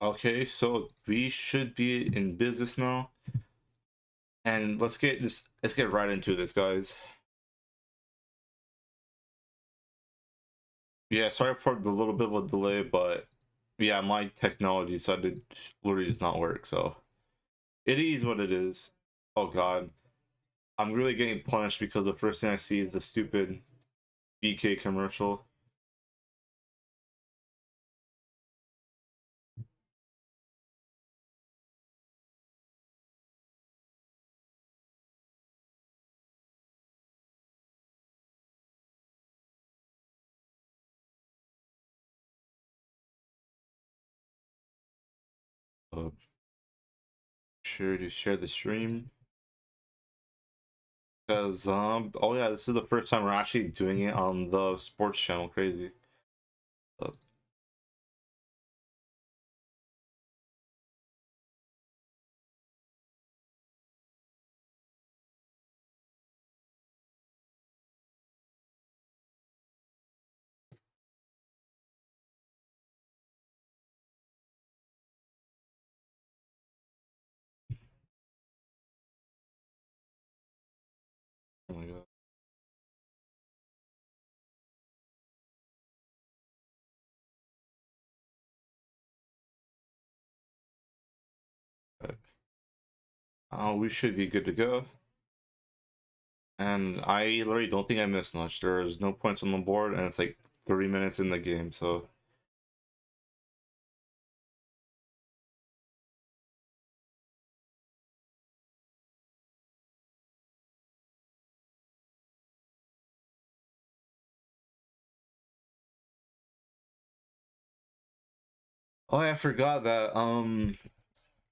Okay, so we should be in business now, and let's get right into this, guys. Yeah, sorry for the little bit of a delay, but yeah, my technology decided literally does not work, so it is what it is. Oh God, I'm really getting punished because the first thing I see is the stupid BK commercial. Uh, sure to share the stream because oh yeah, this is the first time we're actually doing it on the sports channel. Crazy. Uh, oh my God. We should be good to go. And I literally don't think I missed much. There's no points on the board, and it's like 30 minutes in the game, so. Oh, I forgot that.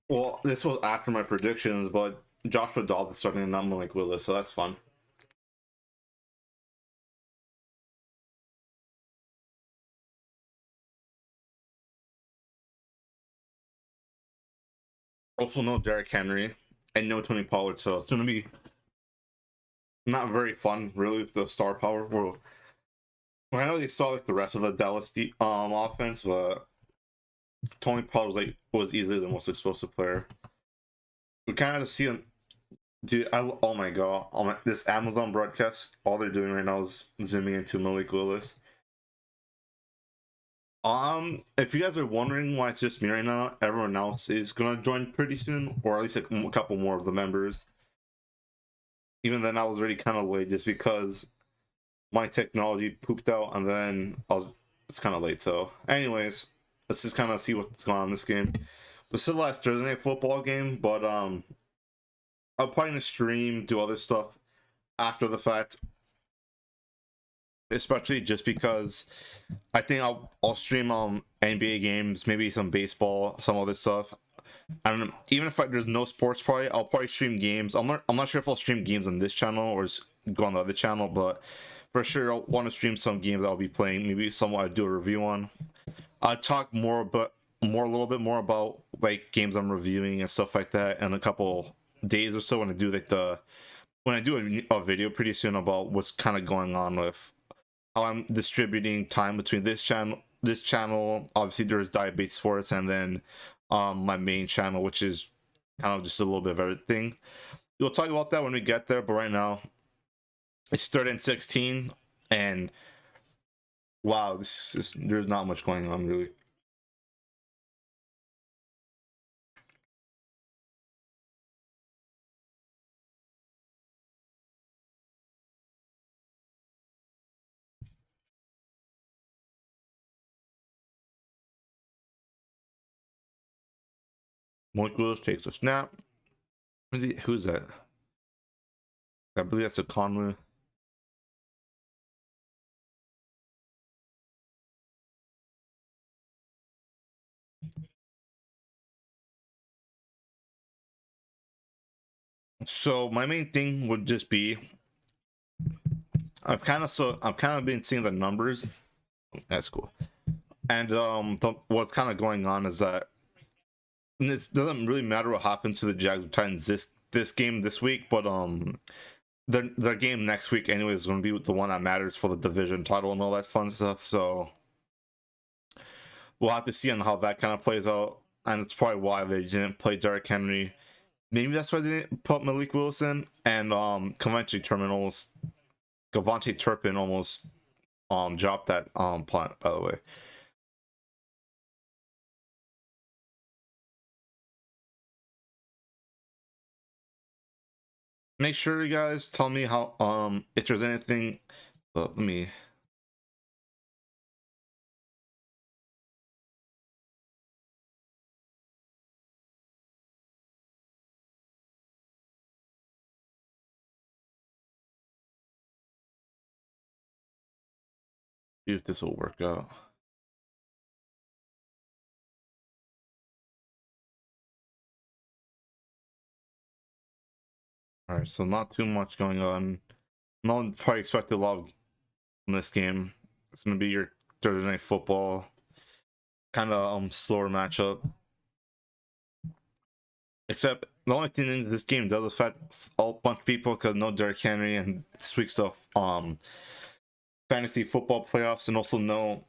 Well, this was after my predictions, but Joshua Dobbs is starting and not Malik Willis, so that's fun. Also, no Derrick Henry and no Tony Pollard, so it's gonna be not very fun, really, with the star power. Well, I know they saw like the rest of the offense, but Tony Pollard was easily the most explosive player. We kind of see him. Dude, oh my God, this Amazon broadcast, all they're doing right now is zooming into Malik Willis. If you guys are wondering why it's just me right now, everyone else is gonna join pretty soon, or at least a couple more of the members. Even then, I was already kind of late just because my technology pooped out, and then it's kind of late. So, anyways, let's just kind of see what's going on in this game. This is the last Thursday Night Football game, but I'll probably gonna stream, do other stuff after the fact, especially just because I think I'll stream NBA games, maybe some baseball, some other stuff. I don't know. Even if there's no sports, probably I'll probably stream games. I'm not sure if I'll stream games on this channel or just go on the other channel, but for sure I'll want to stream some games I'll be playing. Maybe some I do a review on. I'll talk a little bit more about like games I'm reviewing and stuff like that in a couple days or so when I do a video pretty soon about what's kind of going on with how I'm distributing time between this channel. Obviously, there's Diabetes Sports, and then my main channel, which is kind of just a little bit of everything. We'll talk about that when we get there, but right now it's 3rd and 16, and wow, there's not much going on really. Mike Lewis takes a snap. Who's that? I believe that's a Conway. So my main thing would just be I've kind of been seeing the numbers. That's cool. And what's kind of going on is that it doesn't really matter what happens to the Jags or Titans this game this week, but their game next week anyway is going to be the one that matters for the division title and all that fun stuff. So we'll have to see on how that kind of plays out. and it's probably why they didn't play Derrick Henry. Maybe that's why they didn't put Malik Wilson and Cavante Turpin almost dropped that punt, by the way. Make sure you guys tell me how if there's anything. Let me. See if this will work out. All right, so not too much going on. No one probably expected a lot in this game. It's gonna be your Thursday night football, kind of slower matchup. Except the only thing is this game does affect a bunch of people because no Derrick Henry and this week's stuff fantasy football playoffs, and also no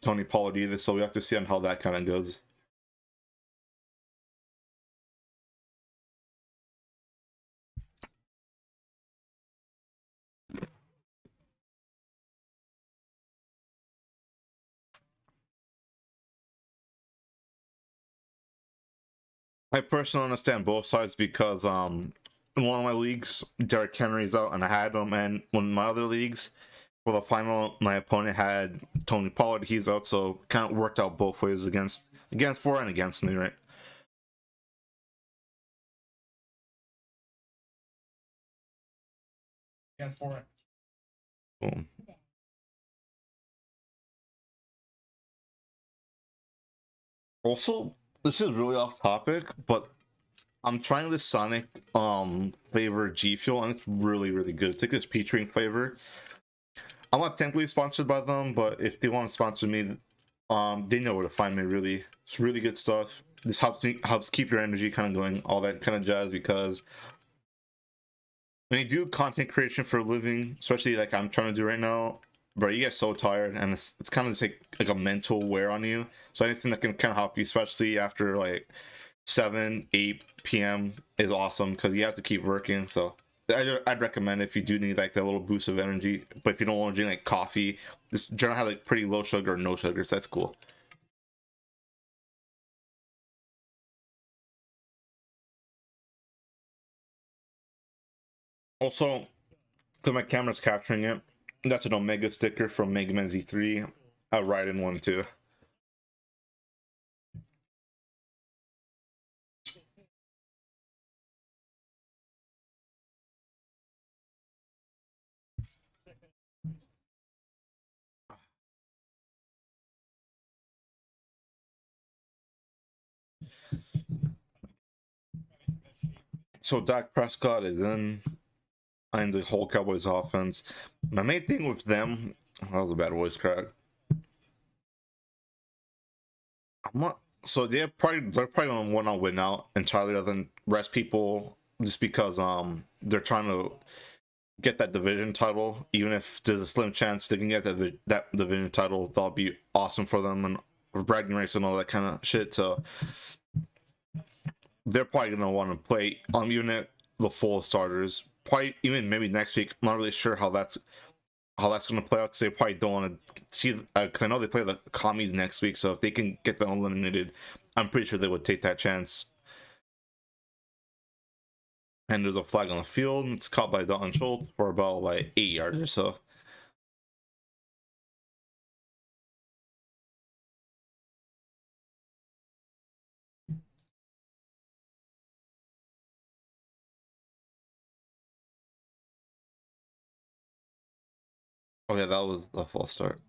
Tony Pollard either. So we have to see on how that kind of goes. I personally understand both sides because in one of my leagues Derrick Henry's out and I had him, and one of my other leagues for the final my opponent had Tony Pollard, he's out, so kind of worked out both ways against for and against me, right? Against for it. Boom. Also, this is really off topic, but I'm trying this Sonic flavor G Fuel, and it's really good. It's like this peach ring flavor. I'm not technically sponsored by them, but if they want to sponsor me, they know where to find me. Really, it's really good stuff. This helps keep your energy kind of going, all that kind of jazz. Because when you do content creation for a living, especially like I'm trying to do right now, bro, you get so tired, and it's kind of just like a mental wear on you. So anything that can kind of help you, especially after like 7-8 p.m. is awesome because you have to keep working. So I'd recommend if you do need like that little boost of energy, but if you don't want to drink like coffee, this journal has like pretty low sugar or no sugar, so that's cool. Also, because my camera's capturing it, that's an Omega sticker from Mega Man Z3. I'll write in one too. So Dak Prescott is in, and the whole Cowboys offense. My main thing with them, that was a bad voice crack. I'm not, so they're probably gonna want to win out entirely, other than rest people, just because they're trying to get that division title. Even if there's a slim chance they can get that division title, that'll be awesome for them, and bragging rights and all that kind of shit. So they're probably gonna want to play even at the full starters. Probably even maybe next week. I'm not really sure how that's going to play out because they probably don't want to see. Because I know they play the commies next week, so if they can get them eliminated, I'm pretty sure they would take that chance. And there's a flag on the field. It's caught by Dalton Schultz for about like 8 yards or so. Okay, that was a false start.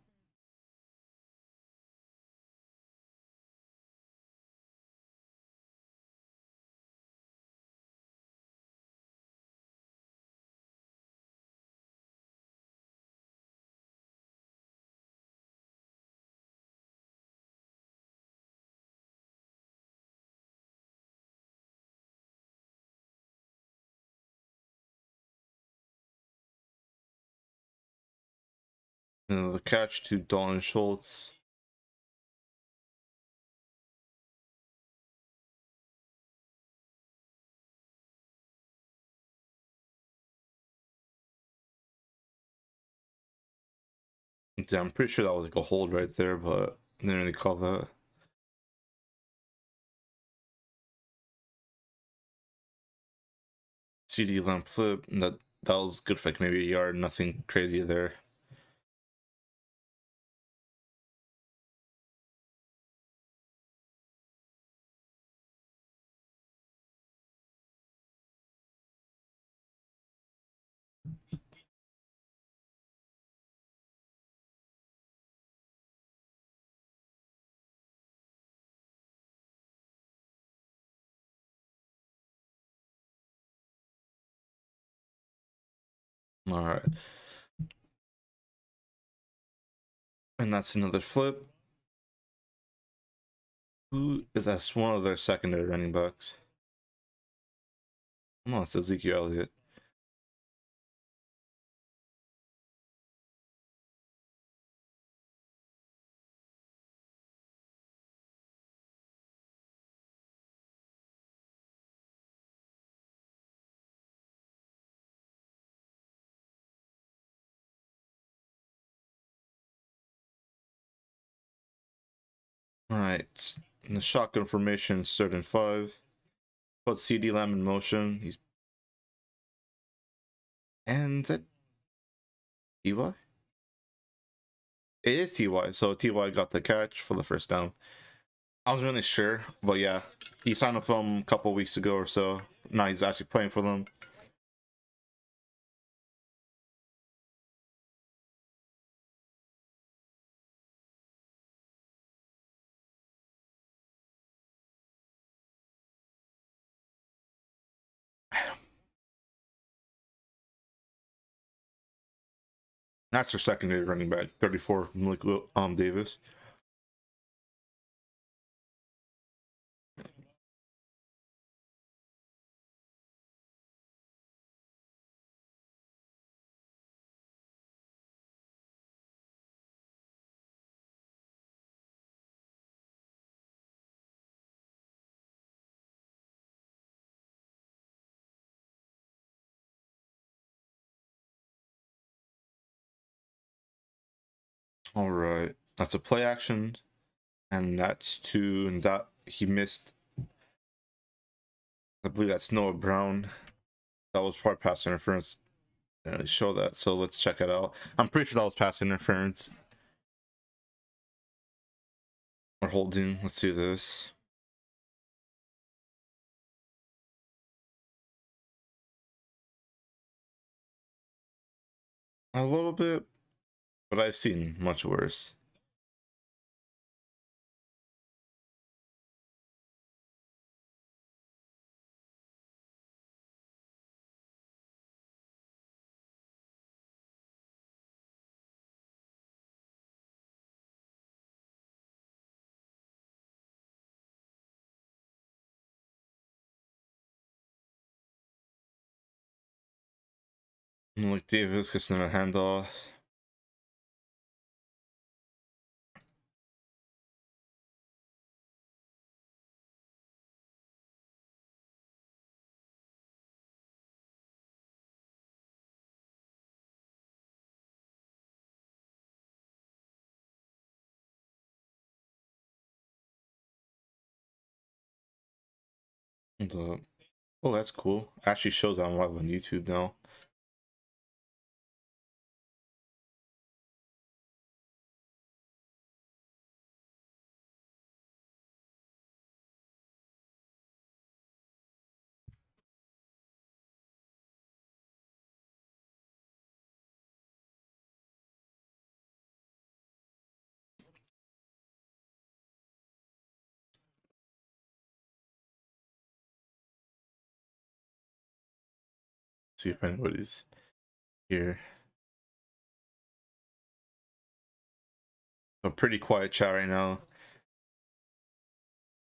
The catch to Dalton Schultz. Yeah, I'm pretty sure that was like a hold right there, but I didn't really call that. CD lamp flip. That was good for like maybe a yard. Nothing crazy there. All right, and that's another flip. Who is that's one of their secondary running backs? No, it's Ezekiel Elliott. All right, in the shotgun formation, third and 5. Put CD Lamb in motion. He's and that TY. It is TY, so TY got the catch for the first down. I wasn't really sure, but yeah, he signed a film a couple weeks ago or so. Now he's actually playing for them. That's their secondary running back, 34, Malik Davis. All right, that's a play action, and that's two, and that he missed. I believe that's Noah Brown. That was part pass interference. Didn't really show that, so let's check it out. I'm pretty sure that was pass interference or holding. Let's see this. A little bit, but I've seen much worse. Like Davis gets another handoff. And, oh, that's cool. Actually shows that I'm live on YouTube now. See if anybody's here. A pretty quiet chat right now.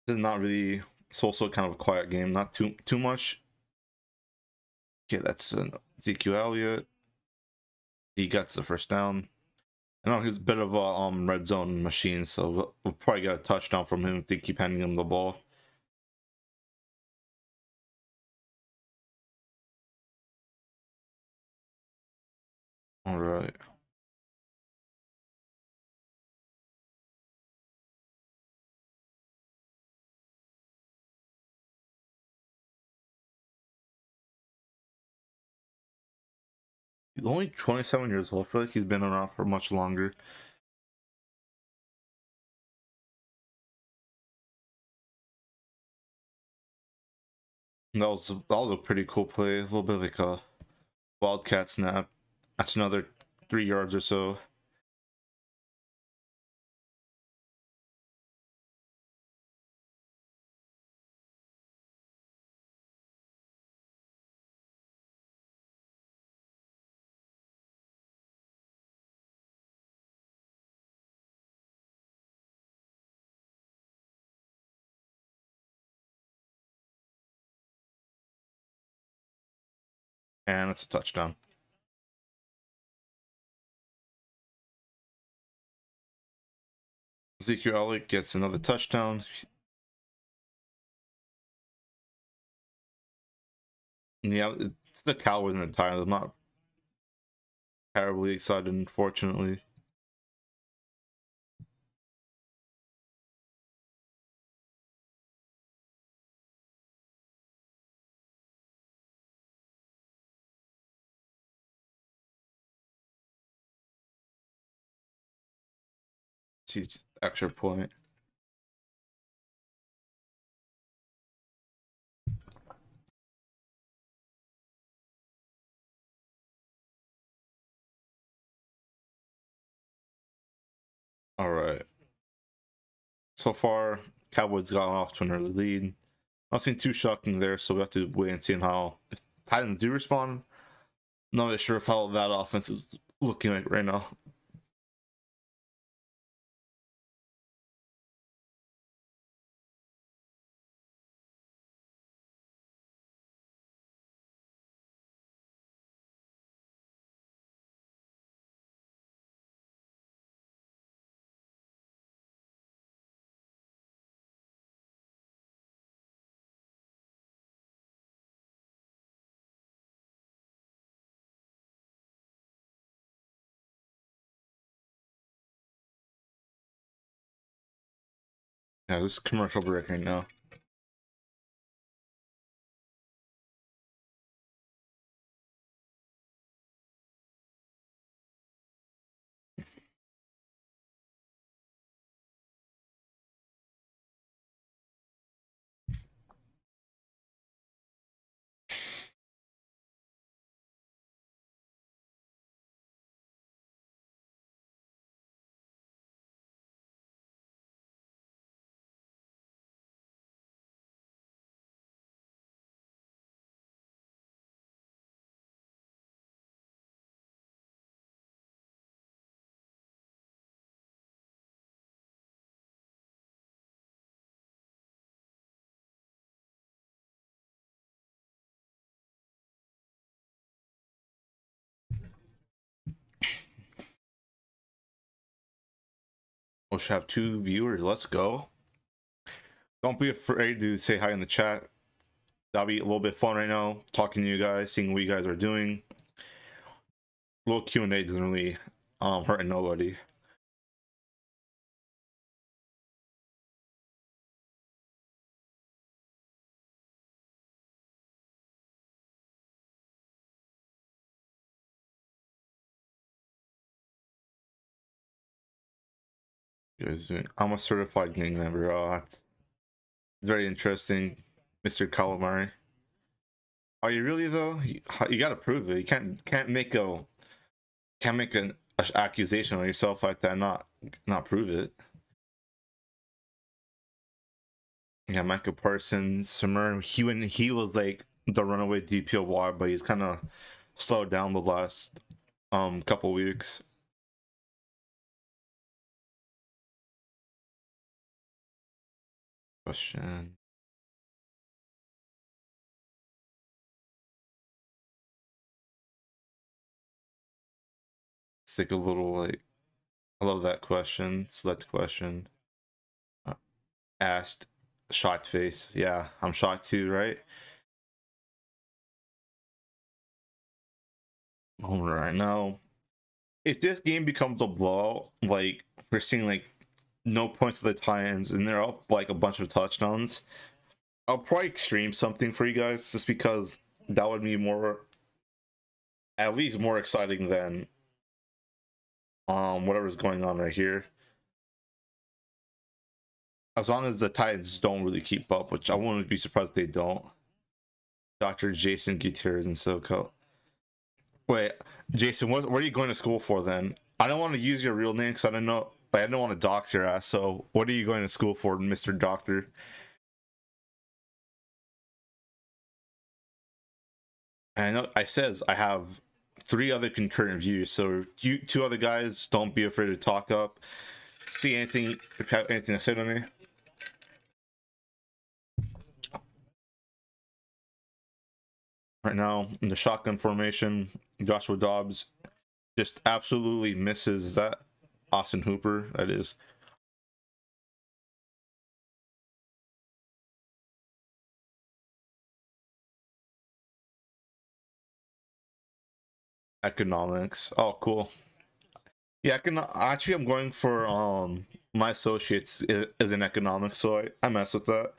This is not really. It's also kind of a quiet game. Not too much. Okay, that's Ezekiel Elliott. He gets the first down. I know he's a bit of a red zone machine, so we'll probably get a touchdown from him if they keep handing him the ball. All right. only 27 years old. I feel like he's been around for much longer. That was a pretty cool play. A little bit of like a wildcat snap. That's another 3 yards or so. And it's a touchdown. Ezekiel Elliott gets another touchdown. Yeah, it's the Cowboys in the title. I'm not terribly excited, unfortunately. See, extra point. All right. So far, Cowboys got off to an early lead. Nothing too shocking there, so we have to wait and see how if Titans do respond. Not really sure of how that offense is looking like right now. Yeah, this is commercial break right now. We should have 2 viewers. Let's go. Don't be afraid to say hi in the chat. That'll be a little bit fun right now. Talking to you guys, seeing what you guys are doing. A little Q&A doesn't really hurt nobody. You guys doing? I'm a certified gang member. Oh, that's very interesting, Mr. Calamari. Are you really though? You gotta prove it. You can't make an accusation on yourself like that. Not prove it. Yeah, Michael Parsons, Summer. He was like the runaway DPOY, but he's kind of slowed down the last couple weeks. Question. It's like a little like I love that question. Select question. Asked shocked face. Yeah, I'm shocked too, right? All right, now if this game becomes a blowout, like we're seeing like no points to the Titans and they're up like a bunch of touchdowns, I'll probably stream something for you guys just because that would be more at least more exciting than whatever's going on right here. As long as the Titans don't really keep up, which I wouldn't be surprised if they don't. Dr. Jason Gutierrez and SoCal. Wait, Jason, what are you going to school for then? I don't want to use your real name because I don't know. Like, I don't want to dox your ass. So, what are you going to school for, Mr. Doctor? And I know I says I have 3 other concurrent views. So, you 2 other guys, don't be afraid to talk up. See anything? If you have anything to say to me. Right now, in the shotgun formation, Joshua Dobbs just absolutely misses that Austin Hooper. That is. Economics. Oh, cool. Yeah, actually I'm going for my associates is in economics, so I mess with that.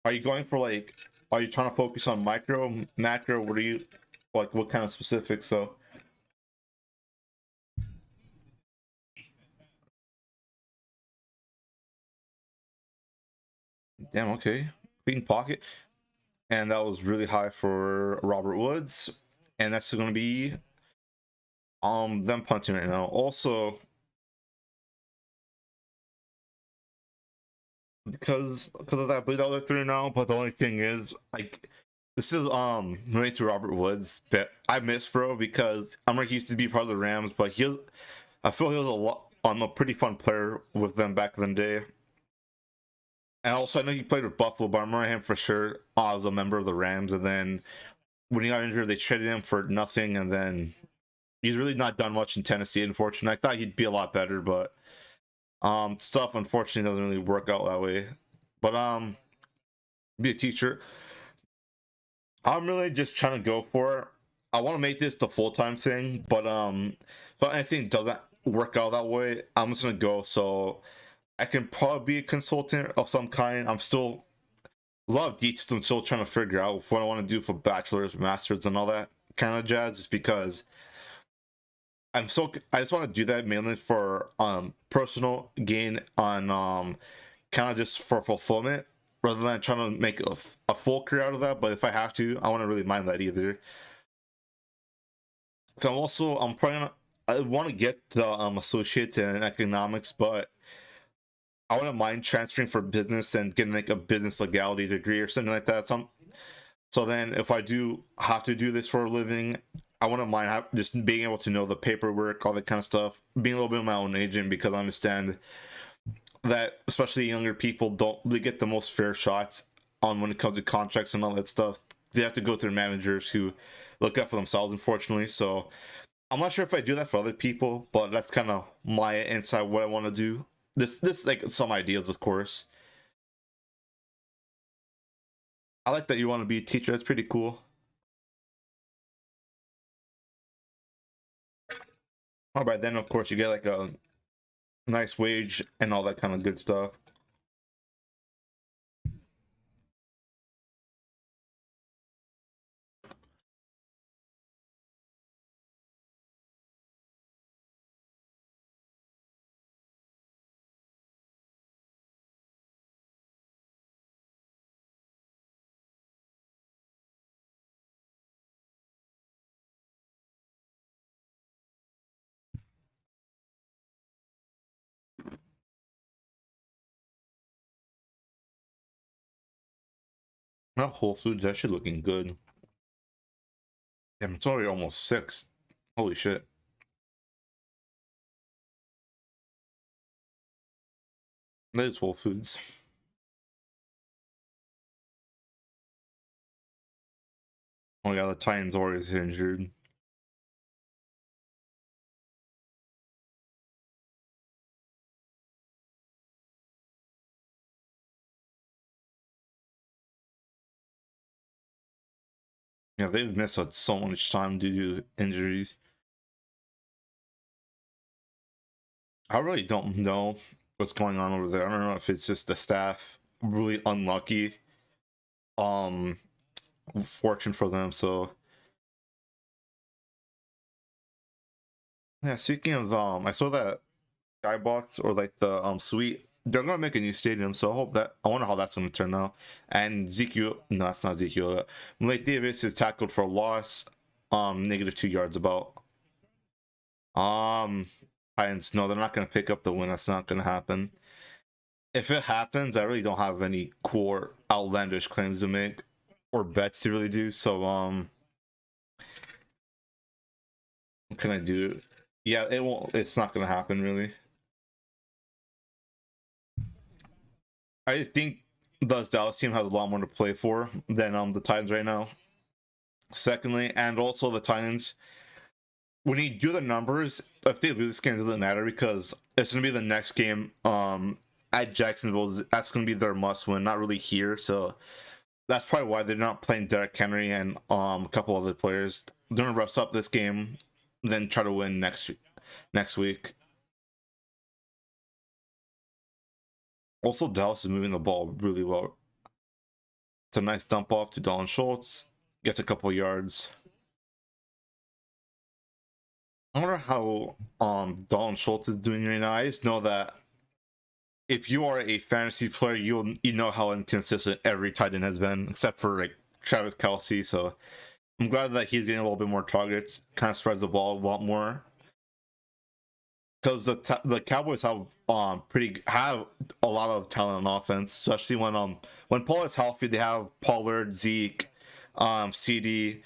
Are you going for like are you trying to focus on micro, macro? What are you like what kind of specifics so? Damn, okay. Clean pocket. And that was really high for Robert Woods. And that's gonna be them punting right now. Also, because of that bleed out they're through now, but the only thing is like this is related to Robert Woods that I miss, bro, because I'm like he used to be part of the Rams, but I feel he was a lot a pretty fun player with them back in the day. And also I know he played with Buffalo, but I remember him for sure as a member of the Rams, and then when he got injured they traded him for nothing, and then he's really not done much in Tennessee, unfortunately. I thought he'd be a lot better, but stuff unfortunately doesn't really work out that way. But be a teacher. I'm really just trying to go for it. I want to make this the full-time thing, but if anything doesn't work out that way, I'm just gonna go. So I can probably be a consultant of some kind. I'm still a lot of details. I'm still trying to figure out what I want to do for bachelor's, masters, and all that kind of jazz. Just because I just want to do that mainly for personal gain on kind of just for fulfillment rather than trying to make a full career out of that. But if I have to, I wouldn't really mind that either. So I'm probably gonna, I want to get the associate in economics, but I wouldn't mind transferring for business and getting like a business legality degree or something like that. So then if I do have to do this for a living, I wouldn't mind just being able to know the paperwork, all that kind of stuff, being a little bit of my own agent, because I understand that especially younger people don't really get the most fair shots on when it comes to contracts and all that stuff. They have to go through managers who look out for themselves, unfortunately. So I'm not sure if I do that for other people, but that's kind of my insight what I want to do. This like some ideas, of course. I like that you want to be a teacher. That's pretty cool. All right, then of course you get like a nice wage and all that kind of good stuff. Not Whole Foods, that shit looking good. Damn, it's already almost 6. Holy shit. That is Whole Foods. Oh yeah, the Titans always injured. Yeah, they've missed out so much time due to injuries. I really don't know what's going on over there. I don't know if it's just the staff really unlucky. Um, fortune for them. So yeah, speaking of I saw that skybox or like the suite, they're gonna make a new stadium, so I hope that I wonder how that's gonna turn out. And Ezekiel, no, that's not Ezekiel. Malik Davis is tackled for a loss, -2 yards about. um Titans, no, they're not gonna pick up the win. That's not gonna happen. If it happens, I really don't have any cool outlandish claims to make or bets to really do. So what can I do? Yeah, it won't. It's not gonna happen really. I just think the Dallas team has a lot more to play for than the Titans right now. Secondly, and also the Titans, when you do the numbers, if they lose this game, it doesn't matter because it's gonna be the next game at Jacksonville. That's gonna be their must win, not really here. So that's probably why they're not playing Derrick Henry and a couple other players. They're gonna rest up this game, then try to win next week. Also, Dallas is moving the ball really well. It's a nice dump off to Dalton Schultz. Gets a couple yards. I wonder how Dalton Schultz is doing right now. I just know that if you are a fantasy player, you know how inconsistent every tight end has been, except for like Travis Kelce. So I'm glad that he's getting a little bit more targets, kind of spreads the ball a lot more. Because the Cowboys have have a lot of talent on offense, especially when Pollard's healthy. They have Pollard, Zeke, CD.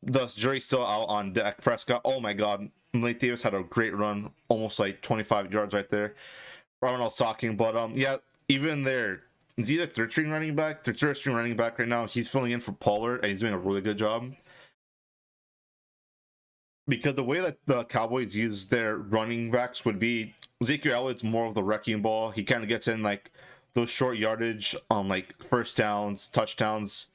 The jury's still out on Dak Prescott. Oh my God, Malik Davis had a great run, almost like 25 yards right there. Right when I was talking, but yeah, even there, is he the third string running back? The third string running back right now. He's filling in for Pollard, and he's doing a really good job. Because the way that the Cowboys use their running backs would be Ezekiel Elliott's more of the wrecking ball. He kind of gets in like those short yardage on like first downs, touchdowns,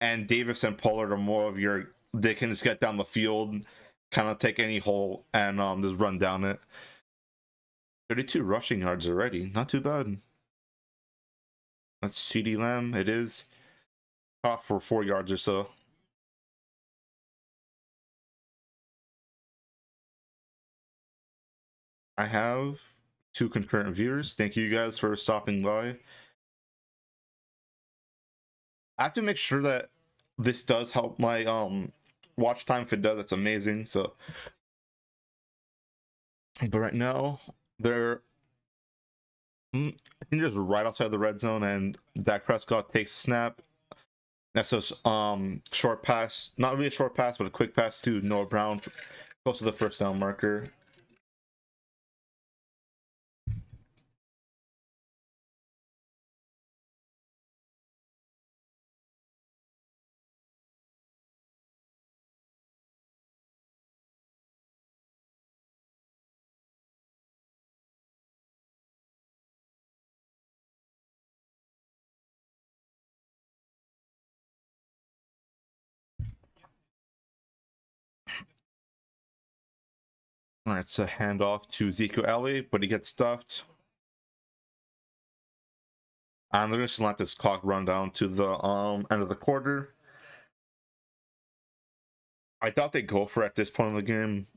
and Davis and Pollard are more of your, they can just get down the field, kind of take any hole and just run down it. 32 rushing yards already, not too bad. That's CD Lamb. It is caught for 4 yards or so. I have 2 concurrent viewers. Thank you guys for stopping by. I have to make sure that this does help my watch time. If it does, that's amazing. So, but right now they're I think just right outside the red zone, and Dak Prescott takes a snap. That's a short pass, not really a short pass, but a quick pass to Noah Brown, close to the first down marker. All right, it's a handoff to Ezekiel Elliott, but he gets stuffed. And they're just gonna let this clock run down to the end of the quarter. I thought they'd go for it at this point in the game.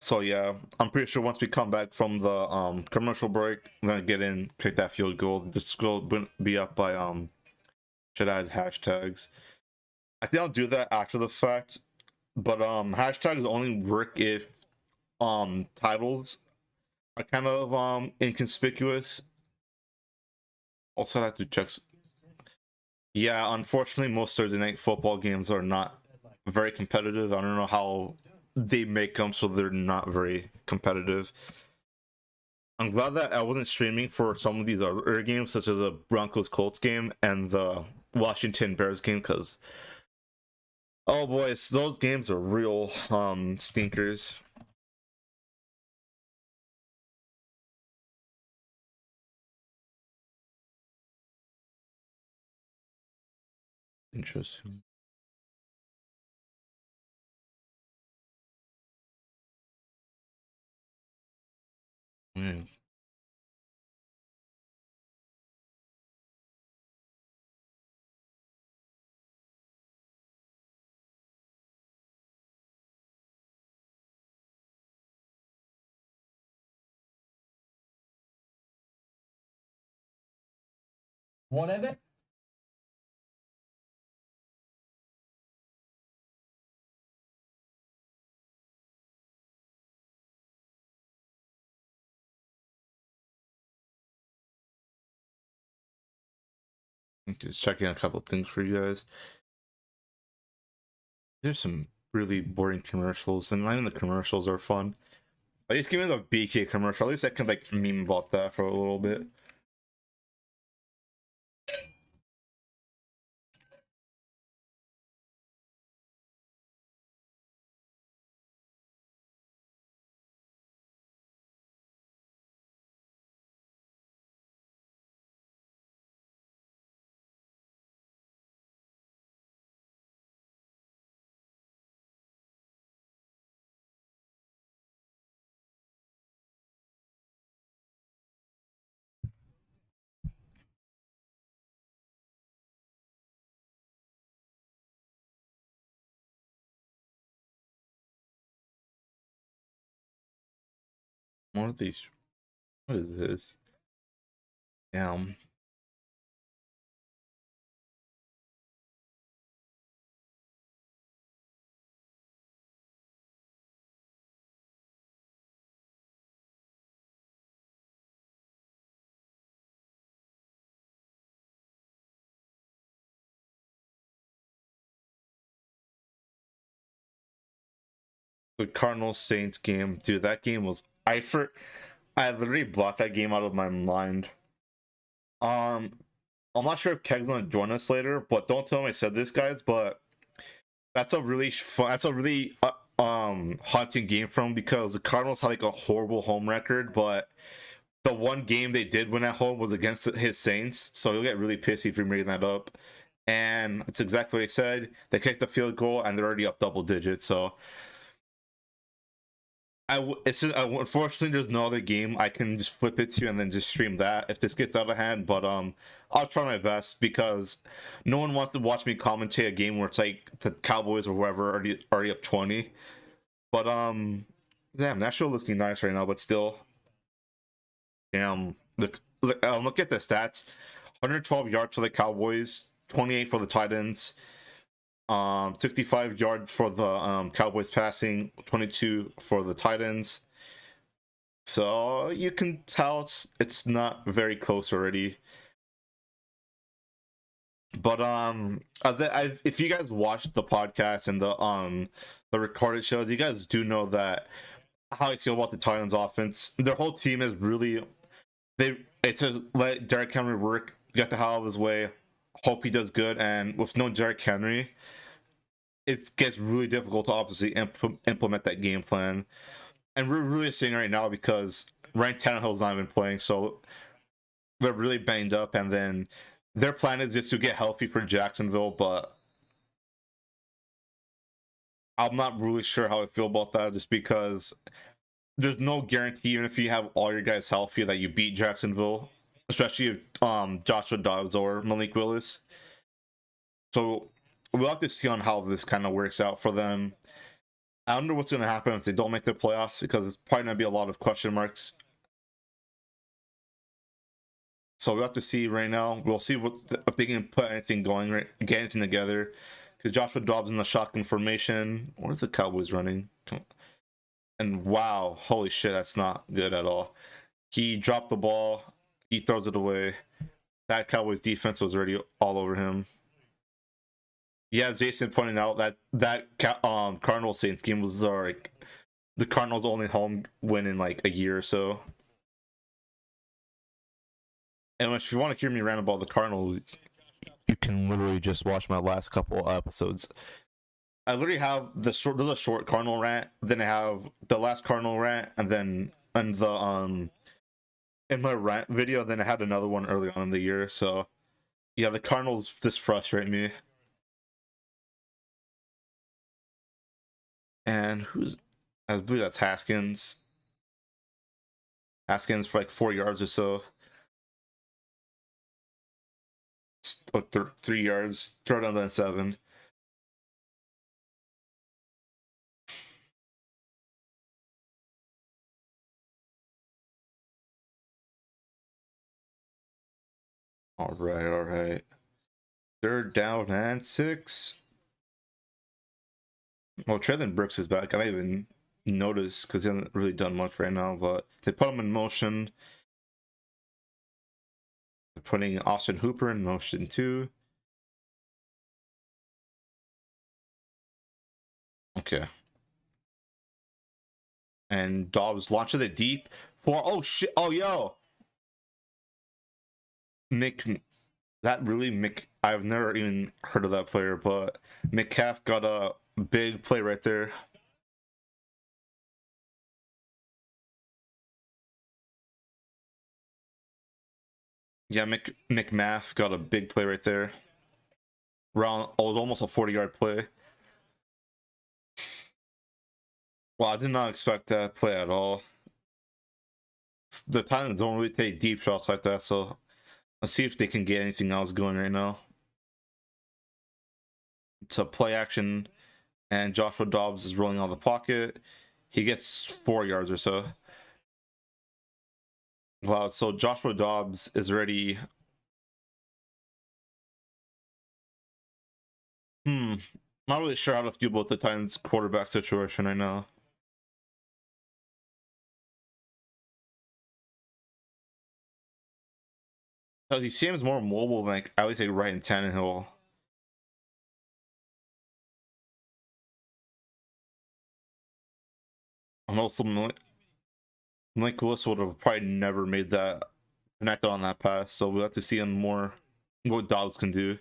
So yeah, I'm pretty sure once we come back from the commercial break, I'm gonna get in, kick that field goal. The score will be up by should add hashtags. I think I'll do that after the fact, but hashtags only work if titles are kind of inconspicuous. Also, I have to check. Yeah, unfortunately, most Thursday night football games are not very competitive. I don't know how they make them so they're not very competitive. I'm glad that I wasn't streaming for some of these other games, such as the Broncos Colts game and the Washington Bears game, because oh boys, those games are real stinkers. Interesting. Yeah. Whatever. Just checking a couple things for you guys. There's some really boring commercials, and not even the commercials are fun. At least give me the BK commercial. At least I can like meme about that for a little bit. What are these? What is this? Damn. The Cardinals Saints game, dude. That game was I literally blocked that game out of my mind. I'm not sure if Keg's gonna join us later, but don't tell him I said this, guys. But that's a really fun. That's a really haunting game from because the Cardinals had like a horrible home record, but the one game they did win at home was against his Saints, so he'll get really pissy if you're making that up. And it's exactly what he said. They kicked the field goal and they're already up double digits. So unfortunately there's no other game I can just flip it to and then just stream that if this gets out of hand. But I'll try my best because no one wants to watch me commentate a game where it's like the Cowboys or whoever already up 20. But damn, Nashville looking nice right now, but still. Damn, look at the stats. 112 yards for the Cowboys, 28 for the Titans, 65 yards for the Cowboys passing, 22 for the Titans. So you can tell it's not very close already. But if you guys watched the podcast and the recorded shows, you guys do know that how I feel about the Titans offense. Their whole team is really it's to let Derrick Henry work, get the hell out of his way, hope he does good, and with no Derrick Henry, it gets really difficult to obviously implement that game plan. And we're really seeing right now because Ryan Tannehill's not even playing, so they're really banged up, and then their plan is just to get healthy for Jacksonville, but I'm not really sure how I feel about that just because there's no guarantee, even if you have all your guys healthy, that you beat Jacksonville, especially if Joshua Dobbs or Malik Willis. So we'll have to see on how this kind of works out for them. I wonder what's going to happen if they don't make the playoffs because it's probably going to be a lot of question marks. So we'll have to see right now. We'll see if they can put anything going, right, get anything together. Because Joshua Dobbs in the shotgun formation. Where's the Cowboys running? And wow, holy shit, that's not good at all. He dropped the ball. He throws it away. That Cowboys defense was already all over him. Yeah, Jason pointed out that Cardinals Saints game was like the Cardinals' only home win in like a year or so. And if you want to hear me rant about the Cardinals, you can literally just watch my last couple episodes. I literally have there's a short Cardinal rant, then I have the last Cardinal rant, and then in my rant video, then I had another one early on in the year. So yeah, the Cardinals just frustrate me. And I believe that's Haskins. Haskins for like 4 yards or so. 3 yards, throw down to 7. All All right, all right. 3rd down and 6. Well, Treylon Brooks is back. I didn't even notice because he hasn't really done much right now, but they put him in motion. They're putting Austin Hooper in motion too. Okay. And Dobbs launches it deep for, oh shit, oh yo. That really I've never even heard of that player, but McCaff got a big play right there. Yeah, McMath got a big play right there. Round, it was almost a 40-yard play. Well, I did not expect that play at all. The Titans don't really take deep shots like that, so let's see if they can get anything else going right now. It's a play action, and Joshua Dobbs is rolling out of the pocket. He gets 4 yards or so. Wow, so Joshua Dobbs is already... Not really sure how to feel about the Titans quarterback situation right now. He seems more mobile than at least like Ryan Tannehill. And also Mike Willis would have probably never made that connected on that pass, so we'll have to see him more what Dobbs can do.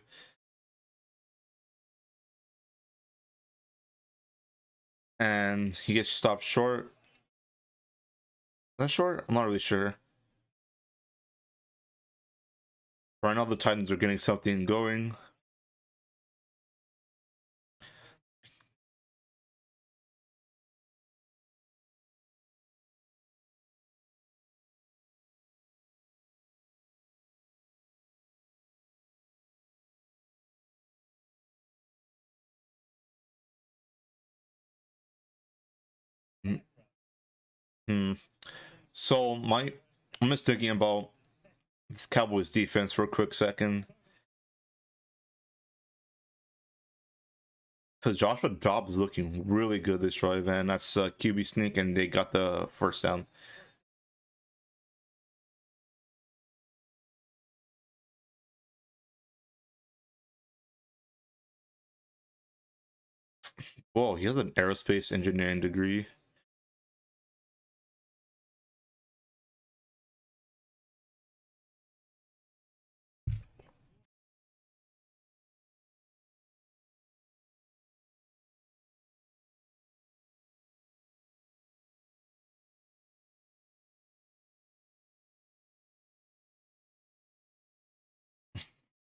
And he gets stopped short. Is that short? I'm not really sure. Right now the Titans are getting something going. Hmm. So I'm just thinking about this Cowboys defense for a quick second. Because Joshua Dobbs is looking really good this drive, and that's QB sneak, and they got the first down. Whoa, he has an aerospace engineering degree.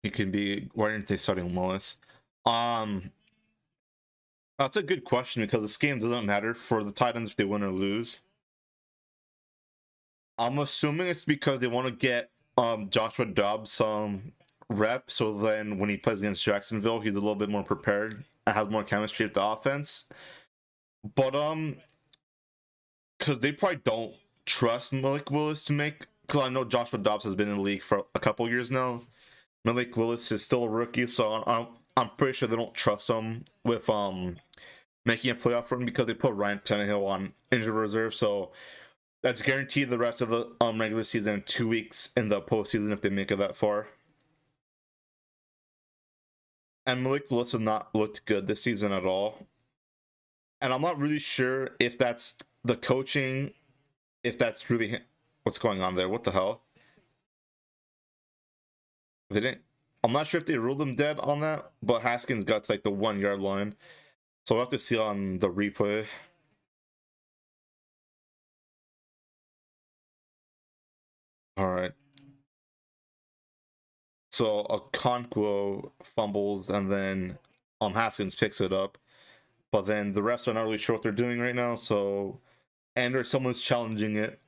He can be. Why aren't they starting Willis? That's a good question because this game doesn't matter for the Titans if they win or lose. I'm assuming it's because they want to get Joshua Dobbs some rep, so then when he plays against Jacksonville, he's a little bit more prepared and has more chemistry with the offense. But because they probably don't trust Malik Willis to make. Because I know Joshua Dobbs has been in the league for a couple years now. Malik Willis is still a rookie, so I'm pretty sure they don't trust him with making a playoff run because they put Ryan Tannehill on injured reserve. So that's guaranteed the rest of the regular season and 2 weeks in the postseason if they make it that far. And Malik Willis has not looked good this season at all. And I'm not really sure if that's the coaching, if that's really what's going on there. What the hell? They didn't. I'm not sure if they ruled him dead on that, but Haskins got to like the 1 yard line. So we'll have to see on the replay. All right. So Okonkwo fumbles and then Haskins picks it up. But then the rest are not really sure what they're doing right now, so or someone's challenging it.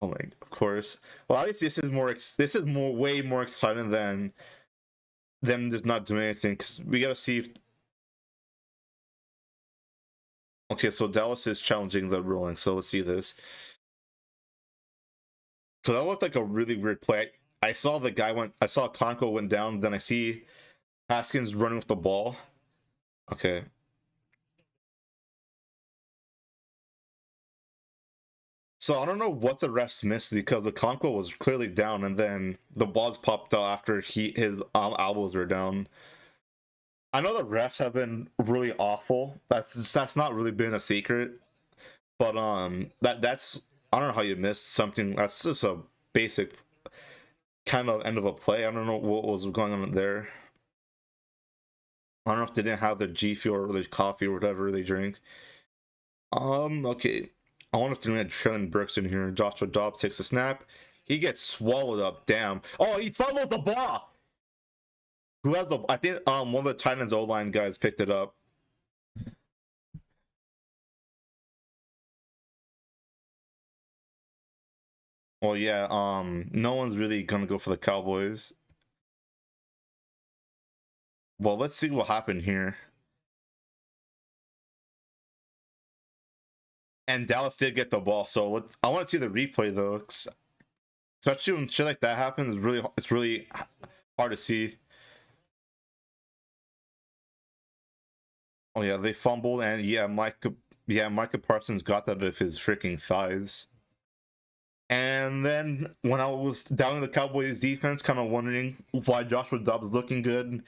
Oh my, of course. Well, at least this is way more exciting than them just not doing anything. Cause we gotta see if Okay, so Dallas is challenging the ruling, so let's see this. Because that looked like a really weird play. I saw the guy went, I saw Conco went down, then I see Haskins running with the ball. Okay. So I don't know what the refs missed because the Conco was clearly down, and then the balls popped out after his elbows were down. I know the refs have been really awful. That's not really been a secret, but that's I don't know how you missed something. That's just a basic kind of end of a play. I don't know what was going on there. I don't know if they didn't have the G Fuel or the coffee or whatever they drink. Okay. I wonder if they're gonna Trillin Brooks in here. Joshua Dobbs takes a snap. He gets swallowed up. Damn. Oh, he fumbles the ball. Who has the? I think one of the Titans O line guys picked it up. Well, yeah. No one's really gonna go for the Cowboys. Well, let's see what happened here. And Dallas did get the ball, so I want to see the replay though, especially when shit like that happens. It's really hard to see. Oh yeah, they fumbled, and Micah Parsons got that of his freaking thighs. And then when I was down the Cowboys defense, kind of wondering why Joshua Dobbs was looking good,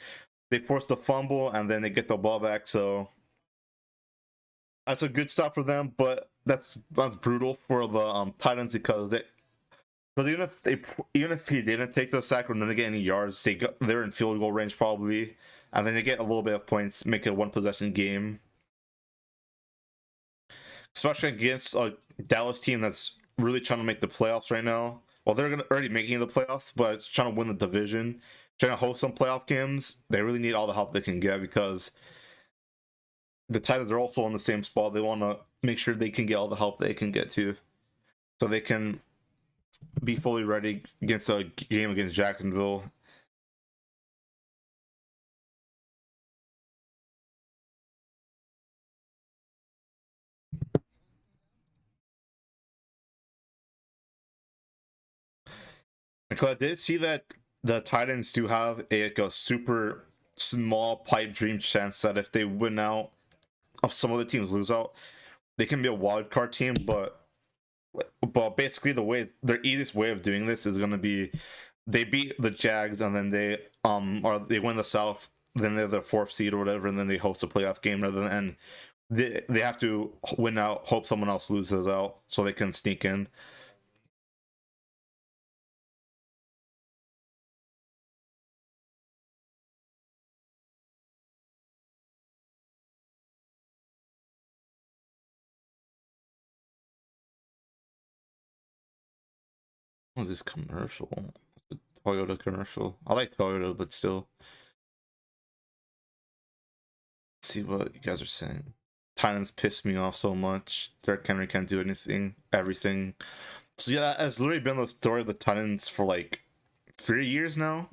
they forced the fumble and then they get the ball back. So that's a good stop for them, but that's brutal for the Titans because they. But even if he didn't take the sack or didn't get any yards, they're in field goal range probably, and then they get a little bit of points, make it a one possession game. Especially against a Dallas team that's really trying to make the playoffs right now. Well, they're already making the playoffs, but it's trying to win the division, trying to host some playoff games. They really need all the help they can get because the Titans are also in the same spot. They want to make sure they can get all the help they can get to, so they can be fully ready against a game against Jacksonville. Because I did see that the Titans do have a super small pipe dream chance that if they win out, if some other teams lose out, they can be a wild card team. But basically, their easiest way of doing this is going to be they beat the Jags and then they win the South, then they're the fourth seed or whatever, and then they host a playoff game rather than they have to win out, hope someone else loses out so they can sneak in. What was this commercial? It's a Toyota commercial. I like Toyota, but still. Let's see what you guys are saying. Titans piss me off so much. Derrick Henry can't do everything. So yeah, that has literally been the story of the Titans for like 3 years now.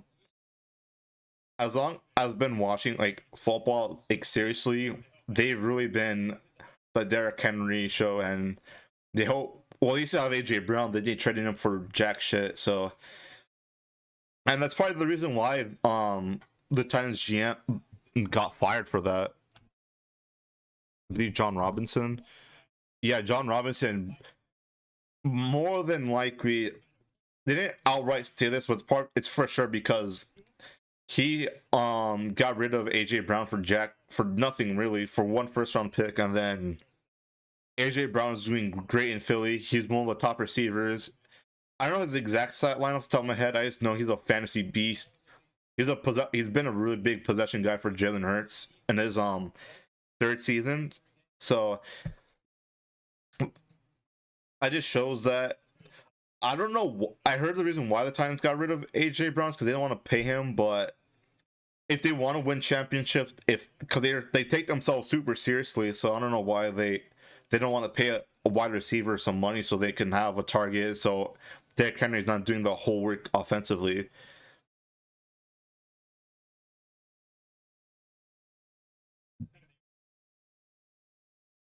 As long as I've been watching like football, like seriously, they've really been the Derrick Henry show, and they hope. Well, at least they have AJ Brown. They did trading him for jack shit. So, and that's probably the reason why the Titans GM got fired for that. I believe John Robinson. Yeah, John Robinson. More than likely, they didn't outright say this, but it's for sure because he got rid of AJ Brown for nothing really, for one first round pick, and then AJ Brown is doing great in Philly. He's one of the top receivers. I don't know his exact stat line off the top of my head. I just know he's a fantasy beast. He's been a really big possession guy for Jalen Hurts in his third season. So I just shows that I don't know. I heard the reason why the Titans got rid of AJ Brown because they don't want to pay him, but if they want to win championships, because they take themselves super seriously, so I don't know why they don't want to pay a wide receiver some money so they can have a target. So Derrick Henry's not doing the whole work offensively.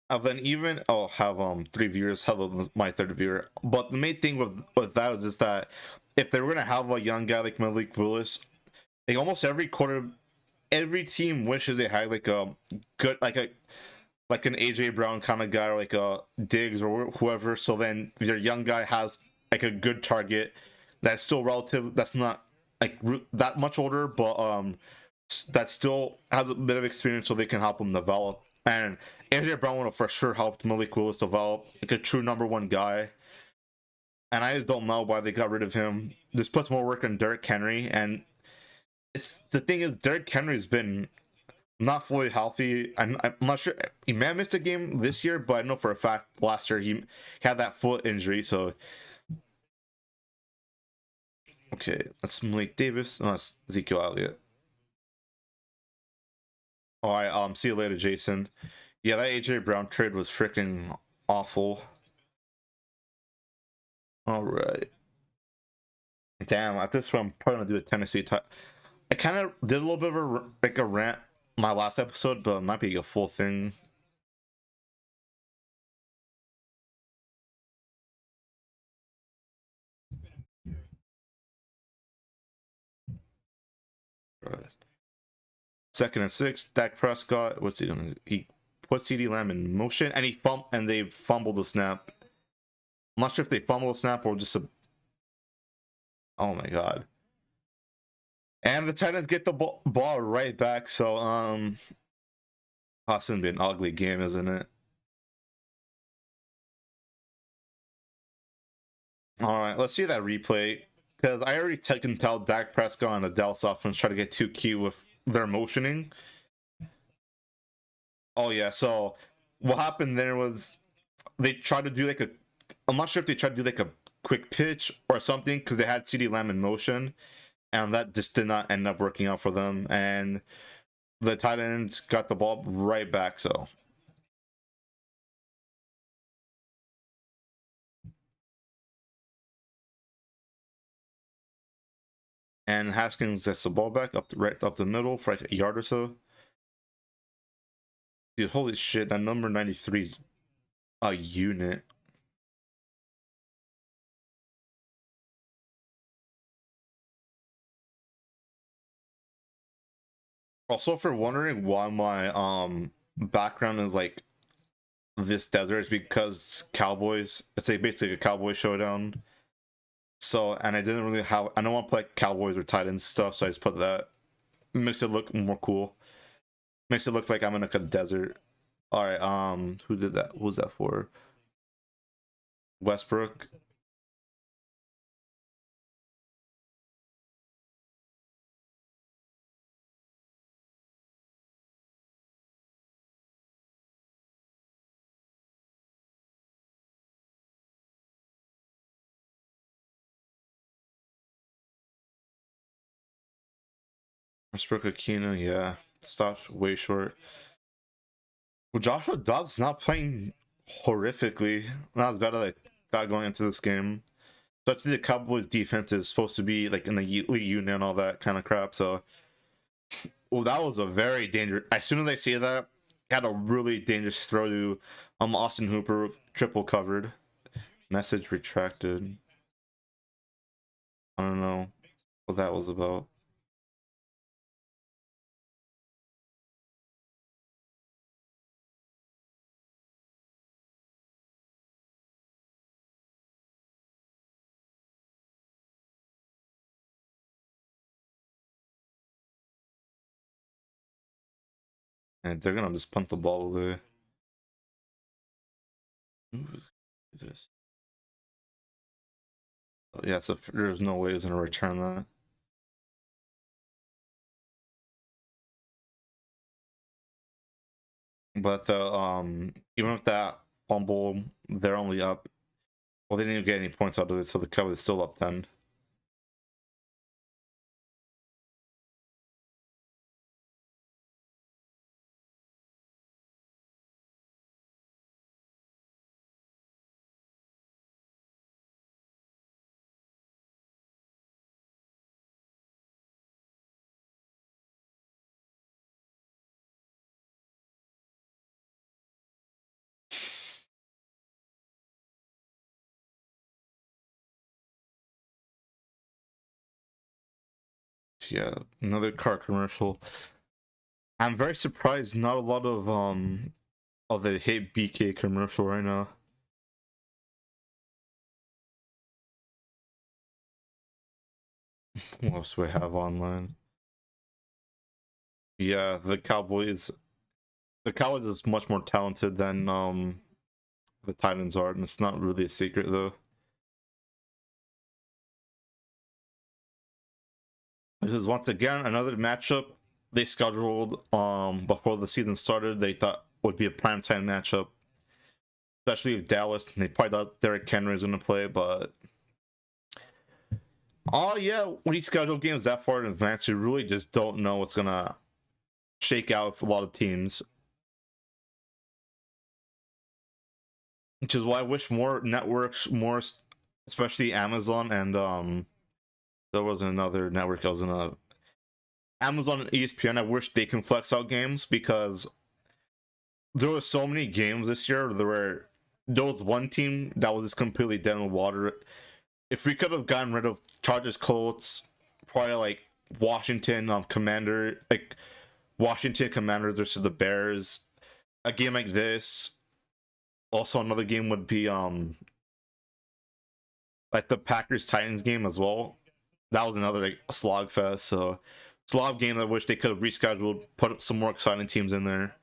And then even I'll have 3 viewers, hello my third viewer. But the main thing with that is just that if they were gonna have a young guy like Malik Willis, like almost every quarter, every team wishes they had like a good like an AJ Brown kind of guy, or like a Diggs or whoever. So then their young guy has like a good target that's still relative. That's not like that much older, but that still has a bit of experience, so they can help him develop. And AJ Brown would have for sure helped Malik Willis develop like a true #1 guy. And I just don't know why they got rid of him. This puts more work on Derrick Henry, and it's the thing is Derrick Henry's been not fully healthy. I'm not sure. He may have missed a game this year, but I know for a fact last year he had that foot injury. So okay, that's Malik Davis. No, that's Ezekiel Elliott. All right. See you later, Jason. Yeah, that AJ Brown trade was freaking awful. All right. Damn. At this point, I'm probably gonna do a Tennessee. I kind of did a little bit of a rant my last episode, but it might be a full thing. Right. 2nd and 6, Dak Prescott. What's he gonna do? He put CD Lamb in motion, and they fumbled the snap. I'm not sure if they fumbled the snap or just a. Oh my god! And the Titans get the ball right back. So it's gonna be an ugly game, isn't it? All right, let's see that replay, because I already can tell Dak Prescott and the Dallas offense try to get too cute with their motioning. Oh yeah, so what happened there was they tried to do like a. I'm not sure if they tried to do like a quick pitch or something, because they had CD Lamb in motion, and that just did not end up working out for them. And the Titans got the ball right back. So and Haskins gets the ball back right up the middle for like a yard or so. Dude, holy shit, that number 93 is a unit. Also, for wondering why my background is like this desert, is because Cowboys. It's like basically a Cowboy showdown. So, and I didn't really have. I don't want to play Cowboys or Titans stuff, so I just put that. Makes it look more cool. Makes it look like I'm in like a desert. All right. Who did that? What was that for? Westbrook. Westbrook Aquino. Yeah. Stopped way short. Well, Joshua Dobbs not playing horrifically. Not as bad as I thought going into this game. Especially the Cowboys defense is supposed to be like an elite unit and all that kind of crap. So, well, that was a very dangerous. As soon as I see that, had a really dangerous throw to Austin Hooper, triple covered. Message retracted. I don't know what that was about. And they're gonna just punt the ball away. Who is this? Oh, yeah, so there's no way he's gonna return that. But the even with that fumble, they're only up. Well, they didn't even get any points out of it, so the Cowboys is still up 10. Yeah, another car commercial. I'm very surprised not a lot of the Hit BK commercial right now. What else do we have online? Yeah, the Cowboys is much more talented than the Titans are, and it's not really a secret though. This is once again another matchup they scheduled before the season started. They thought would be a primetime matchup, especially with Dallas. And they probably thought Derrick Henry was going to play, but oh yeah, when you schedule games that far in advance, you really just don't know what's gonna shake out for a lot of teams. Which is why I wish more networks, especially Amazon and there was another network I was gonna Amazon and ESPN. I wish they can flex out games because there were so many games this year. There was one team that was just completely dead in the water. If we could have gotten rid of Chargers, Colts, probably like Washington Commanders versus the Bears, a game like this. Also, another game would be like the Packers Titans game as well. That was another like slog fest. So slog game I wish they could have rescheduled, put some more exciting teams in there.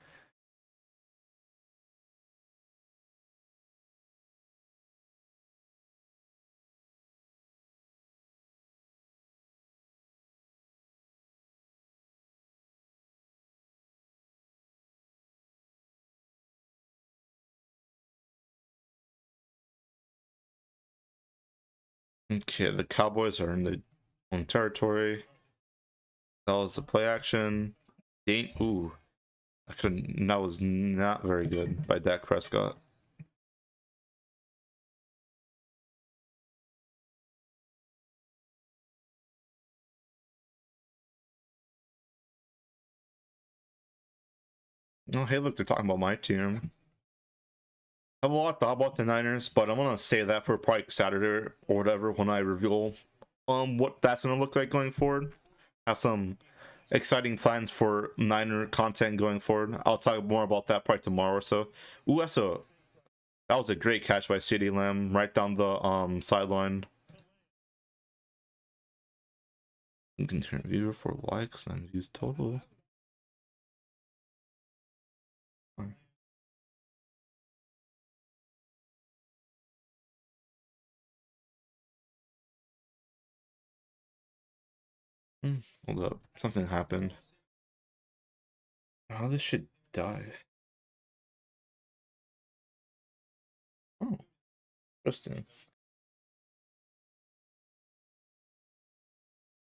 Okay, the Cowboys are in their own territory. That was the play action. Ooh, that was not very good by Dak Prescott. Oh, hey, look, they're talking about my team. I have a lot of thought about the Niners, but I'm gonna save that for probably Saturday or whatever when I reveal what that's gonna look like going forward. Have some exciting plans for Niner content going forward. I'll talk more about that probably tomorrow or so. Ooh, that was a great catch by CeeDee Lamb right down the sideline. You can turn viewer for likes and views total. Hold up, something happened. How this shit die? Oh, interesting.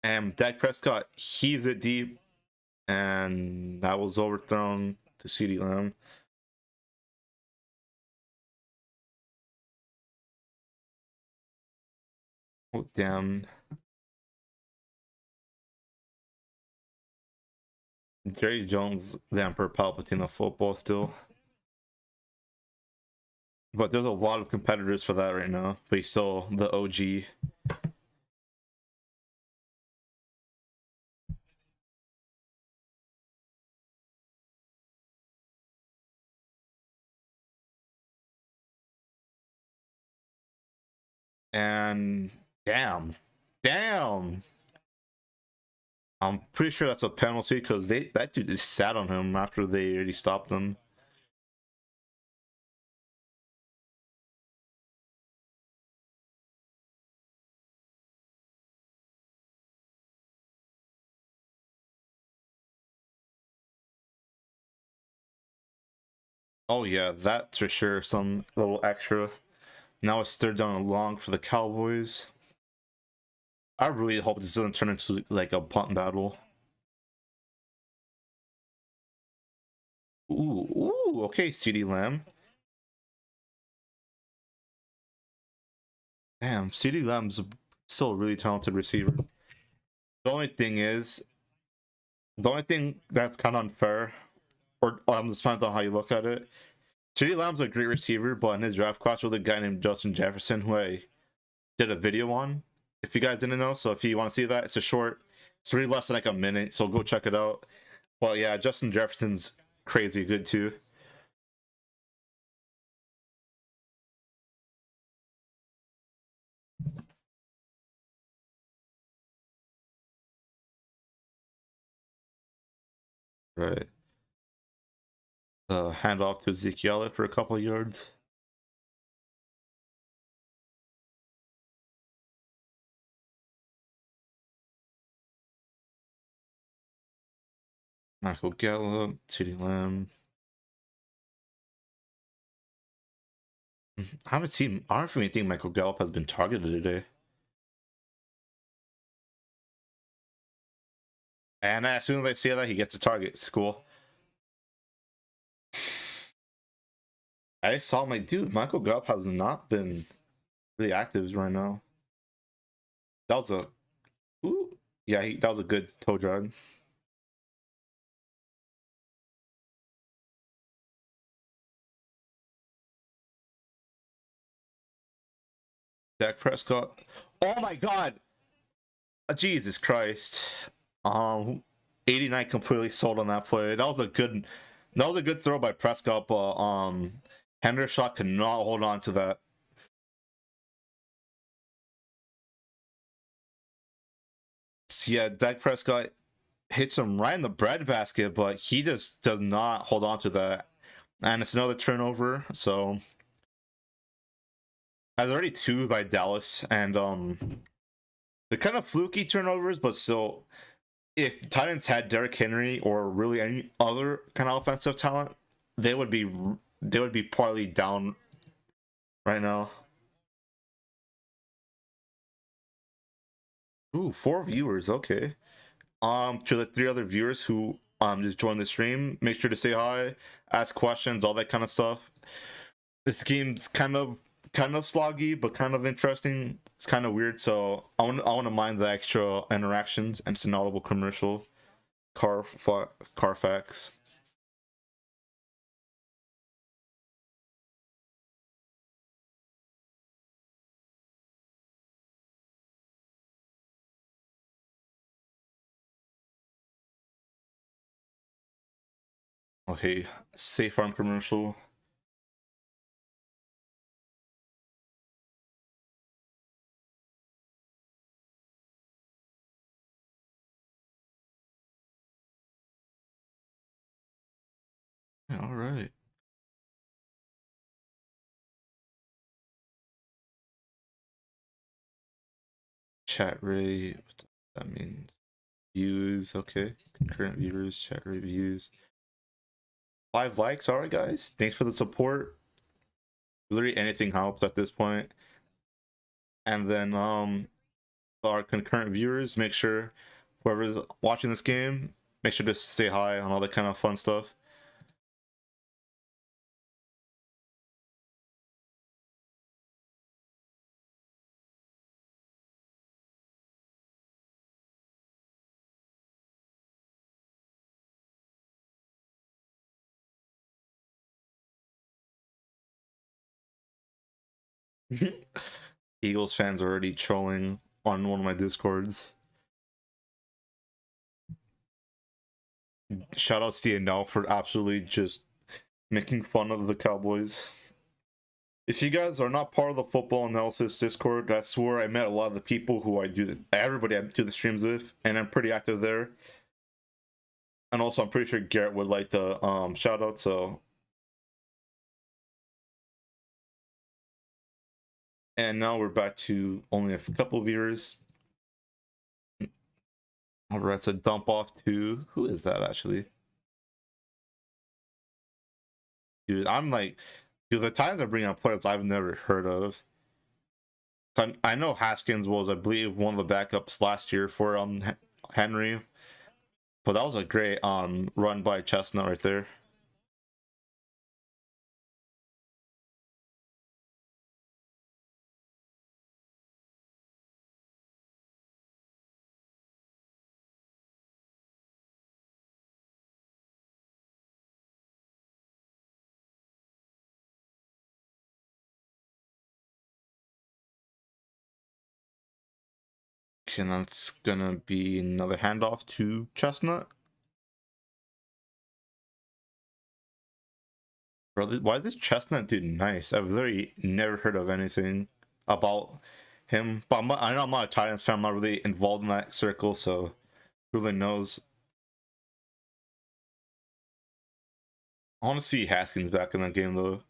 And Dak Prescott heaves it deep, and that was overthrown to CeeDee Lamb. Oh, damn. Jerry Jones, the Emperor Palpatine of football still. But there's a lot of competitors for that right now. But he's still the OG. And damn. Damn. I'm pretty sure that's a penalty because that dude just sat on him after they already stopped him. Oh yeah, that's for sure. Some little extra. Now it's third down and long for the Cowboys. I really hope this doesn't turn into like a punt battle. Ooh, okay, CeeDee Lamb. Damn, CeeDee Lamb's still a really talented receiver. The only thing that's kind of unfair, or just depends on how you look at it. CeeDee Lamb's a great receiver, but in his draft class was a guy named Justin Jefferson who I did a video on. If you guys didn't know, so if you want to see that, it's a short It's really less than like a minute, so go check it out. Well, yeah, Justin Jefferson's crazy good too. Right. Hand off to Ezekiel for a couple of yards. Michael Gallup, CeeDee Lamb. I haven't seen. I don't even think Michael Gallup has been targeted today. And as soon as I see that, he gets a target. It's cool. I saw my dude. Michael Gallup has not been really active right now. That was a. Ooh, yeah, that was a good toe drag. Dak Prescott. Oh my god! Jesus Christ. 89 completely sold on that play. That was a good throw by Prescott, but Hendershot could not hold on to that. Yeah, Dak Prescott hits him right in the breadbasket, but he just does not hold on to that. And it's another turnover, so there's already two by Dallas, and they're kind of fluky turnovers, but still, if Titans had Derrick Henry or really any other kind of offensive talent, they would be partly down right now. Ooh, 4 viewers, okay. To the 3 other viewers who just joined the stream, make sure to say hi, ask questions, all that kind of stuff. This game's kind of sloggy, but kind of interesting. It's kind of weird, so I want to mind the extra interactions, and it's an audible commercial. Carfax. Okay, Safe Farm commercial. Yeah, all right. Chat rate. What that means? Views. Okay. Concurrent viewers. Chat rate views. 5 likes. All right, guys. Thanks for the support. Literally anything helps at this point. And then our concurrent viewers, make sure whoever's watching this game, make sure to say hi and all that kind of fun stuff. Eagles fans are already trolling on one of my discords. Shout out to now for absolutely just making fun of the Cowboys. If you guys are not part of the football analysis discord, that's where I met a lot of the people who everybody I do the streams with, and I'm pretty active there. And also I'm pretty sure Garrett would like to shout out, so. And now we're back to only a couple viewers. Alright, so dump off to who is that actually? Dude, the times I bring up players I've never heard of. So I know Haskins was, I believe, one of the backups last year for Henry, but that was a great run by Chestnut right there. Okay, that's gonna be another handoff to Chestnut. Bro, why is this Chestnut dude nice? I've literally never heard of anything about him. But I know I'm not a Titans fan. I'm not really involved in that circle, so who really knows? I want to see Haskins back in that game, though.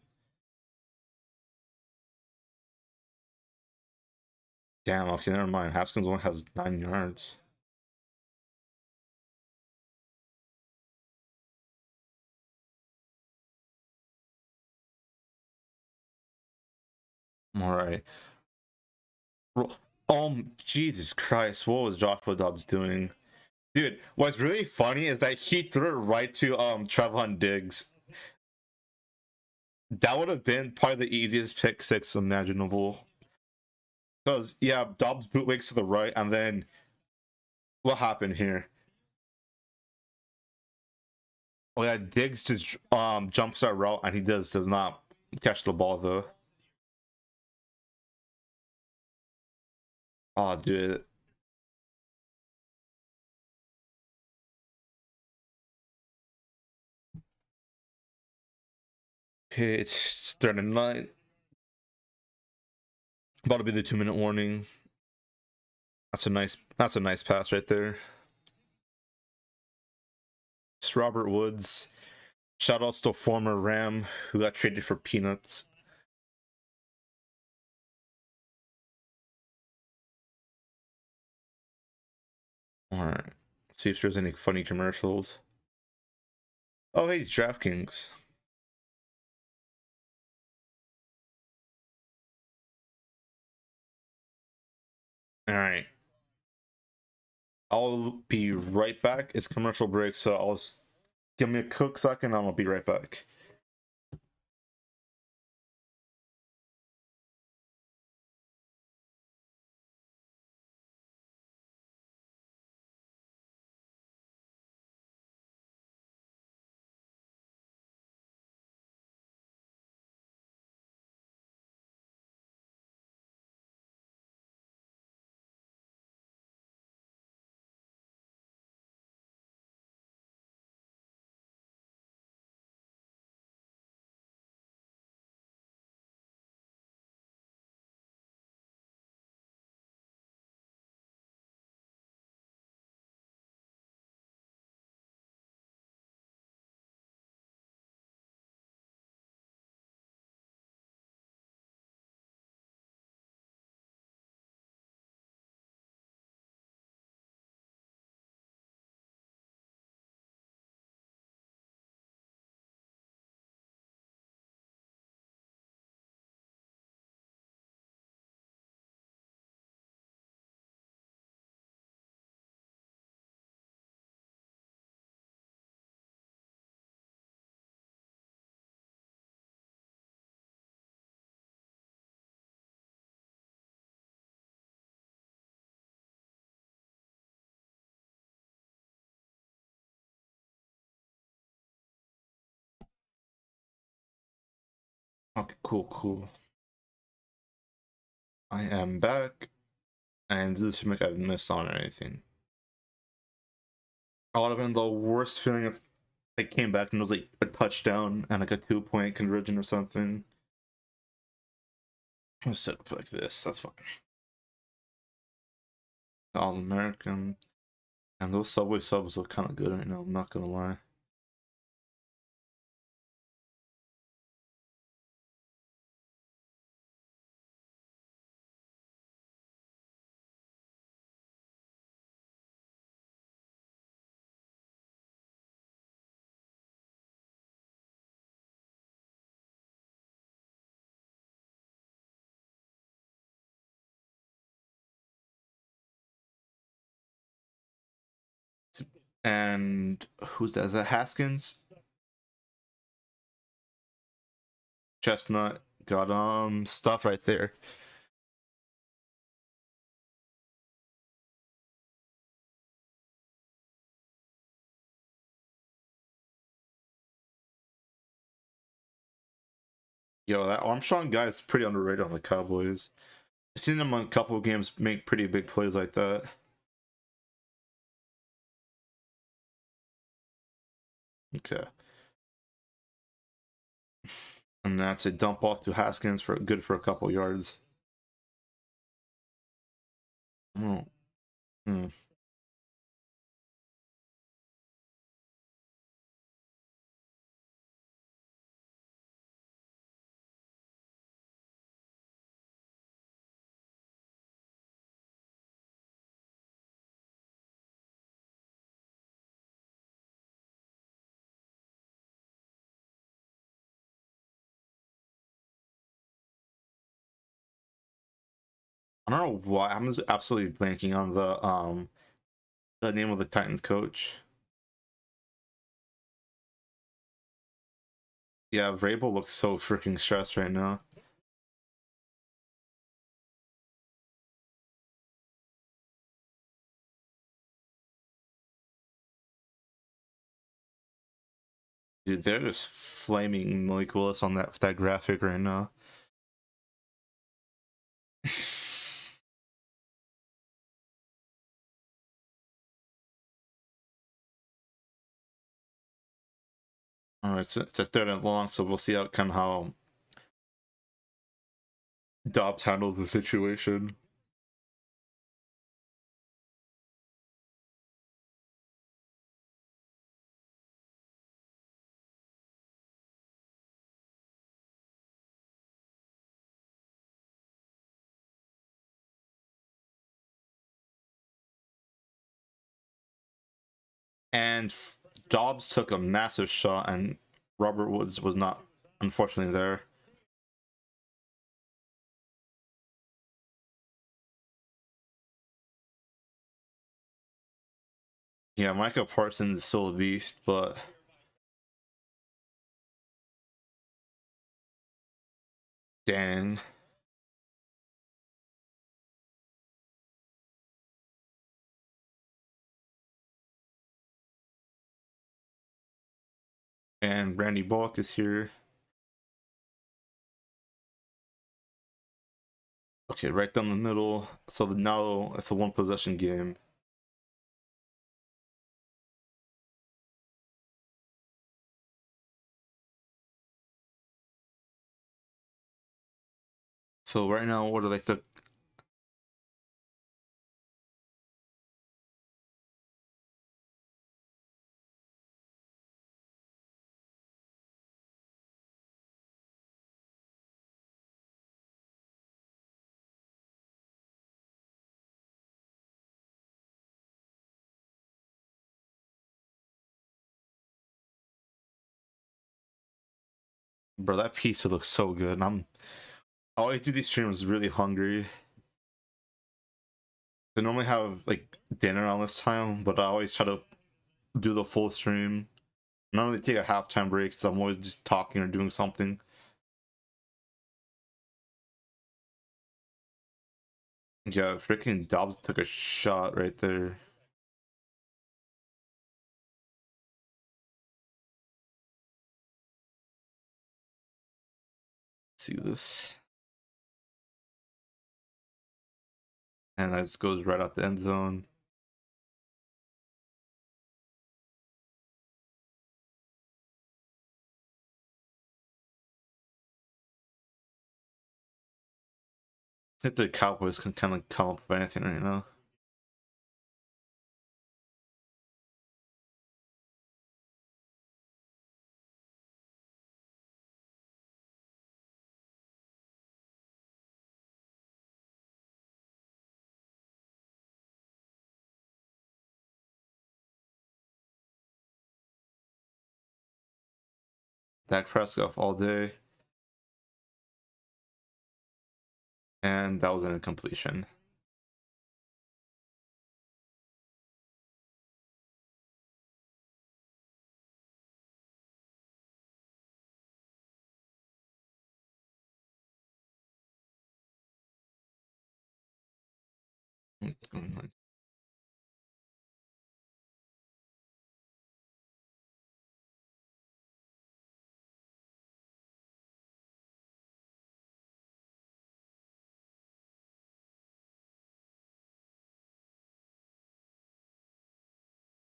Damn, okay, never mind. Haskins only has 9 yards. Alright. Jesus Christ, what was Joshua Dobbs doing? Dude, what's really funny is that he threw it right to Trevon Diggs. That would have been probably the easiest pick six imaginable. Because yeah, Dobbs bootlegs to the right, and then what happened here? Oh yeah, Diggs just jumps that route, and he does not catch the ball though. Oh dude. Okay, it's 39. About to be the 2-minute warning. That's a nice pass right there. It's Robert Woods. Shout outs to former Ram who got traded for peanuts. Alright. See if there's any funny commercials. Oh hey, DraftKings. Alright. I'll be right back. It's commercial break, so give me a quick second and I'll be right back. Okay, cool. I am back, and this is like I've missed on anything. I would have been the worst feeling if I came back and it was like a touchdown and like a 2-point conversion or something. I'll set up like this. That's fine. All American, and those Subway subs look kind of good right now. I'm not gonna lie. And who's that? Is that Haskins? Chestnut got stuff right there. Yo, that Armstrong guy is pretty underrated on the Cowboys. I've seen him on a couple of games make pretty big plays like that. Okay. And that's a dump off to Haskins for good for a couple yards. Oh. Hmm. I don't know why I'm just absolutely blanking on the name of the Titans coach. Yeah, Vrabel looks so freaking stressed right now. Dude, they're just flaming Malik Willis on that graphic right now. Alright, it's a third and long, so we'll see how Dobbs handles the situation. And Dobbs took a massive shot, and Robert Woods was not, unfortunately, there. Yeah, Micah Parsons is still a beast, but dang. And Randy Bullock is here. Okay, right down the middle. So now it's a one possession game. So right now, what are like the bro? That pizza looks so good. I always do these streams really hungry. I normally have like dinner around this time, but I always try to do the full stream. I normally take a halftime break because I'm always just talking or doing something. Yeah, freaking Dobbs took a shot right there. See this, and that just goes right out the end zone. I think the Cowboys can kind of come up with anything right now. Dak Prescott all day, and that was an incompletion.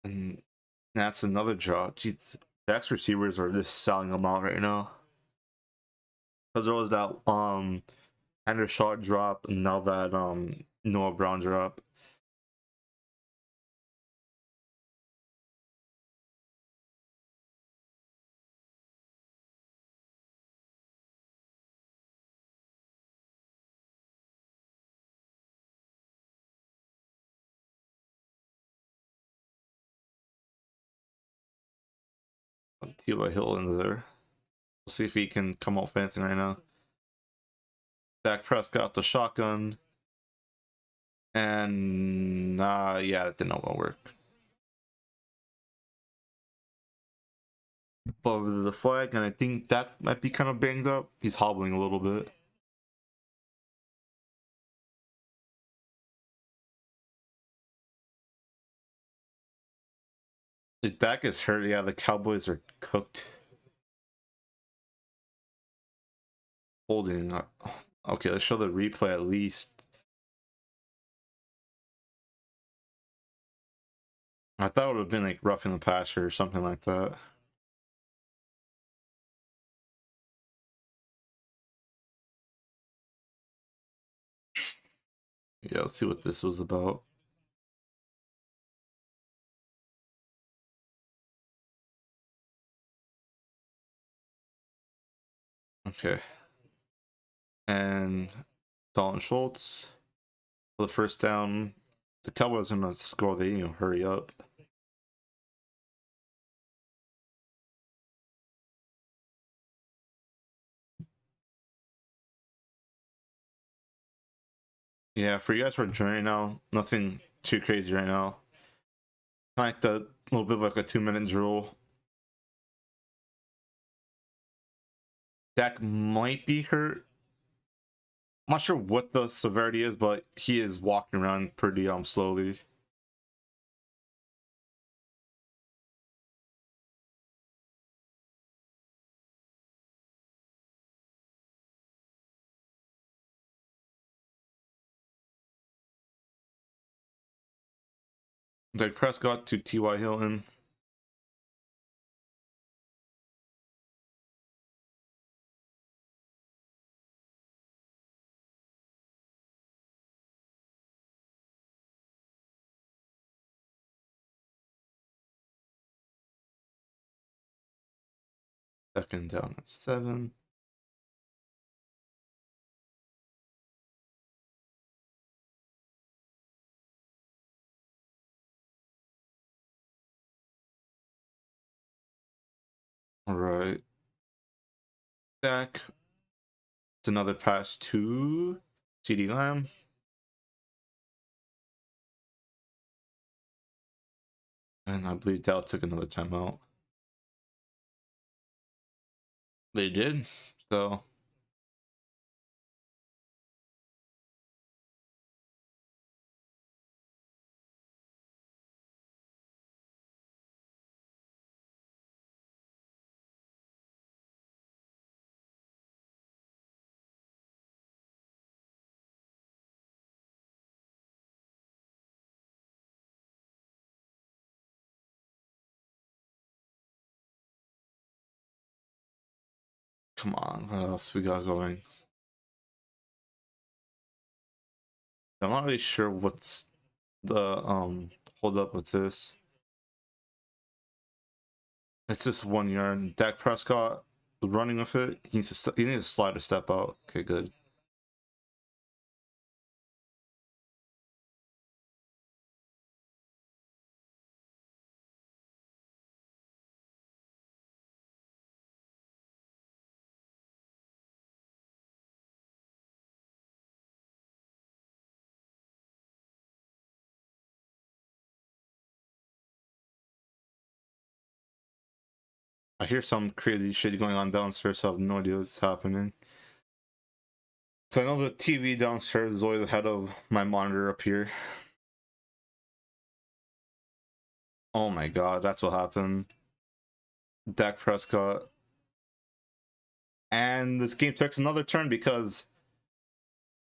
And that's another draw. Jeez, Dak's receivers are just selling them out right now. Because there was that Andrew Shaw drop, and now that Noah Brown drop. T.Y. Hill in there. We'll see if he can come up with anything right now. Dak Prescott the shotgun. And yeah, that didn't work. But with the flag, and I think that might be kind of banged up. He's hobbling a little bit. If Dak is hurt, yeah, the Cowboys are cooked. Holding. Okay, let's show the replay at least. I thought it would have been like roughing the passer or something like that. Yeah, let's see what this was about. Okay. And Dalton Schultz for the first down. The Cowboys are gonna score. They hurry up. Yeah, for you guys who are joining now, nothing too crazy right now. Like the little bit of like a 2-minute drill. Dak might be hurt. I'm not sure what the severity is, but he is walking around pretty slowly. Dak Prescott to T.Y. Hilton. Second down at 7. All right. Dak. It's another pass to CD Lamb. And I believe Dallas took another timeout. They did. So come on, what else we got going? I'm not really sure what's the hold up with this. It's just 1 yard. Dak Prescott running with it. He needs to slide a step out. Okay, good. I hear some crazy shit going on downstairs, so I have no idea what's happening. So I know the TV downstairs is always ahead of my monitor up here. Oh my god, that's what happened. Dak Prescott. And this game takes another turn because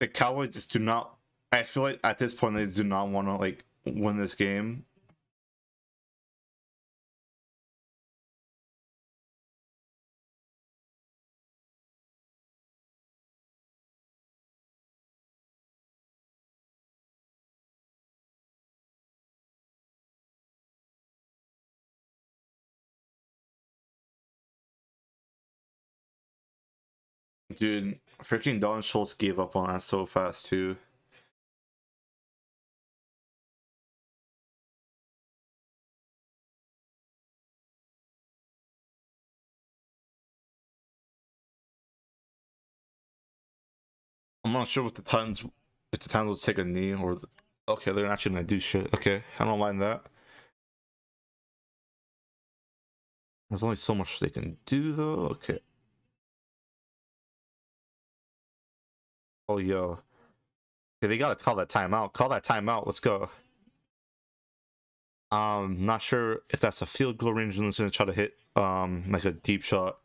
the Cowboys just do not. I feel like at this point they do not want to like win this game. Dude, freaking Don Schultz gave up on that so fast too. I'm not sure what the Titans, if the Titans will take a knee or. Okay, they're actually gonna do shit. Okay, I don't mind that. There's only so much they can do though. Okay. Oh yo. Okay, they gotta call that timeout. Call that timeout. Let's go. Not sure if that's a field goal range and it's gonna try to hit like a deep shot.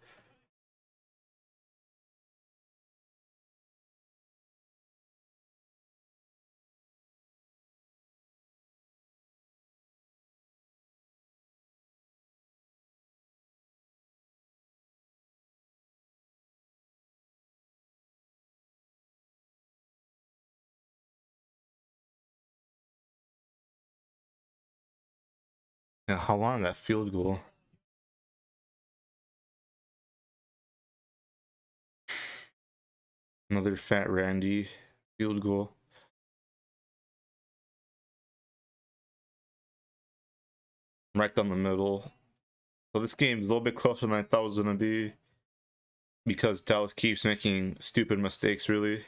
Yeah, how long that field goal? Another fat Randy field goal. Right down the middle. So this game's a little bit closer than I thought it was gonna be. Because Dallas keeps making stupid mistakes, really.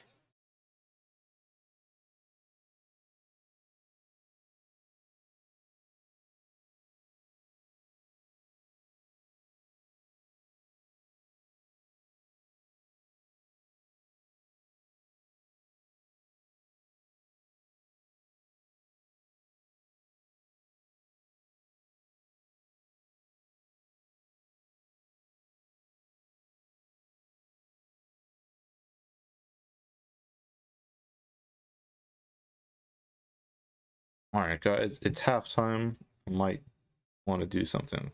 Alright, guys, it's halftime. I might want to do something.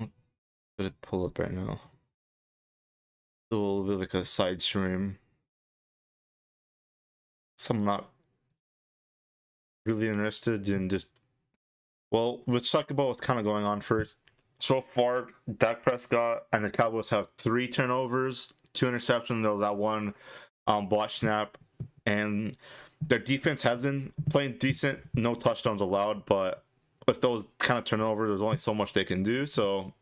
Let it pull up right now. A little bit like a side stream. So I'm not really interested in just. Well, let's talk about what's kind of going on first. So far, Dak Prescott and the Cowboys have 3 turnovers, 2 interceptions. There was that one botch snap, and their defense has been playing decent. No touchdowns allowed, but with those kind of turnovers, there's only so much they can do. So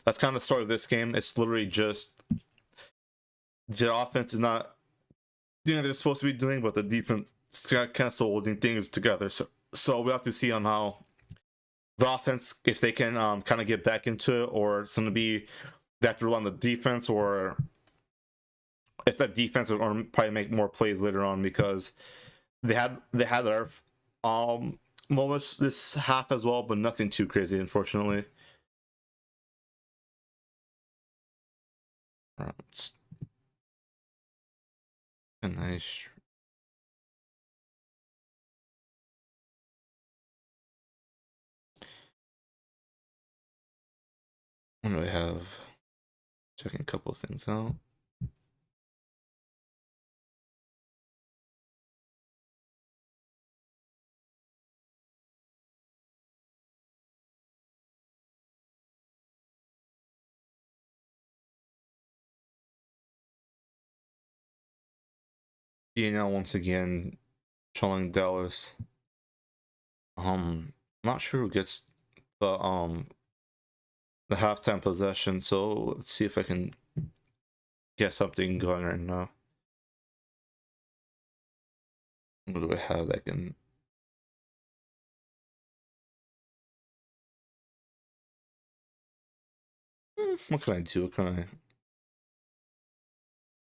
that's kind of the story of this game. It's literally just the offense is not doing what they're supposed to be doing, but the defense is kind of still holding things together. So we have to see on how the offense, if they can kind of get back into it, or it's going to be they have to rely on the defense, or if that defense will probably make more plays later on, because they had their moments this half as well, but nothing too crazy, unfortunately. It's a nice. What do I have? Checking a couple of things out. Now once again trolling Dallas. Not sure who gets the halftime possession, so let's see if I can get something going right now. What do I have that can? What can I do? What can I?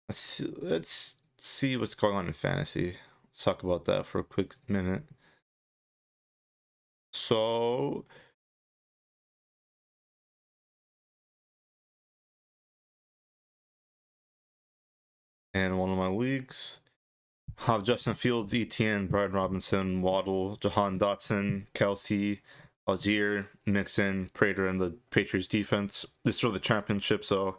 Let's see what's going on in fantasy. Let's talk about that for a quick minute. So in one of my leagues, have Justin Fields, ETN, Brian Robinson, Waddle, Jahan Dotson, Kelsey, Algier, Mixon, Prater, and the Patriots defense. This is for the championship, so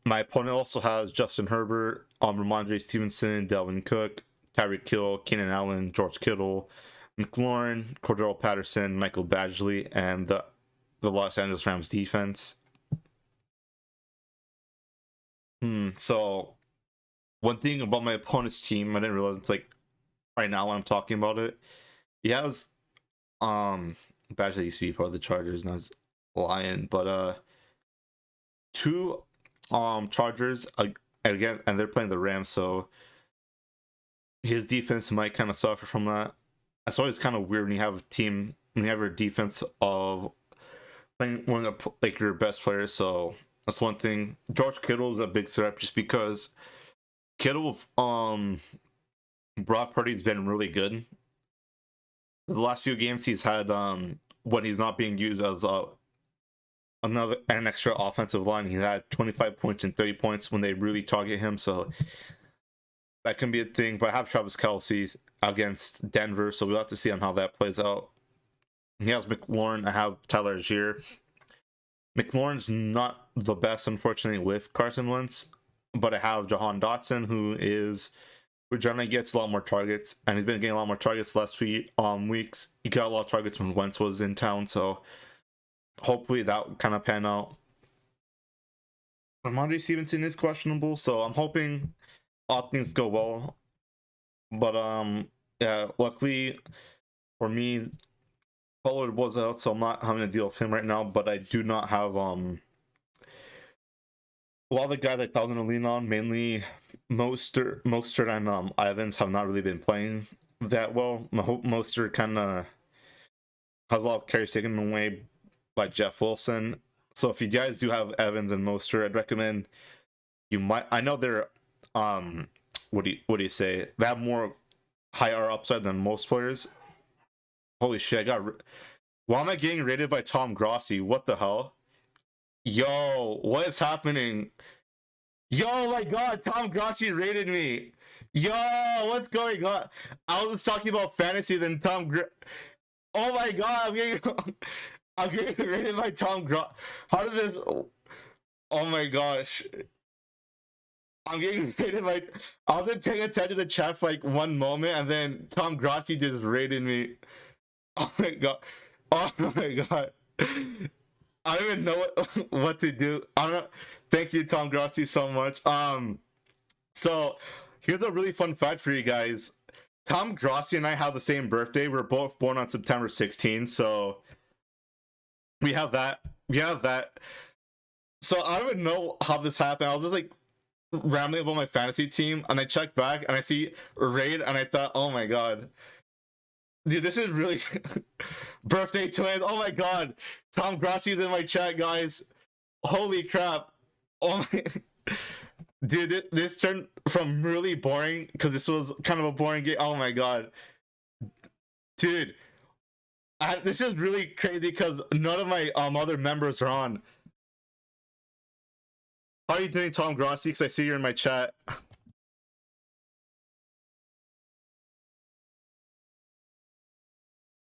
my opponent also has Justin Herbert, Ramondre Stevenson, Dalvin Cook, Tyreek Hill, Keenan Allen, George Kittle, McLaurin, Cordero Patterson, Michael Badgley, and the the Los Angeles Rams defense. So one thing about my opponent's team, I didn't realize it's like right now when I'm talking about it. He has badge that used to be part of the Chargers, not Lion, but two Chargers again, and they're playing the Rams, so his defense might kind of suffer from that. It's always kind of weird when you have a team, when you have a defense of playing one of the, like your best players. So that's one thing. George Kittle is a big threat just because Kittle Brock Purdy's been really good. The last few games he's had when he's not being used as an extra offensive line, he had 25 points and 30 points when they really target him, so that can be a thing. But I have Travis Kelce against Denver, so we'll have to see on how that plays out. He has McLaurin. I have Tyler Algier. McLaurin's not the best, unfortunately, with Carson Wentz, but I have Jahan Dotson, who generally gets a lot more targets, and he's been getting a lot more targets the last few weeks. He got a lot of targets when Wentz was in town, so hopefully that kind of pan out. Ramondre Stevenson is questionable, so I'm hoping all things go well. But yeah, luckily for me, Pollard was out, so I'm not having to deal with him right now. But I do not have a lot of the guys I thought I was gonna lean on, mainly Mostert and Evans, have not really been playing that well. Mostert kind of has a lot of carries taken away by Jeff Wilson. So if you guys do have Evans and Mostert, I'd recommend you might. I know they're what do you say? They have more higher upside than most players. Holy shit! Why am I getting rated by Tom Grossi? What the hell? Yo, what is happening? Yo, my God, Tom Grossi rated me. Yo, what's going on? I was just talking about fantasy, then oh my God, I'm getting rated by Tom Grossi. How did this? Oh my gosh. I'm getting rated by. I've been paying attention to chat for like one moment, and then Tom Grossi just rated me. Oh my God. Oh my God. I don't even know what to do. I don't know. Thank you, Tom Grossi, so much. So here's a really fun fact for you guys. Tom Grossi and I have the same birthday. We're both born on September 16th, so we have that. So I don't even know how this happened. I was just like rambling about my fantasy team, and I checked back and I see raid, and I thought, oh my God. Dude, this is really birthday twins. Oh my God, Tom Grossi's in my chat, guys. Holy crap! Oh my, dude, this turned from really boring because this was kind of a boring game. Oh my God, dude, this is really crazy because none of my other members are on. How are you doing, Tom Grossi? Because I see you're in my chat.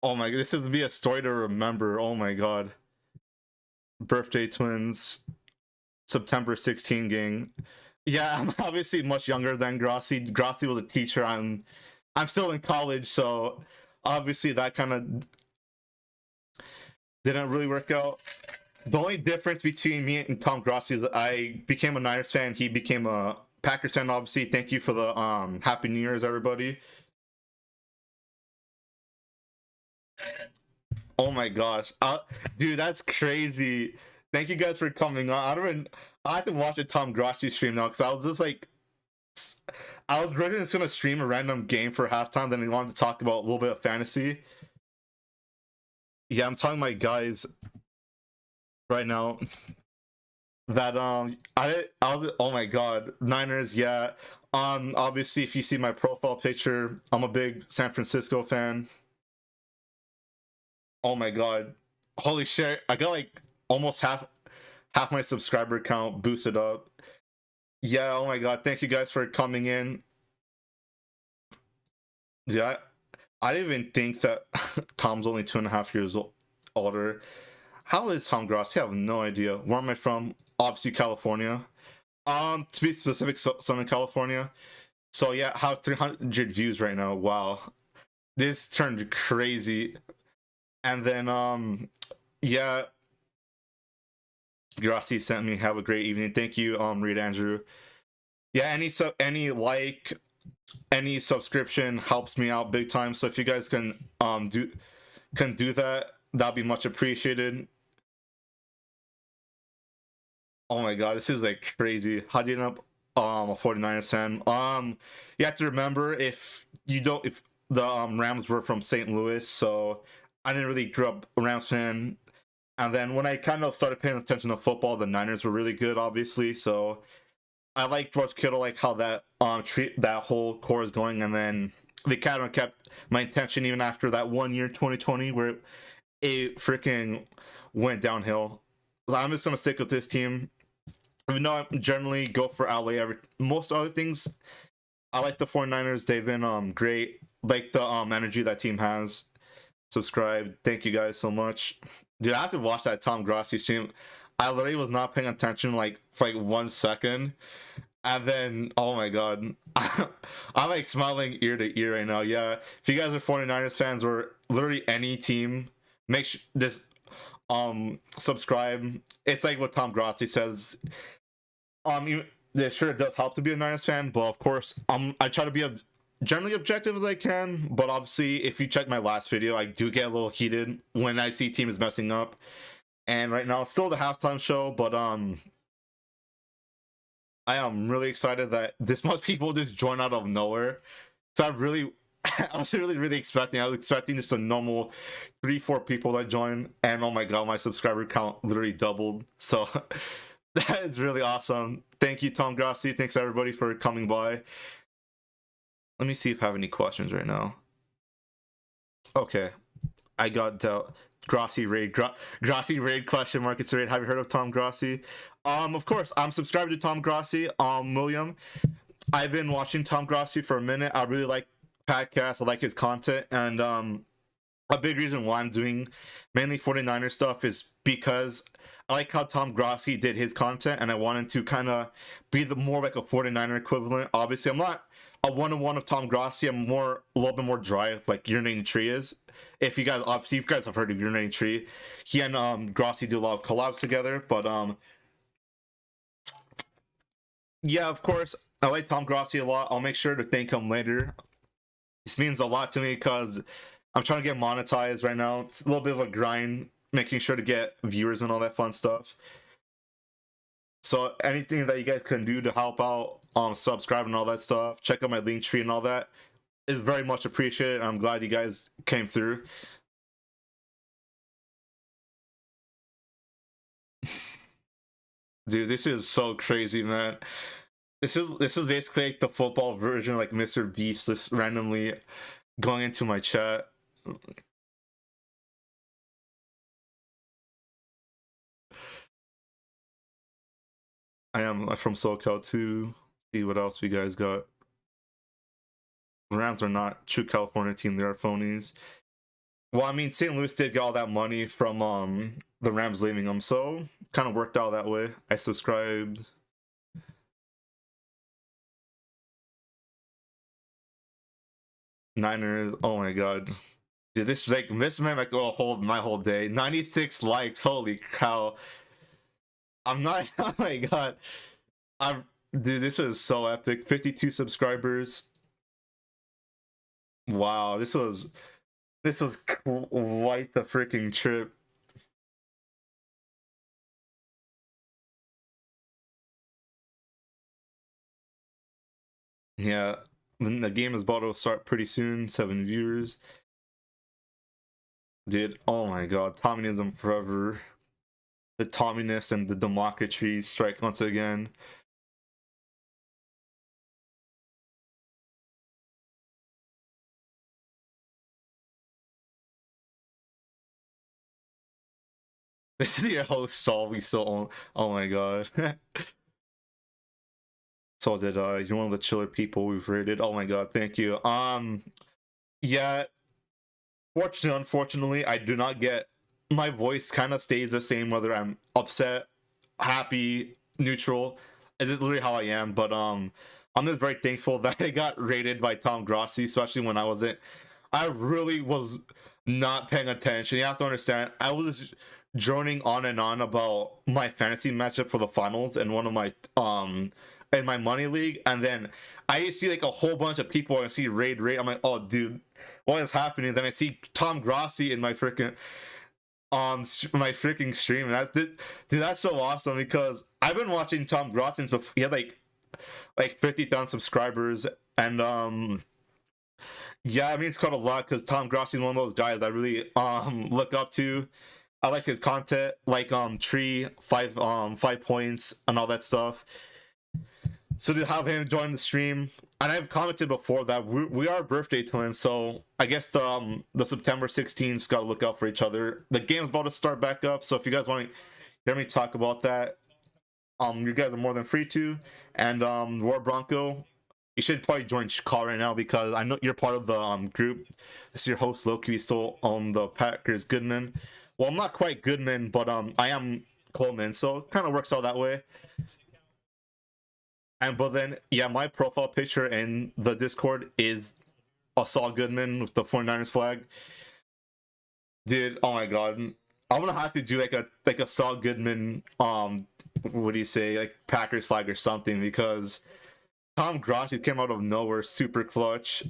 Oh my God, this is gonna be a story to remember. Oh my God. Birthday twins. September 16 gang. Yeah, I'm obviously much younger than Grossi. Grossi was a teacher. I'm still in college, so obviously that kind of didn't really work out. The only difference between me and Tom Grossi is I became a Niners fan. He became a Packers fan, obviously. Thank you for the Happy New Year's, everybody. Oh my gosh, dude, that's crazy. Thank you guys for coming on. I have to watch a Tom Grossi stream now because I was just like, I was really just gonna stream a random game for halftime. Then we wanted to talk about a little bit of fantasy. Yeah, I'm talking to my guys right now. That I was, oh my God, Niners. Yeah, obviously if you see my profile picture, I'm a big San Francisco fan. Oh my God, holy shit, I got like almost half my subscriber count boosted up. Yeah, oh my God, thank you guys for coming in. Yeah, I didn't even think that Tom's only 2.5 years older. How is Tom Grossi? I have no idea. Where am I from? Obviously California. To be specific, Southern California. So yeah, I have 300 views right now. Wow, this turned crazy. And then yeah, Grossi sent me. Have a great evening. Thank you, Reed Andrew. Yeah, any subscription helps me out big time. So if you guys can do that, that'll be much appreciated. Oh my god, this is like crazy. How do you end up a 49ers fan? You have to remember, if the Rams were from St. Louis, so I didn't really grow up a Rams fan. And then when I kind of started paying attention to football, the Niners were really good, obviously. So I like George Kittle, like how that whole core is going, and then they kind of kept my attention even after that 1 year 2020 where it freaking went downhill. So I'm just gonna stick with this team. Even though I generally go for LA, most other things, I like the 49ers. They've been great. Like the energy that team has. Subscribe. Thank you guys so much. Dude, I have to watch that Tom Grossi stream. I literally was not paying attention like for like 1 second. And then, oh my god. I'm like smiling ear to ear right now. Yeah. If you guys are 49ers fans or literally any team, make sure this subscribe. It's like what Tom Grossi says. Sure, it does help to be a Niners fan, but of course, I try to be generally objective as I can. But obviously, if you check my last video, I do get a little heated when I see teams messing up. And right now, it's still the halftime show, but I am really excited that this much people just join out of nowhere. So I was really expecting. I was expecting just a normal 3-4 people that join, and oh my god, my subscriber count literally doubled. So that is really awesome. Thank you, Tom Grossi. Thanks everybody for coming by. Let me see if I have any questions right now. Okay, I got Grossi raid. Grossi raid question mark. It's a raid. Have you heard of Tom Grossi? Of course, I'm subscribed to Tom Grossi. William, I've been watching Tom Grossi for a minute. I really like podcasts. I like his content, and a big reason why I'm doing mainly 49er stuff is because I like how Tom Grossi did his content, and I wanted to kind of be more like a 49er equivalent. Obviously, I'm not a one-on-one of Tom Grossi. I'm a little bit more dry, like Urinating Tree is. If you guys have heard of Urinating Tree, he and Grossi do a lot of collabs together. But yeah, of course, I like Tom Grossi a lot. I'll make sure to thank him later. This means a lot to me because I'm trying to get monetized right now. It's a little bit of a grind, making sure to get viewers and all that fun stuff. So anything that you guys can do to help out, subscribe and all that stuff, check out my link tree and all that is very much appreciated. I'm glad you guys came through. Dude, this is so crazy, man. This is basically like the football version, like Mr. Beast, just randomly going into my chat. I am from SoCal too. See what else we guys got. The Rams are not true California team, they are phonies. Well, I mean, St. Louis did get all that money from the Rams leaving them, so kind of worked out that way. I subscribed. Niners, oh my god. Dude, this man might go my whole day. 96 likes, holy cow. I'm not oh my god. Dude, this is so epic. 52 subscribers. Wow, this was quite the freaking trip. Yeah, the game is about to start pretty soon. 7 viewers. Dude, oh my god, Tomminism forever. The Tomminess and the democracy strike once again. This is your host, Saul. We still, oh my god. So did you're one of the chiller people we've rated. Oh my god, thank you. Yeah, unfortunately, I do not get, my voice kind of stays the same whether I'm upset, happy, neutral. It's literally how I am. But I'm just very thankful that I got rated by Tom Grossi, especially when I really was not paying attention. You have to understand, I was droning on and on about my fantasy matchup for the finals and one of my in my money league, and then I see like a whole bunch of people and I see raid. I'm like, oh dude, what is happening? Then I see Tom Grossi in my freaking my freaking stream, and dude, that's so awesome because I've been watching Tom Grossi since before he had like 50,000 subscribers, and yeah, I mean it's quite a lot because Tom Grossi is one of those guys I really look up to. I like his content, like tree 5 points and all that stuff. So to have him join the stream, and I've commented before that we are birthday twins, so I guess the September 16th got to look out for each other. The game's about to start back up, so if you guys want to hear me talk about that, you guys are more than free to. And War Bronco, you should probably join call right now because I know you're part of the group. This is your host Loki, still on the Packers Goodman. Well, I'm not quite Goodman, but I am Coleman, so it kind of works out that way. And but then yeah, my profile picture in the Discord is a Saul Goodman with the 49ers flag. Dude, oh my god. I'm gonna have to do like a Saul Goodman what do you say, like Packers flag or something, because Tom Grossi came out of nowhere super clutch.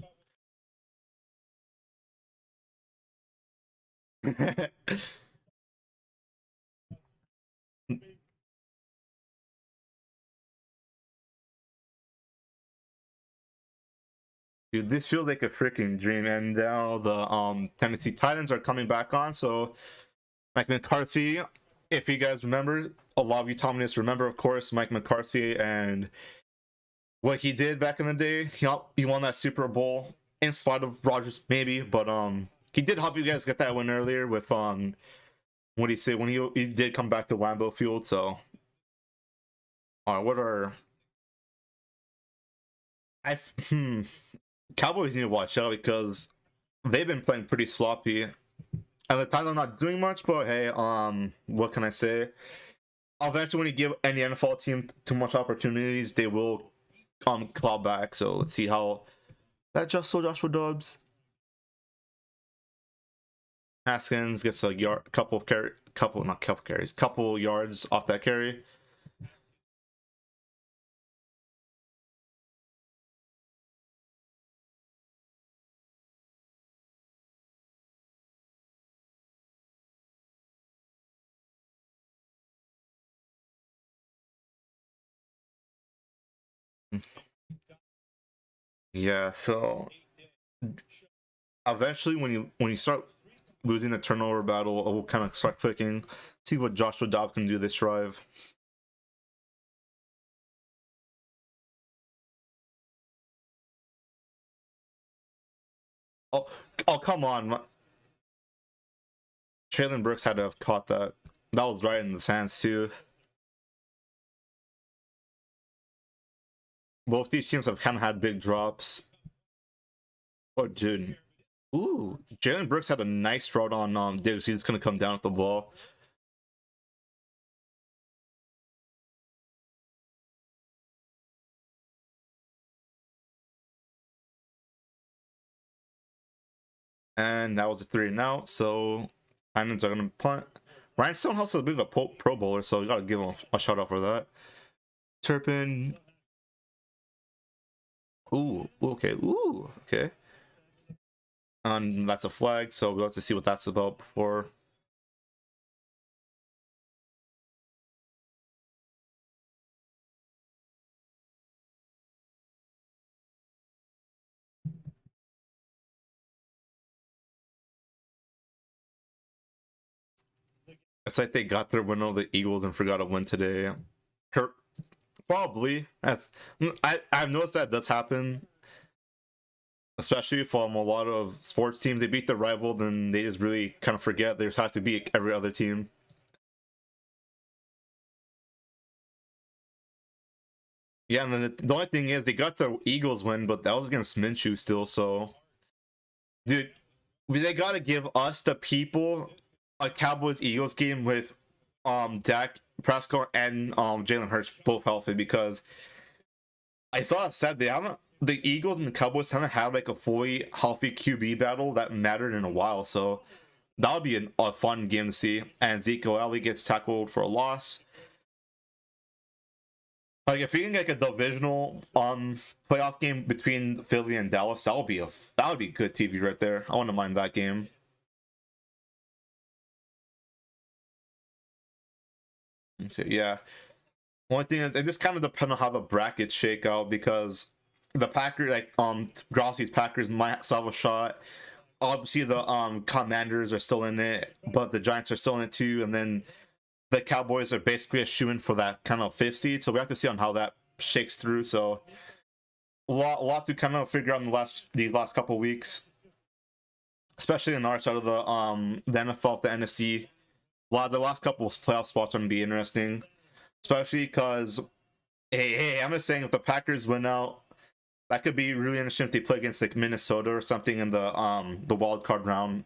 Dude, this feels like a freaking dream. And now the Tennessee Titans are coming back on. So Mike McCarthy, if you guys remember, a lot of you Tomanists remember, of course, Mike McCarthy and what he did back in the day. He won that Super Bowl in spite of Rodgers, maybe, but he did help you guys get that win earlier with what do you say, when he did come back to Lambeau Field. So what are I Cowboys need to watch out because they've been playing pretty sloppy. And the Titans are not doing much, but hey, what can I say? Eventually, when you give any NFL team too much opportunities, they will claw back. So let's see how that Joshua Dobbs. Haskins gets a couple yards off that carry. Yeah, so eventually when you start losing the turnover battle, it will kind of start clicking. See what Joshua Dobbs can do this drive. Oh, come on. Traylon Burks had to have caught that. That was right in his hands too. Both these teams have kind of had big drops. Oh, dude. Ooh, Jalen Brooks had a nice route on Diggs. He's gonna come down with the ball. And that was a 3 and out. So Titans are gonna punt. Ryan Stonehouse is a bit of a pro bowler, so we gotta give him a shout out for that. Turpin. Ooh, okay. Ooh, okay. And that's a flag, so we'll have to see what that's about before. It's like they got their win over the Eagles and forgot to win today. Probably. I've noticed that does happen, especially from a lot of sports teams. They beat their rival, then they just really kind of forget they just have to beat every other team. Yeah, and then the only thing is they got the Eagles win, but that was against Minshew still. So, dude, they gotta give us the people a Cowboys Eagles game with Dak Prescott and Jalen Hurts both healthy, because I saw it said the Eagles and the Cowboys haven't had like a fully healthy QB battle that mattered in a while. So that would be a fun game to see. And Ezekiel Elliott gets tackled for a loss. Like if we can get a divisional playoff game between Philly and Dallas, that would be good TV right there. I wouldn't mind that game. Okay, yeah. One thing is, it just kind of depends on how the brackets shake out, because the Packers, like Grossi's Packers, might still have a shot. Obviously, the Commanders are still in it, but the Giants are still in it too, and then the Cowboys are basically a shoo-in for that kind of 5th seed. So we have to see on how that shakes through. So a lot to kind of figure out in these last couple weeks, especially in our side of the NFL, the NFC. The last couple of playoff spots are going to be interesting, especially because, hey, I'm just saying, if the Packers win out, that could be really interesting if they play against like Minnesota or something in the wild card round,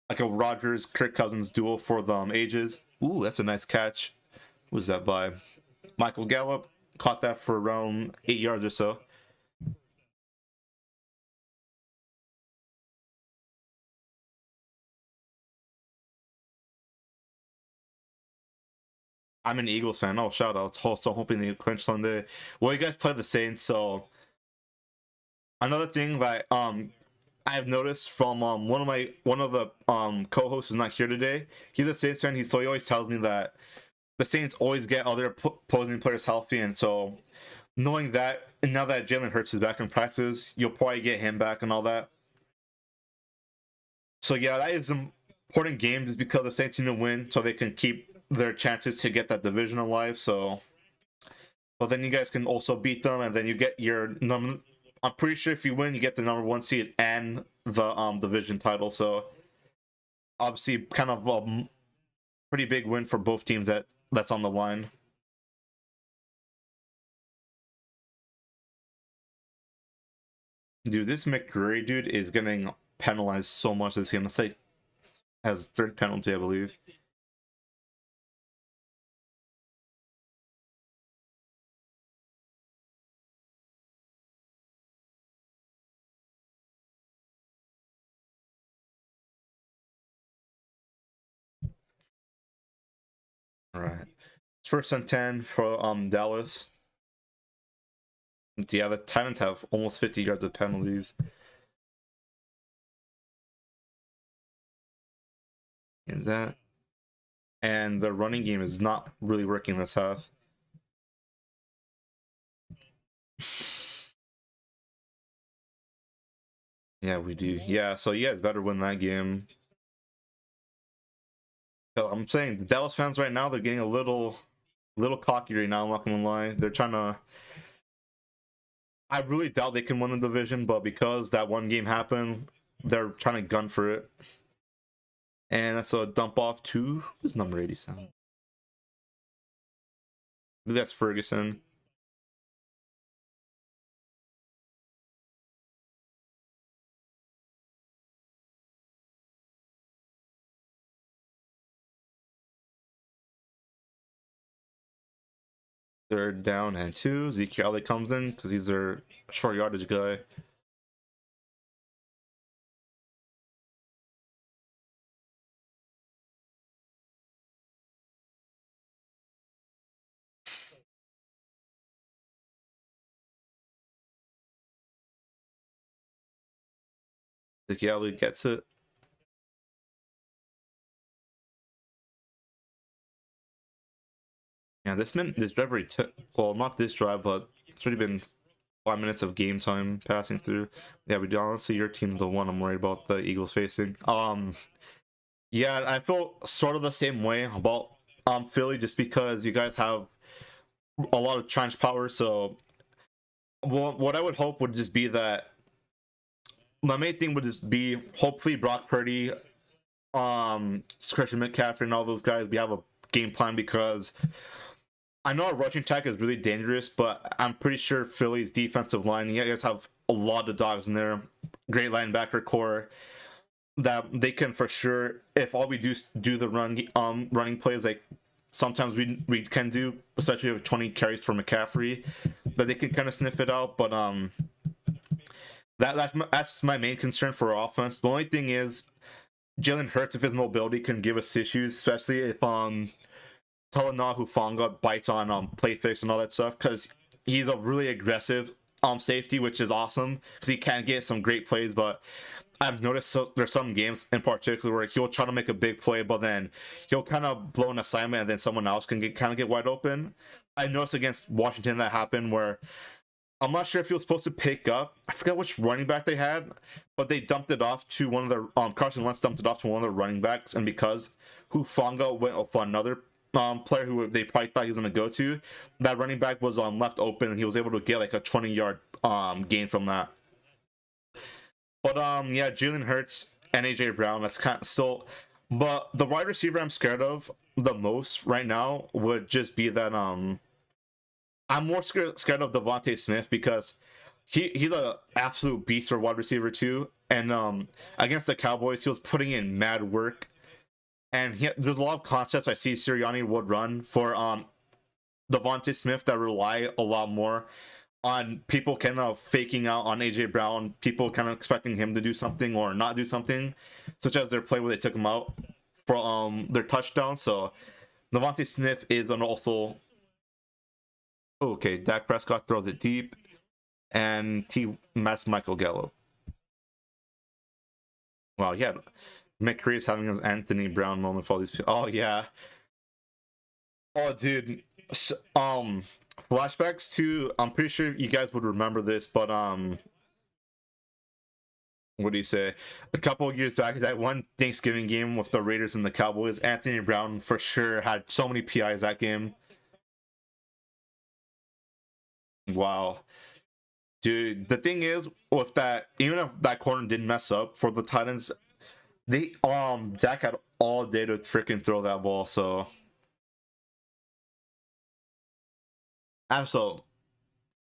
like a Rodgers Kirk Cousins duel for the ages. Ooh, that's a nice catch. Who was that by? Michael Gallup caught that for around 8 yards or so. I'm an Eagles fan. Oh, shout outs. Also hoping they clinch Sunday. Well, you guys play the Saints, so another thing that I've noticed from one of the co-hosts is not here today. He's a Saints fan. He always tells me that the Saints always get other opposing players healthy, and so knowing that, and now that Jalen Hurts is back in practice, you'll probably get him back and all that. So yeah, that is an important game, just because the Saints need to win so they can keep their chances to get that division alive. So, but then you guys can also beat them, and then you get your number. I'm pretty sure if you win, you get the #1 seed and the division title. So obviously, kind of a pretty big win for both teams that's on the line. Dude, this McCreary dude is getting penalized so much this game. It's like has 3rd penalty, I believe. All right. It's 1st and 10 for Dallas. Yeah, the Titans have almost 50 yards of penalties. And the running game is not really working this half. Yeah, we do. Yeah, so you guys better win that game. So I'm saying the Dallas fans right now, they're getting a little cocky right now. I'm not gonna lie. They're trying to. I really doubt they can win the division, but because that one game happened, they're trying to gun for it. And that's a dump off to who's number 87? Maybe that's Ferguson. Third down and 2. Ezekiel Elliott comes in because he's their short yardage guy. Ezekiel Elliott gets it. Yeah, this drive already took, well, not this drive, but it's already been 5 minutes of game time passing through. Yeah, we do honestly, your team's the one I'm worried about, the Eagles facing. Yeah, I feel sort of the same way about Philly, just because you guys have a lot of trench power. So what I would hope would just be that my main thing would just be hopefully Brock Purdy, Christian McCaffrey, and all those guys, we have a game plan, because I know our rushing attack is really dangerous, but I'm pretty sure Philly's defensive line, you guys have a lot of dogs in there, great linebacker core, that they can for sure, if all we do the running plays like sometimes we can do, especially with 20 carries for McCaffrey, that they can kind of sniff it out. But that's my main concern for our offense. The only thing is, Jalen Hurts, if his mobility can give us issues, especially if Talanoa Hufanga bites on play fix and all that stuff, because he's a really aggressive safety, which is awesome because he can get some great plays. But I've noticed there's some games in particular where he'll try to make a big play, but then he'll kind of blow an assignment, and then someone else can get wide open. I noticed against Washington that happened where I'm not sure if he was supposed to pick up. I forget which running back they had, but they dumped it off to one of their Carson Wentz dumped it off to one of their running backs, and because Hufanga went off another player who they probably thought he was going to go to, that running back was left open, and he was able to get like a 20-yard gain from that. But yeah, Jalen Hurts and AJ Brown, that's kind of still. But the wide receiver I'm scared of the most right now would just be that I'm more scared of Devontae Smith because he's an absolute beast for wide receiver too. And against the Cowboys, he was putting in mad work. And there's a lot of concepts I see Sirianni would run for Devontae Smith that rely a lot more on people kind of faking out on AJ Brown, people kind of expecting him to do something or not do something, such as their play where they took him out for their touchdown. So Devontae Smith is an also. Okay, Dak Prescott throws it deep, and that's Michael Gallup. Wow, yeah. McCree is having his Anthony Brown moment for all these people. Oh, yeah. Oh, dude. Flashbacks to, I'm pretty sure you guys would remember this, but, what do you say? A couple of years back, that one Thanksgiving game with the Raiders and the Cowboys, Anthony Brown for sure had so many PIs that game. Wow. Dude, the thing is with that, even if that corner didn't mess up for the Titans, they Dak had all day to freaking throw that ball, so absolute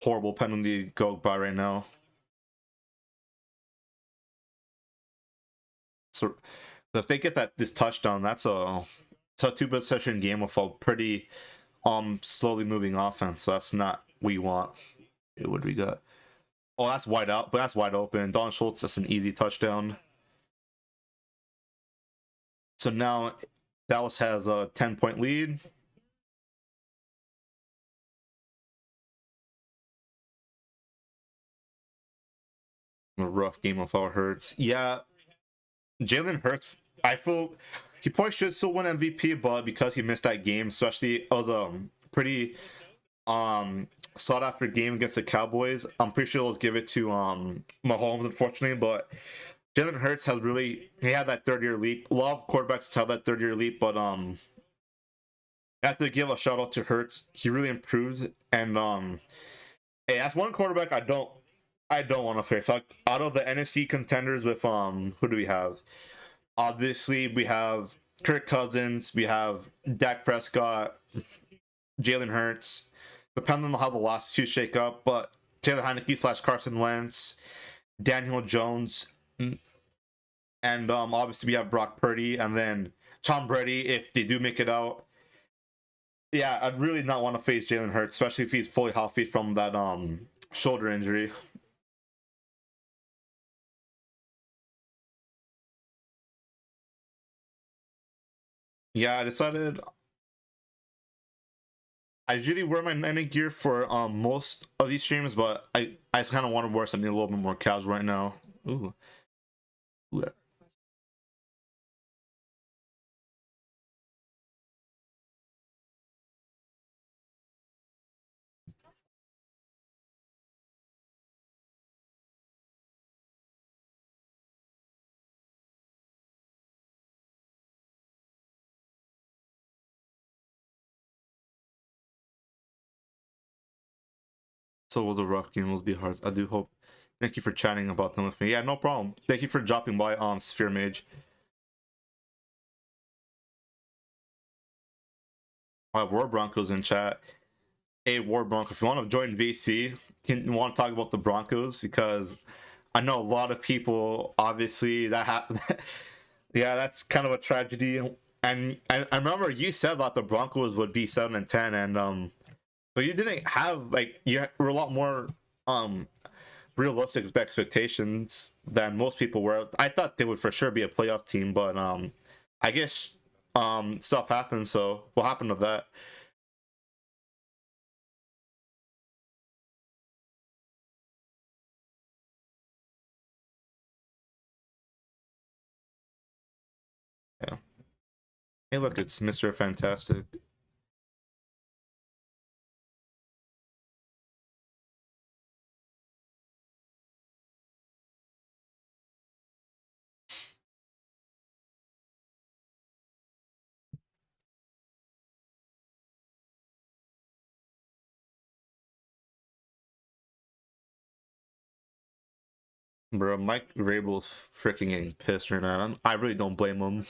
horrible penalty to go by right now. So if they get this touchdown, it's a 2-possession game with a pretty slowly moving offense. So that's not what we want. What do we got? Oh, that's wide out, but that's wide open. Don Schultz, that's an easy touchdown. So now Dallas has a 10-point lead. A rough game of our Hurts. Yeah, Jalen Hurts, I feel he probably should still win MVP, but because he missed that game, especially it was a pretty sought after game against the Cowboys, I'm pretty sure let's give it to Mahomes, unfortunately. But Jalen Hurts has really, he had that 3rd-year leap. A lot of quarterbacks have that 3rd-year leap, but I have to give a shout out to Hurts. He really improved, and hey, that's one quarterback I don't want to face. Like, out of the NFC contenders with who do we have? Obviously, we have Kirk Cousins, we have Dak Prescott, Jalen Hurts. Depending on how the last two shake up, but Taylor Heineke / Carson Wentz, Daniel Jones, and obviously we have Brock Purdy, and then Tom Brady if they do make it out. Yeah, I'd really not want to face Jalen Hurts, especially if he's fully healthy from that shoulder injury. Yeah, I decided I usually wear my Nike gear for most of these streams, but I just kind of want to wear something a little bit more casual right now. Ooh. Ooh. So it was a rough game. It will be hard. I do hope. Thank you for chatting about them with me. Yeah, no problem. Thank you for dropping by on Sphere Mage. War Broncos in chat. Hey, War Bronco, if you want to join VC, can want to talk about the Broncos, because I know a lot of people. Obviously, that happened. Yeah, that's kind of a tragedy. And I remember you said that the Broncos would be 7-10, and but you didn't have, like, you were a lot more realistic expectations than most people were. I thought they would for sure be a playoff team, but I guess stuff happened. So what happened to that? Yeah. Hey, look, it's Mr. Fantastic. Bro, Mike Rabel's freaking getting pissed right now. I really don't blame him.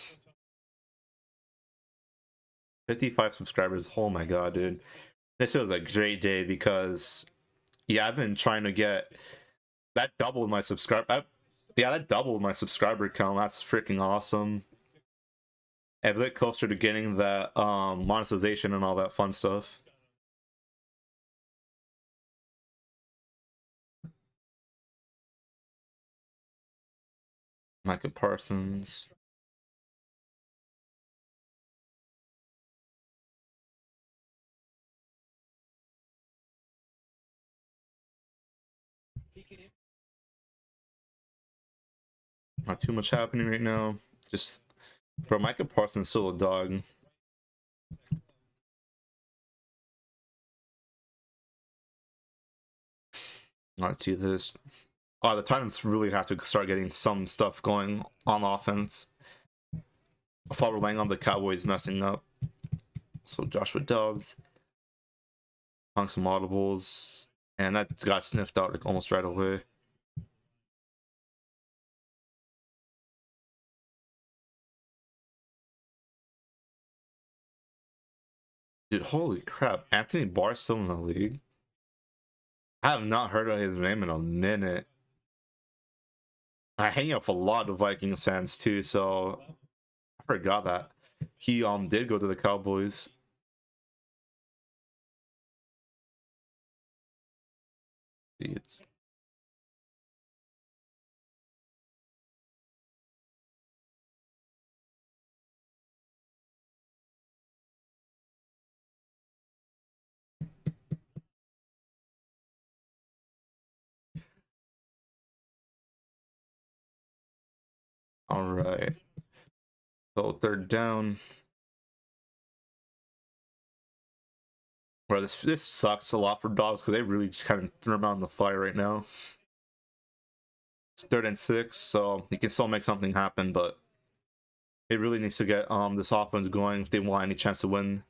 55 subscribers. Oh my god, dude. This was a great day because, yeah, I've been trying to get that doubled my subscriber. Yeah, that doubled my subscriber count. That's freaking awesome. A bit closer to getting that monetization and all that fun stuff. Micah Parsons. Not too much happening right now. Just, bro, Micah Parsons still a dog. Let's see this. Oh, the Titans really have to start getting some stuff going on offense. I thought relying on the Cowboys messing up. So Joshua Dobbs. Hung some audibles. And that got sniffed out like almost right away. Dude, holy crap. Anthony Barr's still in the league? I have not heard of his name in a minute. I hang out with a lot of Vikings fans too, so I forgot that he did go to the Cowboys. It's... All right. So third down. Bro, this sucks a lot for Dobbs because they really just kind of threw him out in the fire right now. It's 3rd and 6, so he can still make something happen, but it really needs to get this offense going if they want any chance to win.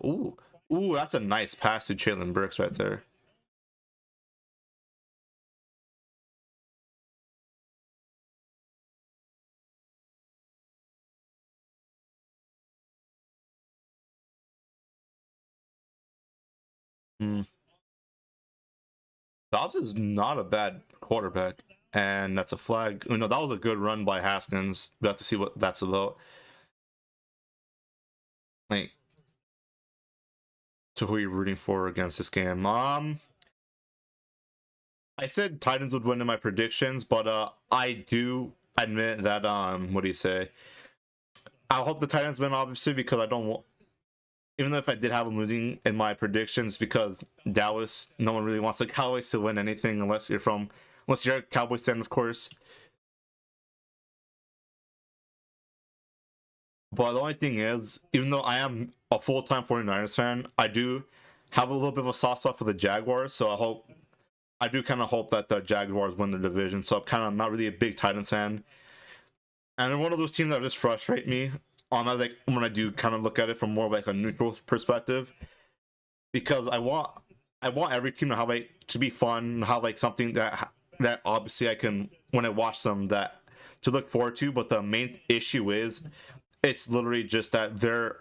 Ooh, that's a nice pass to Jalen Burks right there. Dobbs is not a bad quarterback, and that's a flag. You know, that was a good run by Haskins. We have to see what that's about. Like, so who are you rooting for against this game? I said Titans would win in my predictions, but I do admit that what do you say? I hope the Titans win, obviously, because I don't want. Even though if I did have them losing in my predictions, because Dallas, no one really wants the Cowboys to win anything unless you're a Cowboys fan, of course. But the only thing is, even though I am a full-time 49ers fan, I do have a little bit of a soft spot for the Jaguars, so I do kind of hope that the Jaguars win the division. So I'm kind of not really a big Titans fan. And they're one of those teams that just frustrate me. Like when I do kind of look at it from more of like a neutral perspective, because I want every team to have like to be fun, have like something that obviously I can when I watch them that to look forward to. But the main issue is it's literally just that they're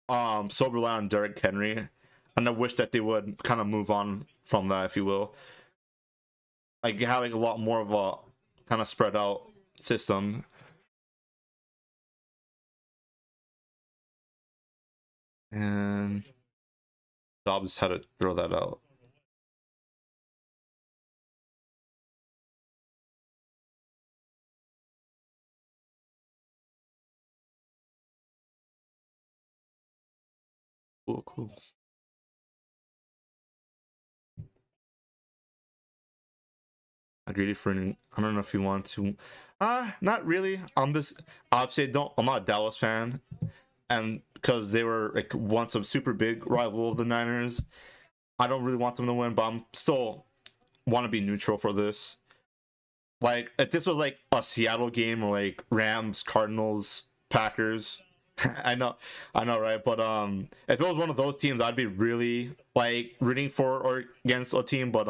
so reliant on Derrick Henry, and I wish that they would kind of move on from that, if you will. Like have like a lot more of a kind of spread out system. And Dobbs had to throw that out. Cool, cool. Agreed for an, I don't know if you want to. Not really. I'm just obviously don't. I'm not a Dallas fan, and because they were like once a super big rival of the Niners, I don't really want them to win. But I'm still want to be neutral for this. Like if this was like a Seattle game or like Rams, Cardinals, Packers, I know, right? But if it was one of those teams, I'd be really like rooting for or against a team. But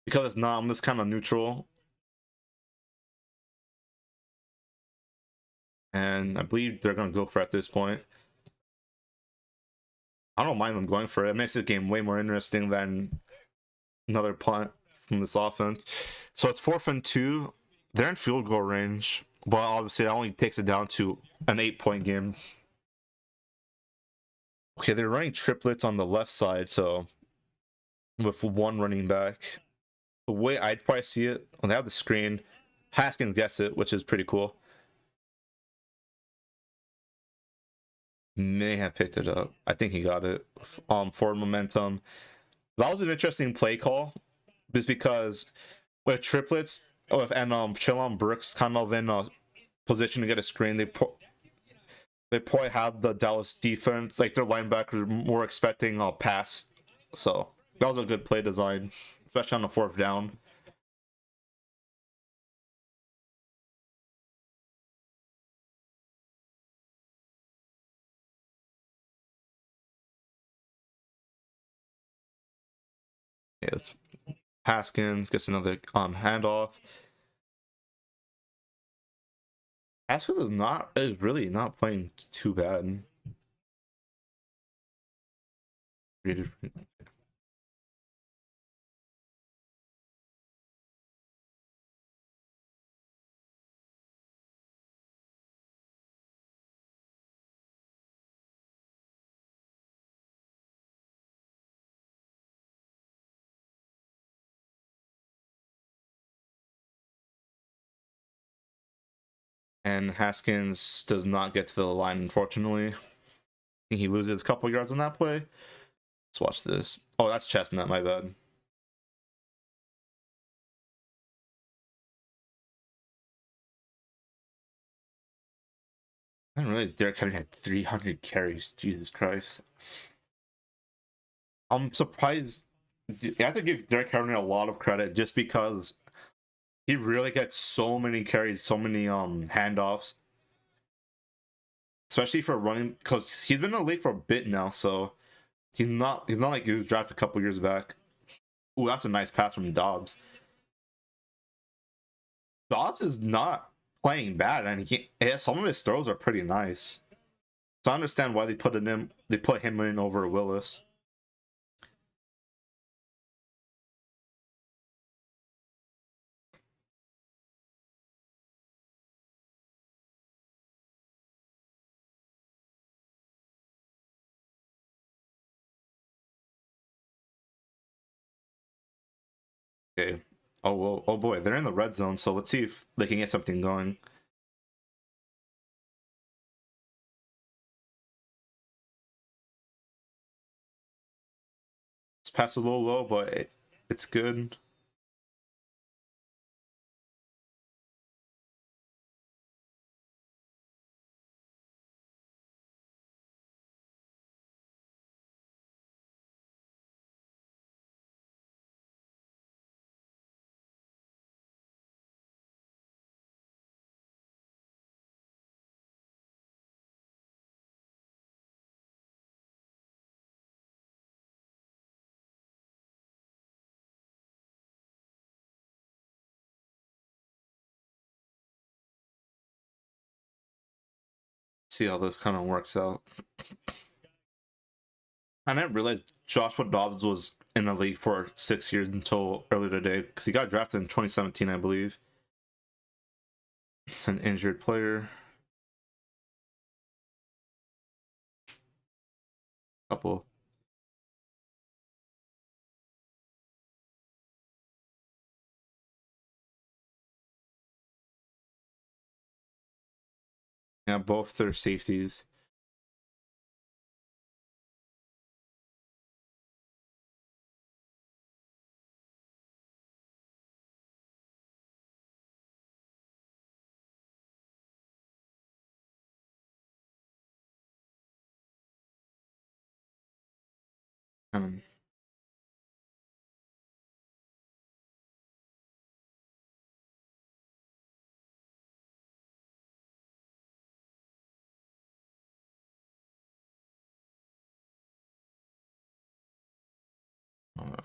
because it's not, I'm just kind of neutral. And I believe they're gonna go for it at this point. I don't mind them going for it. It makes the game way more interesting than another punt from this offense. So it's 4th and 2. They're in field goal range, but obviously that only takes it down to an 8-point game. Okay, they're running triplets on the left side, so with one running back. The way I'd probably see it, when they have the screen, Haskins gets it, which is pretty cool. May have picked it up. I think he got it. For momentum. That was an interesting play call, just because with triplets and Chillon Brooks kind of in a position to get a screen, they probably have the Dallas defense, like their linebackers, more expecting a pass. So that was a good play design, especially on the 4th down. Yes, Haskins gets another handoff. Haskins is really not playing too bad. And Haskins does not get to the line, unfortunately. I think he loses a couple yards on that play. Let's watch this. Oh, that's Chestnut, my bad. I didn't realize Derrick Henry had 300 carries. Jesus Christ. I'm surprised. You have to give Derrick Henry a lot of credit just because he really gets so many carries, so many handoffs. Especially for running, because he's been in the league for a bit now, so he's not like he was drafted a couple years back. Ooh, that's a nice pass from Dobbs. Dobbs is not playing bad, and some of his throws are pretty nice. So I understand why they put him in over Willis. Okay. Oh well, oh boy, they're in the red zone, so let's see if they can get something going. This pass is a little low, but it's good. See how this kind of works out. I didn't realize Joshua Dobbs was in the league for 6 years until earlier today, because he got drafted in 2017, I believe. It's an injured player. Couple. Yeah, both their safeties. Um,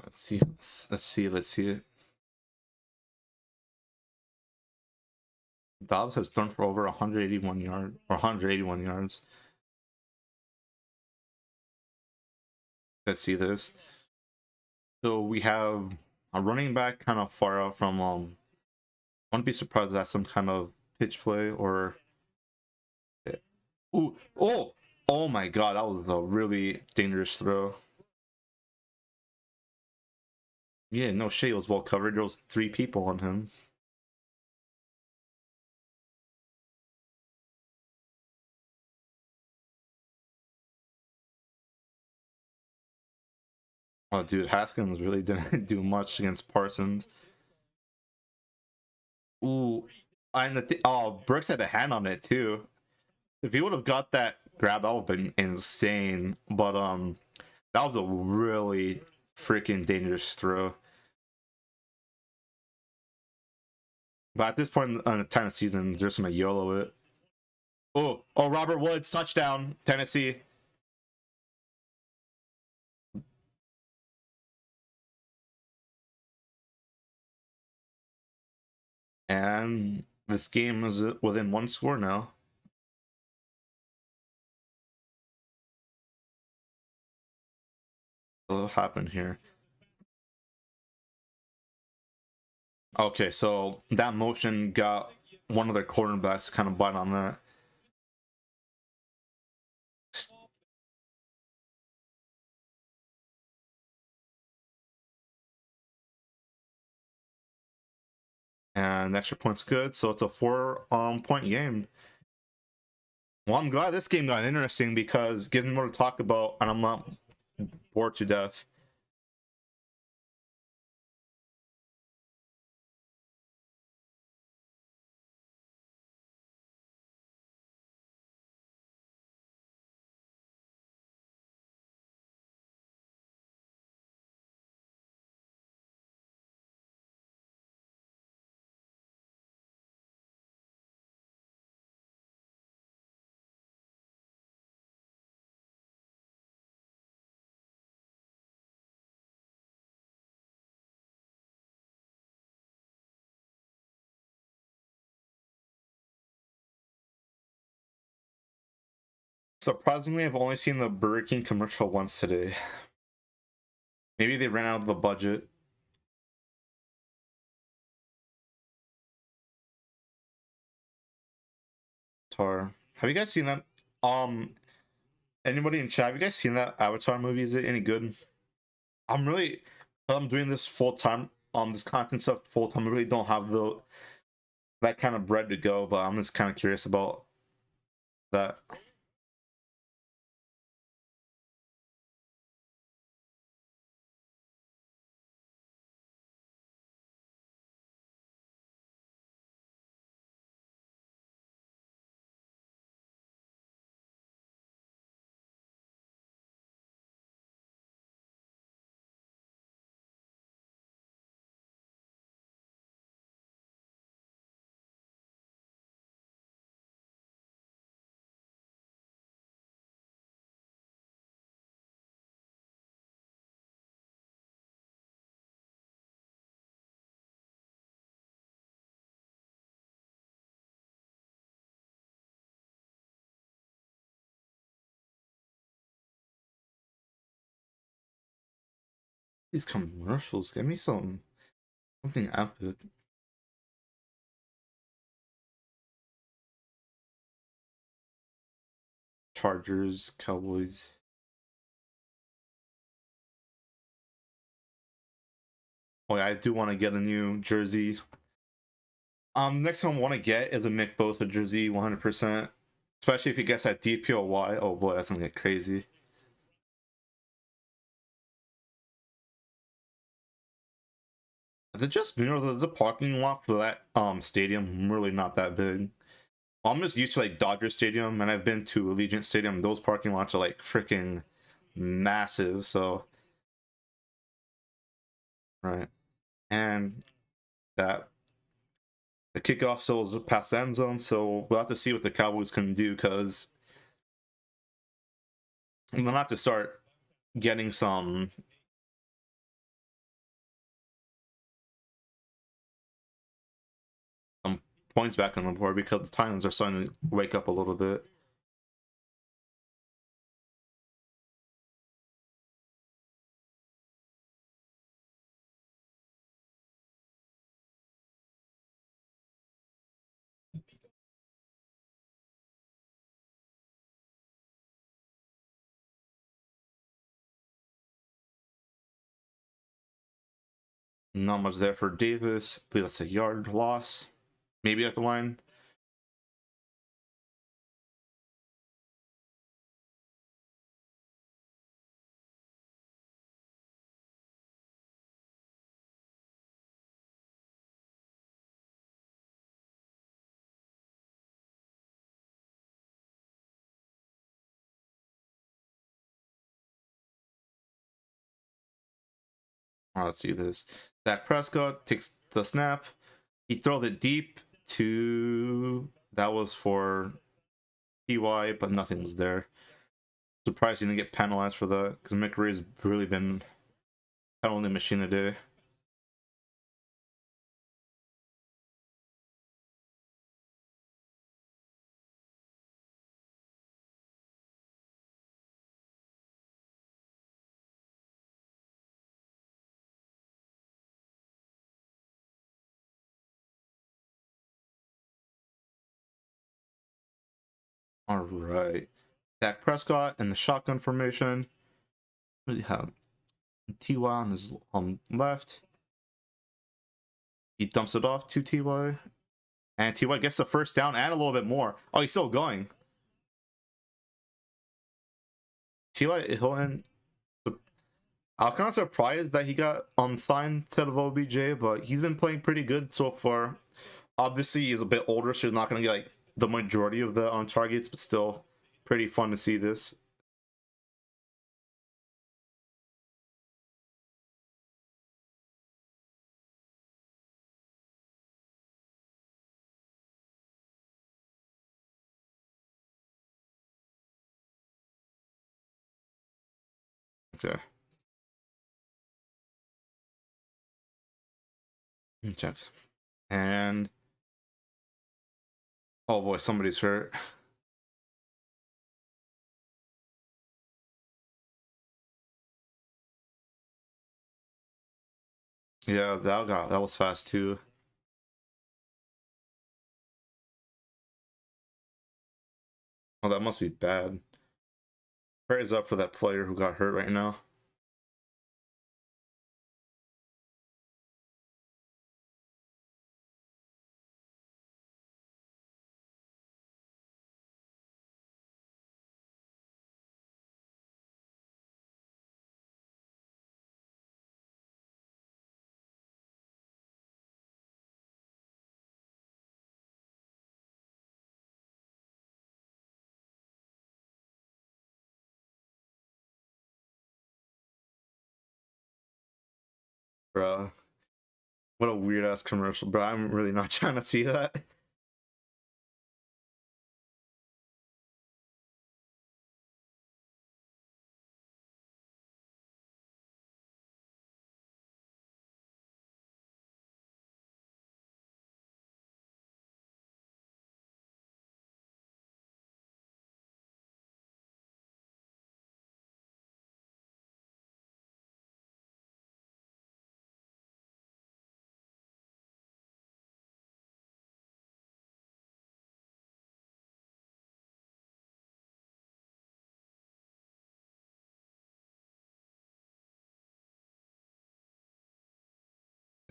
let's see. Let's see it. Dobbs has thrown for over 181 yards or 181 yards. Let's see this. So we have a running back kind of far out from I wouldn't be surprised if that's some kind of pitch play or ooh, oh my god, that was a really dangerous throw. Yeah, no shade, it was well covered. There was 3 people on him. Oh dude, Haskins really didn't do much against Parsons. Ooh, and oh, Brooks had a hand on it too. If he would have got that grab, that would have been insane. But that was a really freaking dangerous throw. But at this point in the time of season, they're just gonna YOLO it. Oh, Robert Woods, touchdown, Tennessee. And this game is within 1 score now. What'll happen here? Okay, so that motion got one of their cornerbacks kind of bite on that. And extra point's good, so it's a 4 point game. Well, I'm glad this game got interesting because it gives me more to talk about, and I'm not bored to death. Surprisingly, I've only seen the Burger King commercial once today. Maybe they ran out of the budget. Tar. Have you guys seen that? Anybody in chat? Have you guys seen that Avatar movie? Is it any good? I'm doing this full time. This content stuff full time. I really don't have the that kind of bread to go, but I'm just kind of curious about that. These commercials, give me something epic. Chargers, Cowboys. Oh yeah, I do want to get a new jersey. Next one I want to get is a Nick Bosa jersey, 100%. Especially if he gets that DPOY. Oh boy, that's gonna get crazy. Is it just me or the parking lot for that stadium really not that big? I'm just used to like Dodger Stadium, and I've been to Allegiant Stadium. Those parking lots are like freaking massive. So right, and that the kickoff still is past the end zone. So we'll have to see what the Cowboys can do because they'll have to start getting some points back on the board because the Titans are starting to wake up a little bit. Not much there for Davis. I believe that's a yard loss. Maybe at the line. Let's see this. Dak Prescott takes the snap. He throws it deep to. That was for PY, but nothing was there. Surprised he didn't get penalized for that because McRae's really been penalty machine today. All right. Dak Prescott in the shotgun formation. We have TY on his left. He dumps it off to TY. And TY gets the first down and a little bit more. Oh, he's still going. TY Hilton. I was kind of surprised that he got signed instead of OBJ, but he's been playing pretty good so far. Obviously, he's a bit older, so he's not going to get like the majority of the targets, but still pretty fun to see this. Okay. Checks. And oh boy, somebody's hurt. Yeah, that was fast too. Oh, that must be bad. Prayers up for that player who got hurt right now. Bro, what a weird ass commercial, bro. I'm really not trying to see that.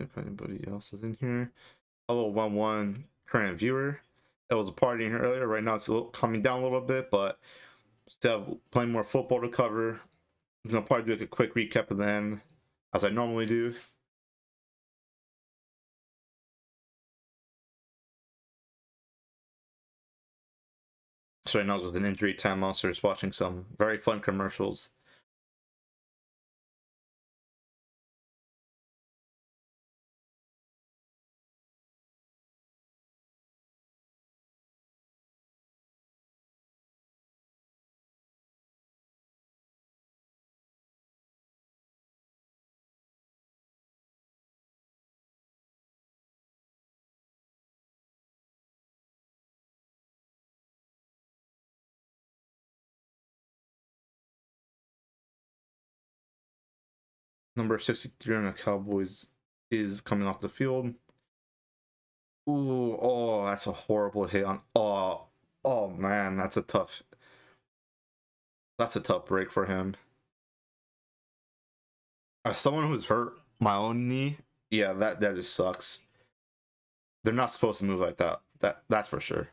if anybody else is in here. Hello, 1-1 current viewer. It was a party in here earlier. Right now it's a little coming down a little bit, but still have plenty more football to cover. I'm gonna probably do like a quick recap at the end, as I normally do. So right now with an injury time monsters watching some very fun commercials. Number 63 on the Cowboys is coming off the field. Ooh, oh, that's a horrible hit on. Oh man, that's a tough break for him. As someone who's hurt my own knee, yeah, that just sucks. They're not supposed to move like that. That's for sure.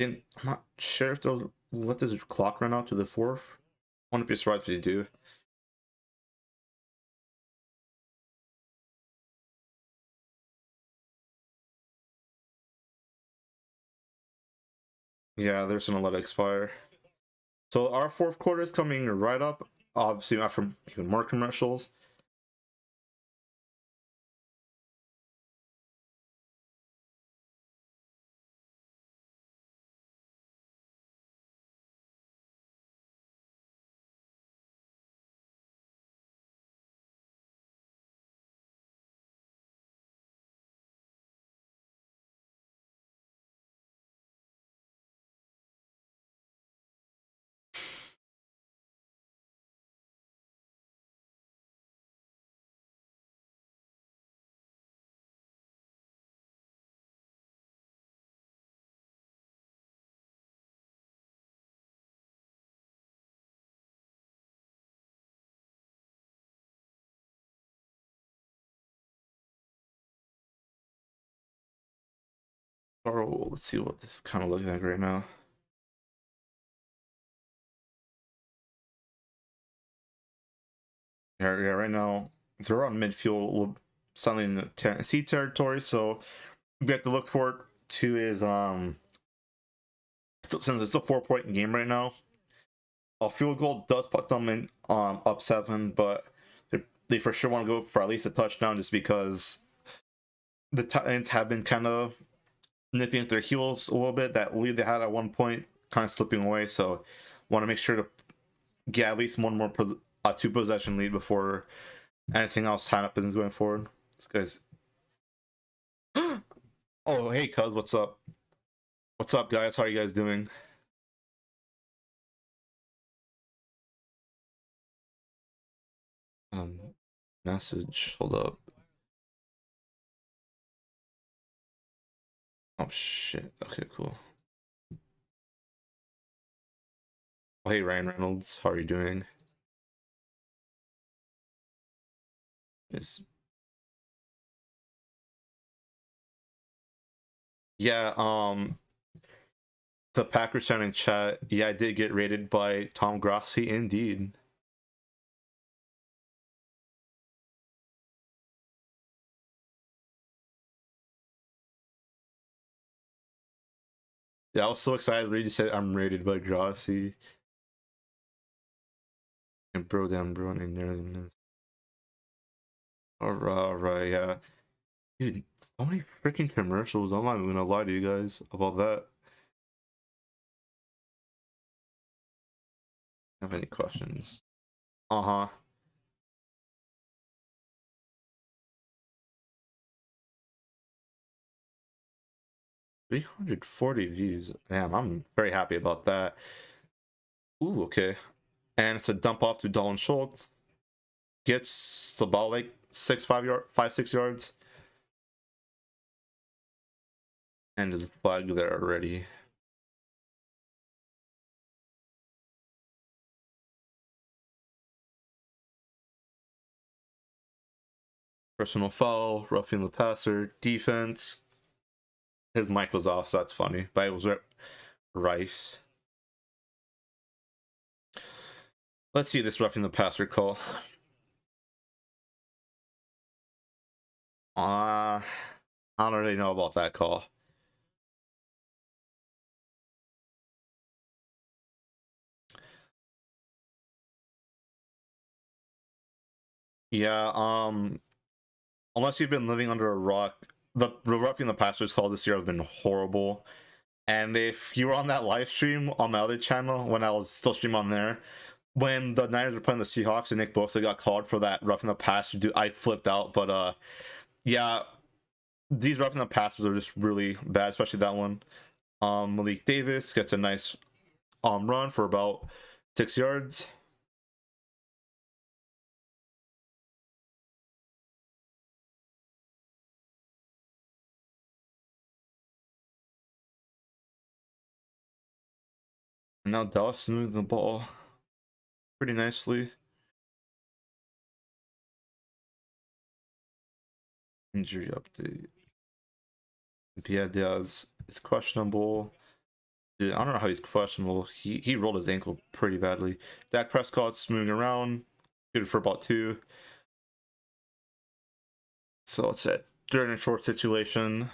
I'm not sure if they'll let this clock run out to the fourth. I wouldn't be surprised if they do. Yeah, they're just gonna let it expire. So our fourth quarter is coming right up. Obviously, after even more commercials. Oh, let's see what this kind of looking like right now. Yeah, right now they're on midfield, suddenly in the Tennessee territory. So we have to look forward to is since it's a 4-point game right now, a field goal does put them in up 7, but they for sure want to go for at least a touchdown just because the Titans have been kind of nipping at their heels a little bit. That lead they had at one point kind of slipping away, so want to make sure to get at least one more 2-possession lead before anything else happens going forward. This guy's oh hey cuz, what's up? What's up guys? How are you guys doing? Um Message, hold up. Oh shit, okay, cool. Oh, hey Ryan Reynolds, how are you doing? Is yeah, the Packers fan in chat, yeah, I did get rated by Tom Grossi, indeed. Yeah, I was so excited when you said I'm rated by Grossi. And bro, damn, bro, I nearly missed. Alright, yeah. Dude, so many freaking commercials. I'm not even gonna lie to you guys about that. Have any questions? Uh-huh. 340 views. Damn, I'm very happy about that. Ooh, okay. And it's a dump off to Dalton Schultz. Gets about like 6 yards. And there's a flag there already. Personal foul, roughing the passer, defense. His mic was off, so that's funny. But it was Rice. Let's see this roughing the passer call. I don't really know about that call. Yeah, unless you've been living under a rock, the roughing the passers call this year have been horrible. And if you were on that live stream on my other channel when I was still streaming on there, when the Niners were playing the Seahawks and Nick Bosa got called for that roughing the passer, dude, I flipped out. But yeah, these roughing the passers are just really bad, especially that one. Malik Davis gets a nice run for about 6 yards. And now Dallas moving the ball pretty nicely. Injury update. Pierre Diaz is questionable. Dude, I don't know how he's questionable. He rolled his ankle pretty badly. Dak Prescott's moving around. Good for about 2. So it's a third and short situation.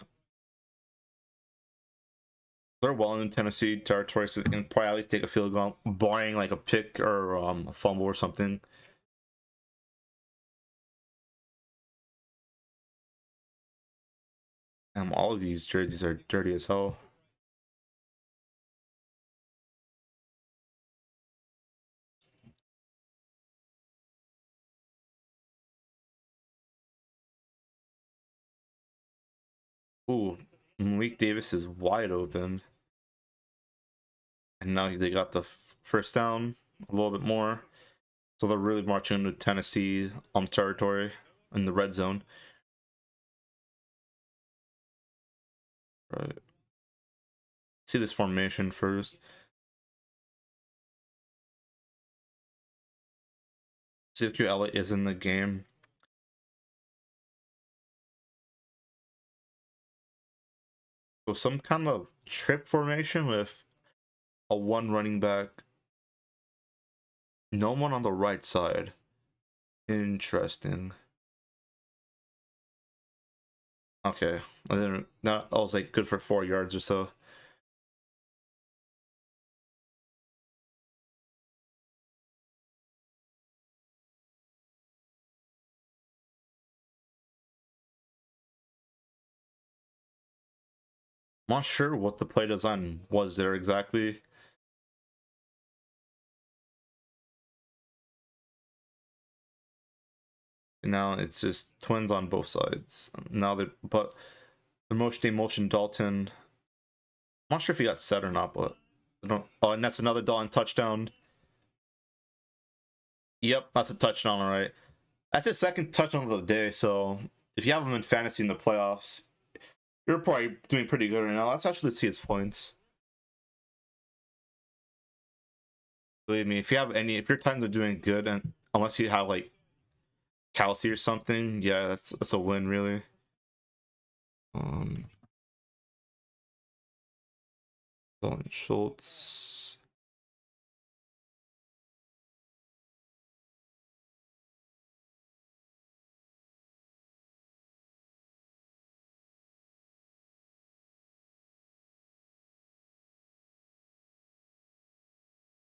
They're well in Tennessee territory, so they can probably at least take a field goal, barring like a pick or a fumble or something. All of these jerseys are dirty as hell. Ooh, Malik Davis is wide open. And now they got the first down a little bit more. So they're really marching into Tennessee territory in the red zone. Right. See this formation first. Ezekiel Elliott is in the game. So some kind of trip formation with a 1 running back. No one on the right side. Interesting. Okay. And then that was like good for 4 yards or so. I'm not sure what the play design was there exactly. Now it's just twins on both sides. Now but they motion Dalton. I'm not sure if he got set or not, but I don't. Oh, and that's another Dalton touchdown. Yep, that's a touchdown, all right. That's his second touchdown of the day. So if you have him in fantasy in the playoffs, you're probably doing pretty good right now. Let's actually see his points. Believe me, if your times are doing good, and unless you have like Kelsey or something, yeah, that's a win really. Dalton Schultz.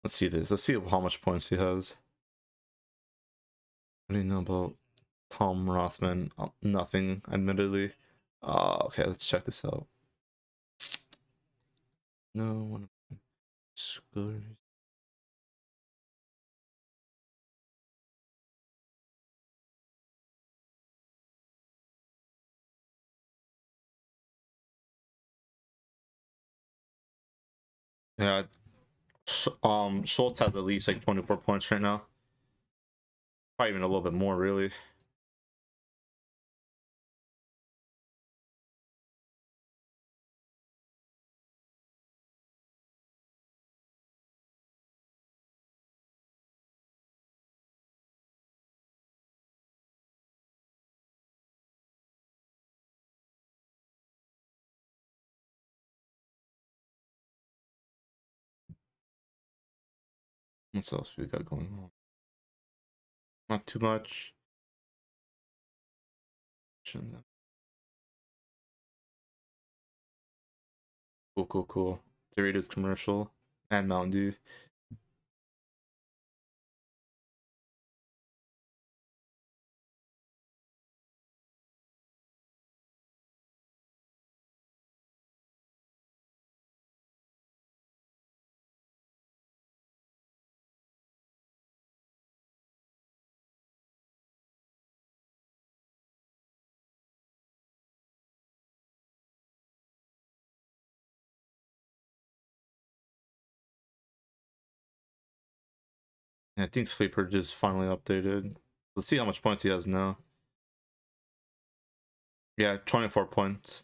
Let's see this. Let's see how much points he has. What do you know about Tom Rossman? Nothing, admittedly. Okay, let's check this out. No one scores. Yeah, Schultz has at least like 24 points right now. Probably even a little bit more, really. What else we got going on? Not too much. Cool. Doritos commercial and Mountain Dew. I think Sleeper just finally updated. Let's see how much points he has now. Yeah, 24 points.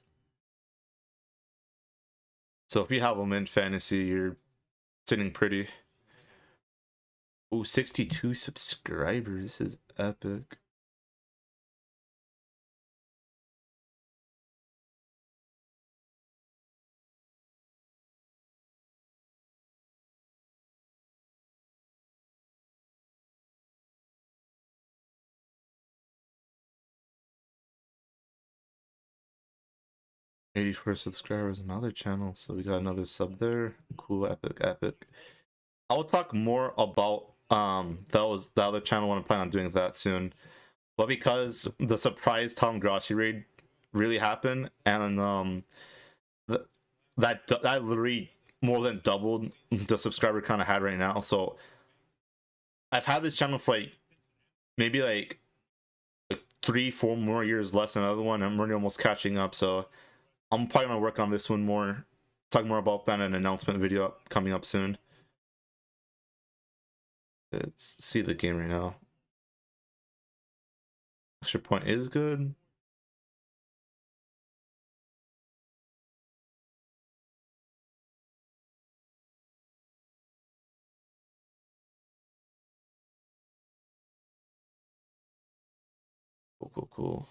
So if you have him in fantasy, you're sitting pretty. Oh, 62 subscribers. This is epic. $84 subscribers on other channel, so we got another sub there. Cool, epic. I will talk more about the other channel when I plan on doing that soon. But because the surprise Tom Grossi raid really happened, and that literally more than doubled the subscriber count I had right now. So I've had this channel for maybe 3-4 more years less than another one. I'm really almost catching up, so I'm probably gonna work on this one more. Talk more about that in an announcement video coming up soon. Let's see the game right now. Extra point is good. Cool.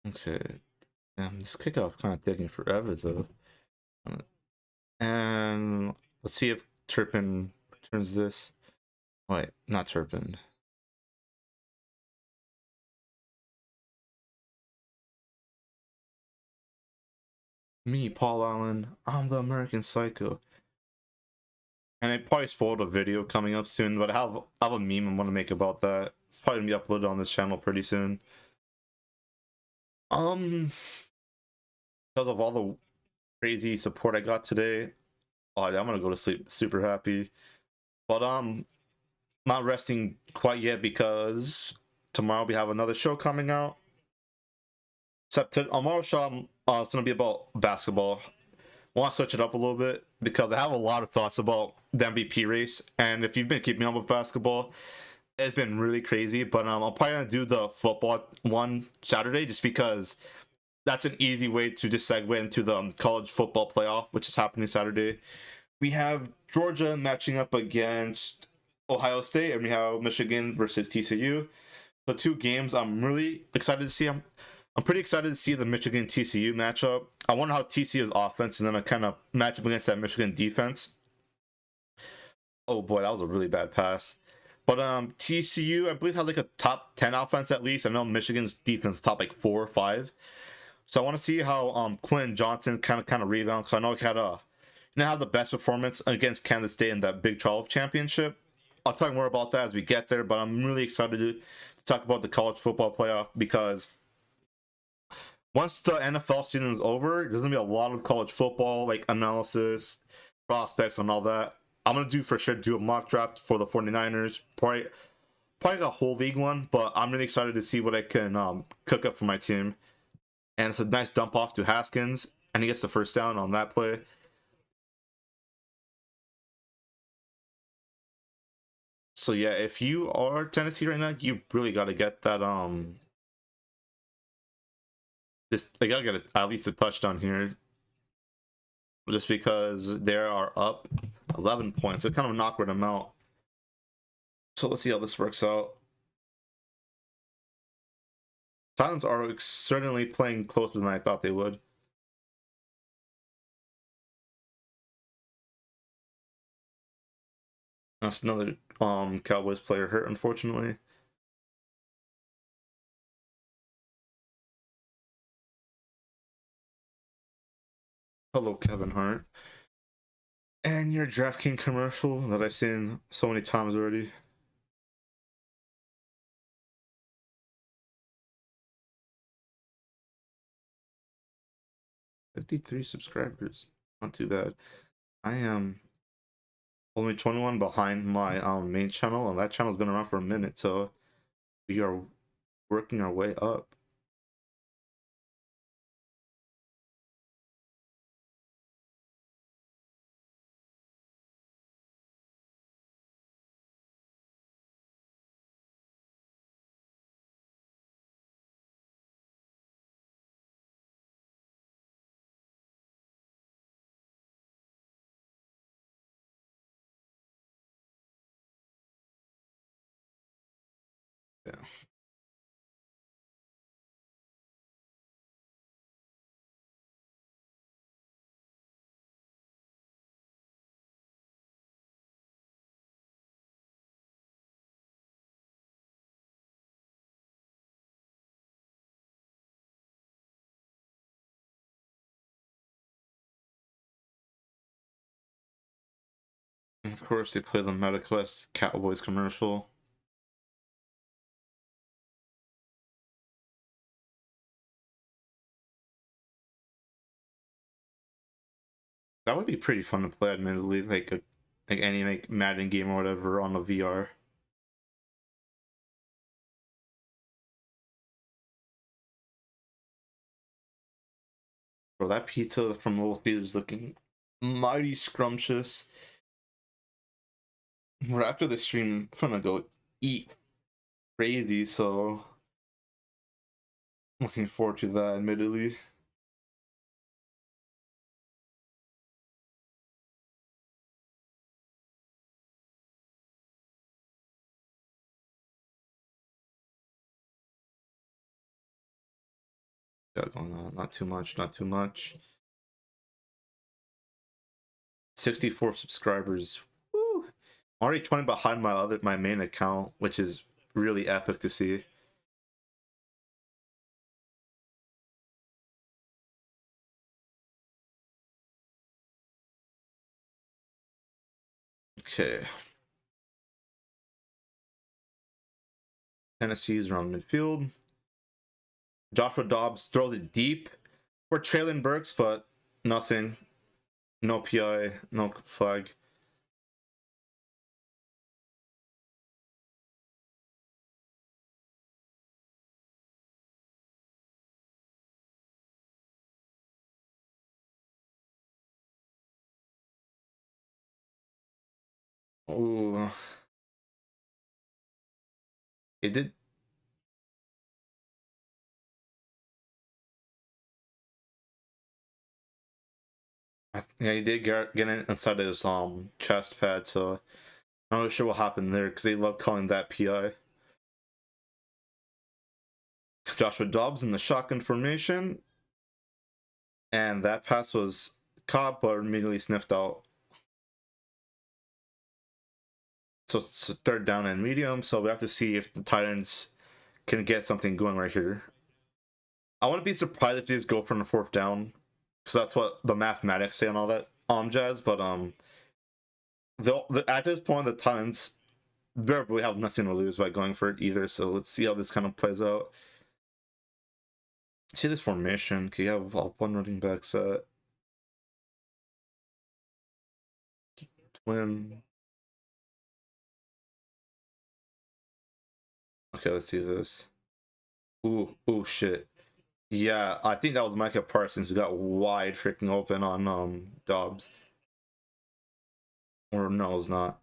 Okay. Damn, this kickoff kind of taking forever though. And let's see if Turpin returns this. Wait, not Turpin. Me, Paul Allen. I'm the American Psycho. And I probably spoiled a video coming up soon, but I have a meme I want to make about that. It's probably gonna be uploaded on this channel pretty soon. Because of all the crazy support I got today, oh, I'm gonna go to sleep super happy. But not resting quite yet because tomorrow we have another show coming out. Except tomorrow's show, it's gonna be about basketball. I want to switch it up a little bit because I have a lot of thoughts about the MVP race, and if you've been keeping up with basketball, it's been really crazy. But I'm probably gonna do the football one Saturday just because that's an easy way to just segue into the college football playoff, which is happening Saturday. We have Georgia matching up against Ohio State, and we have Michigan versus TCU. So 2 games I'm really excited to see. I'm pretty excited to see the Michigan TCU matchup. I wonder how TCU's offense is going to kind of match up against that Michigan defense. Oh boy, that was a really bad pass. But TCU, I believe, has a top 10 offense at least. I know Michigan's defense top 4 or 5. So I want to see how Quinn Johnson kind of rebound, because I know he had didn't have the best performance against Kansas State in that Big 12 championship. I'll talk more about that as we get there, but I'm really excited to talk about the college football playoff because once the NFL season is over, there's gonna be a lot of college football analysis, prospects, and all that. I'm gonna do a mock draft for the 49ers. Probably probably a whole league one, but I'm really excited to see what I can cook up for my team. And it's a nice dump off to Haskins, and he gets the first down on that play. So yeah, if you are Tennessee right now, you really got to get that they gotta get at least a touchdown here, just because they are up 11 points. It's kind of an awkward amount. So let's see how this works out. Titans are certainly playing closer than I thought they would. That's another Cowboys player hurt, unfortunately. Hello, Kevin Hart. And your DraftKings commercial that I've seen so many times already. $53 subscribers. Not too bad. I am only 21 behind my main channel, and that channel's been around for a minute, so we are working our way up. Yeah. And of course, they play the MetaQuest Cowboys commercial. That would be pretty fun to play, admittedly, like any like Madden game or whatever on the VR. Bro, that pizza from Little Caesars is looking mighty scrumptious. We're after the stream, I'm gonna go eat crazy, so looking forward to that, admittedly. Got going on, not too much, not too much. 64 subscribers. Woo! Already 20 behind my main account, which is really epic to see. Okay. Tennessee's around midfield. Joshua Dobbs throws it deep. We're trailing Burks, but nothing. No PI, no flag. Ooh. It did. Yeah, he did get it inside his chest pad, so I'm not really sure what happened there because they love calling that PI. Joshua Dobbs in the shotgun formation, and that pass was caught but immediately sniffed out. So it's a third down and medium, so we have to see if the Titans can get something going right here. I wouldn't be surprised if they just go for the fourth down, because that's what the mathematics say and all that jazz. But at this point, the Titans verbally have nothing to lose by going for it either. So let's see how this kind of plays out. See this formation. Okay, you have one running back set. Twin. Okay, let's see this. Ooh, ooh, shit. Yeah, I think that was Micah Parsons who got wide freaking open on Dobbs. Or no, it's not.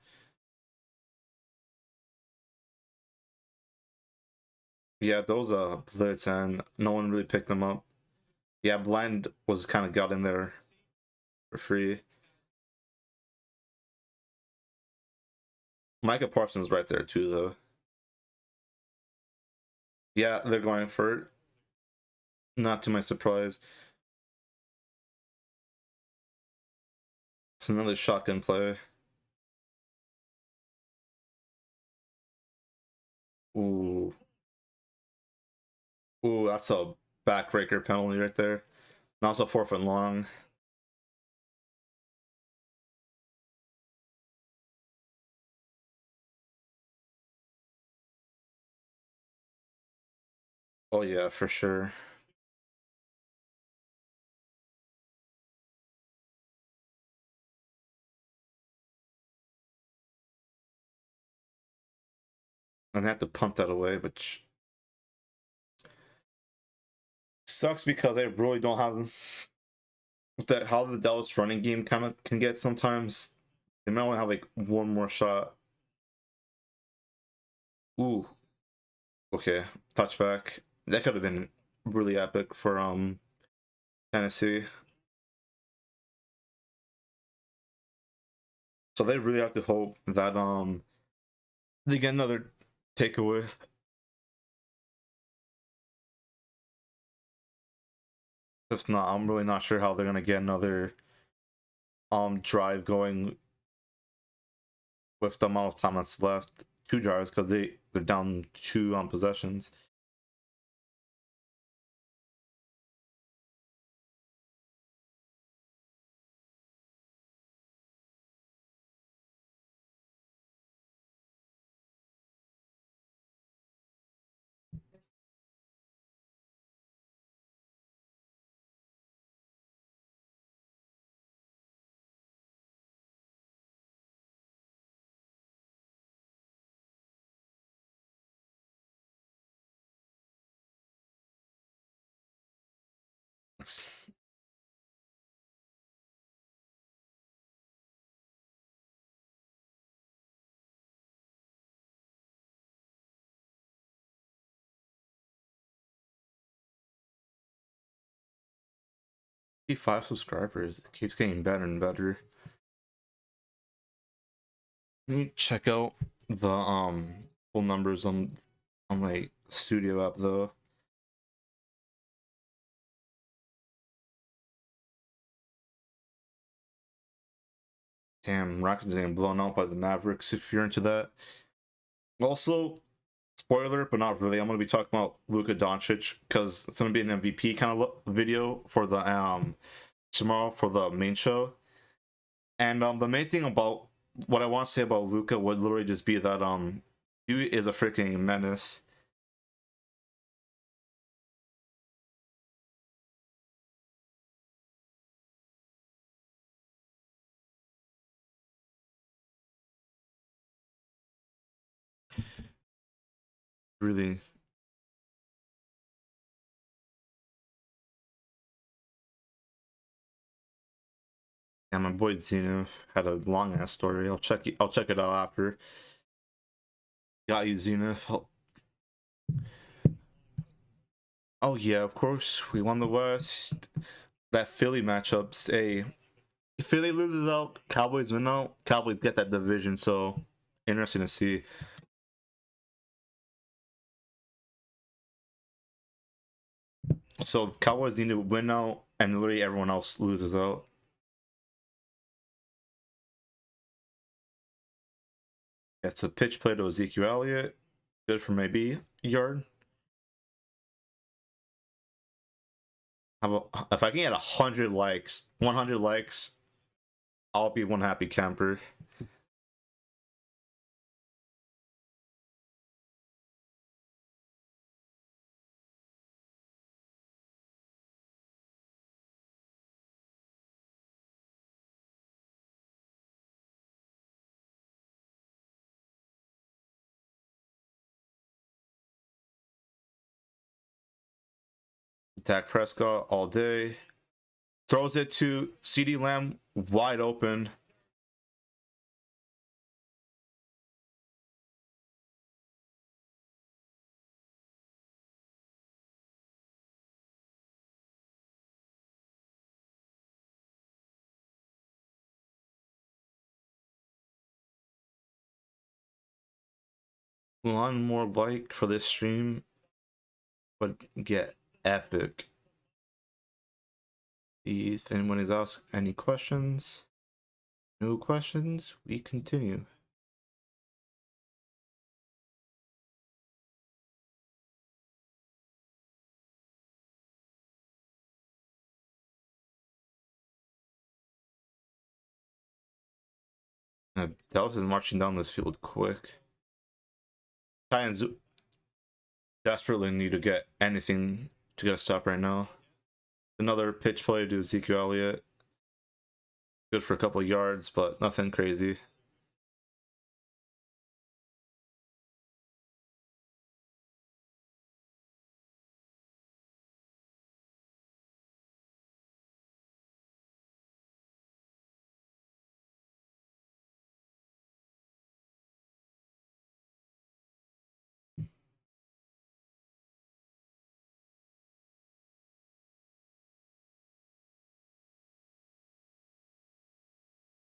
Yeah, those blitz and no one really picked them up. Yeah, Blind was kind of got in there for free. Micah Parsons right there too, though. Yeah, they're going for it. Not to my surprise. It's another shotgun play. Ooh, ooh, that's a backbreaker penalty right there. Now it's a 4 foot long. Oh yeah, for sure. And they have to punt that away, which sucks because they really don't have that. How the Dallas running game kind of can get sometimes. They might only have like one more shot. Ooh, okay, touchback. That could have been really epic for Tennessee. So they really have to hope that they get another takeaway. If not, I'm really not sure how they're gonna get another drive going with the amount of time that's left. Two drives because they're down two on possessions. Five subscribers. It keeps getting better and better. Let me check out the full numbers on my studio app though. Damn, Rockets getting blown out by the Mavericks if you're into that. Also, spoiler, but not really. I'm gonna be talking about Luka Doncic because it's gonna be an MVP kind of video for the tomorrow for the main show. And the main thing about what I want to say about Luka would literally just be that he is a freaking menace. Really. Yeah, my boy Zenith had a long ass story. I'll check it out after. Got you, Zenith. Oh yeah, of course. We won the West. That Philly matchup's a Philly loses out, Cowboys win out. Cowboys get that division, so interesting to see. So Cowboys need to win out, and literally everyone else loses out. It's a pitch play to Ezekiel Elliott. Good for maybe a yard. If I can get 100 likes, 100 likes, I'll be one happy camper. Dak Prescott all day. Throws it to CeeDee Lamb, wide open. One more like for this stream would get epic. If anyone is asked any questions, no questions, we continue. Dallas is marching down this field quick. Titans desperately need to get anything to get a stop right now. Another pitch play to Ezekiel Elliott. Good for a couple yards, but nothing crazy.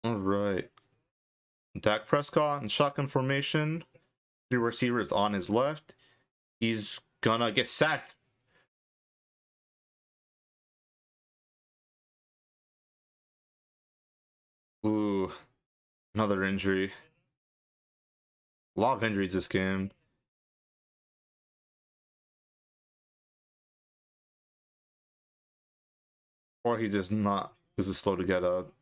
All right. Dak Prescott in shotgun formation. Three receivers on his left. He's gonna get sacked. Ooh, another injury. A lot of injuries this game. Or he just not is slow to get up.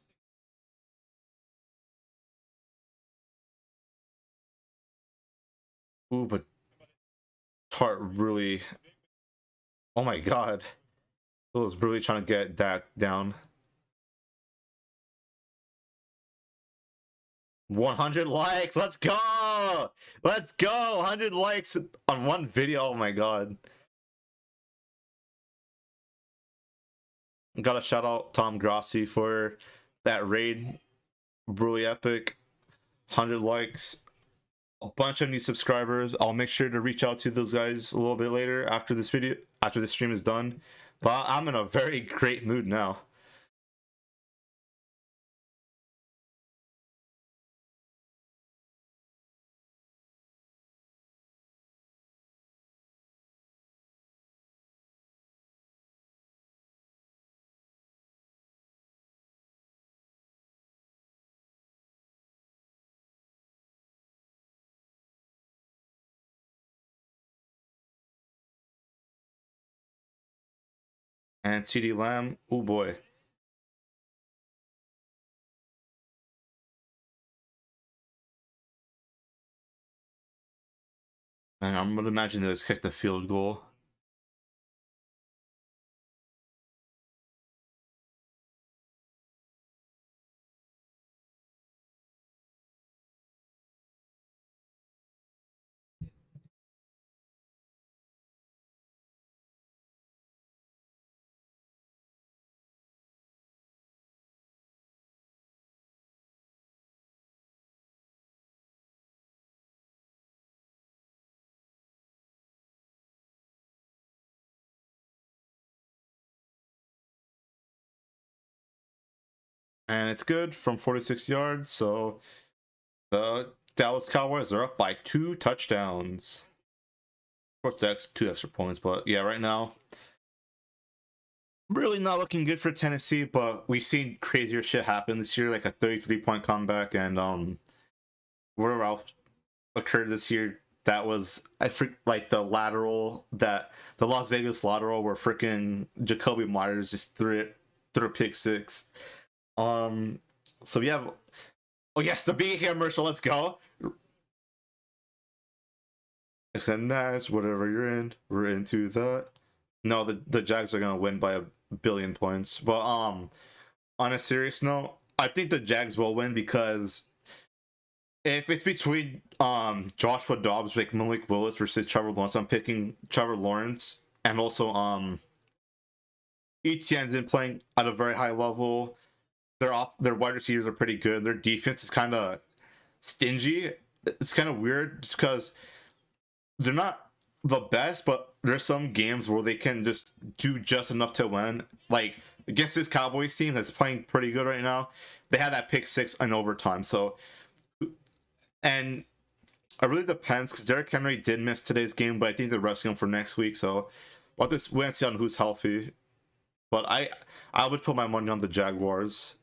Ooh, but Tart really. Oh my god. It was really trying to get Dak down. 100 likes. Let's go. Let's go. 100 likes on one video. Oh my god. Gotta shout out Tom Grossi for that raid. Really epic. 100 likes. A bunch of new subscribers. I'll make sure to reach out to those guys a little bit later after this video, after the stream is done. But I'm in a very great mood now. And CeeDee Lamb, oh boy. And I'm gonna imagine they just kicked the field goal. And it's good from 46 yards, so the Dallas Cowboys are up by 2 touchdowns. Of course, 2 extra points, but yeah, right now, really not looking good for Tennessee, but we've seen crazier shit happen this year, like a 33-point comeback, and whatever else occurred this year. That was like the Las Vegas lateral where freaking Jacoby Myers just threw a pick 6. So we have, oh yes, the BK commercial. Let's go. Extend match, whatever you're in, we're into that. No, the Jags are gonna win by a billion points. But on a serious note, I think the Jags will win because if it's between Joshua Dobbs, like Malik Willis versus Trevor Lawrence, I'm picking Trevor Lawrence, and also ETN's been playing at a very high level. Their wide receivers are pretty good. Their defense is kind of stingy. It's kind of weird just because they're not the best, but there's some games where they can just do just enough to win. Like against this Cowboys team that's playing pretty good right now, they had that pick six in overtime. So, and it really depends because Derrick Henry did miss today's game, but I think they're resting him for next week. So, we'll just wait and see on who's healthy. But I would put my money on the Jaguars.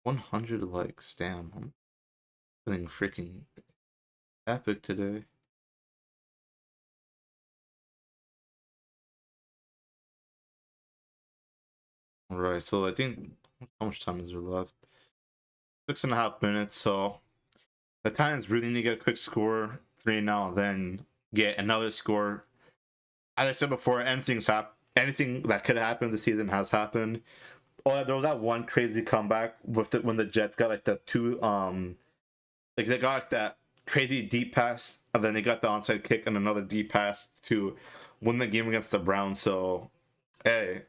$100 likes, damn! I'm feeling freaking epic today. All right, so I think how much time is there left? 6.5 minutes. So the Titans really need to get a quick score, 3 now, then get another score. As I said before, anything that could happen this season has happened. Oh, there was that one crazy comeback with when the Jets got like the two like they got like that crazy deep pass and then they got the onside kick and another deep pass to win the game against the Browns. So hey,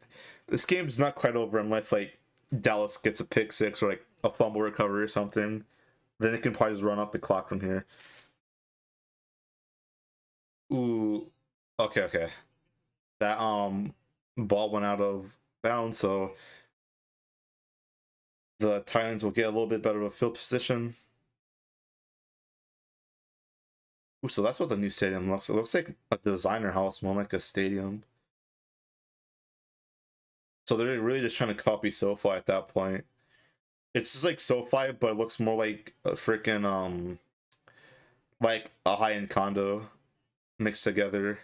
this game's not quite over unless like Dallas gets a pick six or like a fumble recovery or something. Then it can probably just run out the clock from here. Ooh, okay. That ball went out of bounds, so the Titans will get a little bit better of a field position. Ooh, so that's what the new stadium looks. It looks like a designer house, more like a stadium. So they're really just trying to copy SoFi at that point. It's just like SoFi, but it looks more like a freaking like a high-end condo mixed together.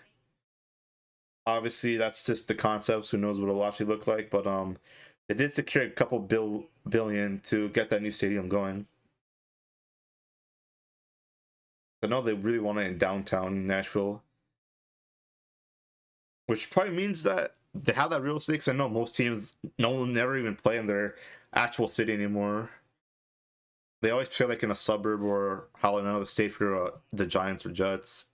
Obviously, that's just the concepts. Who knows what it'll actually look like? But they did secure a couple billion to get that new stadium going. I know they really want it in downtown Nashville, which probably means that they have that real estate. Because I know most teams, no one never even play in their actual city anymore. They always play like in a suburb or how in another state for the Giants or Jets.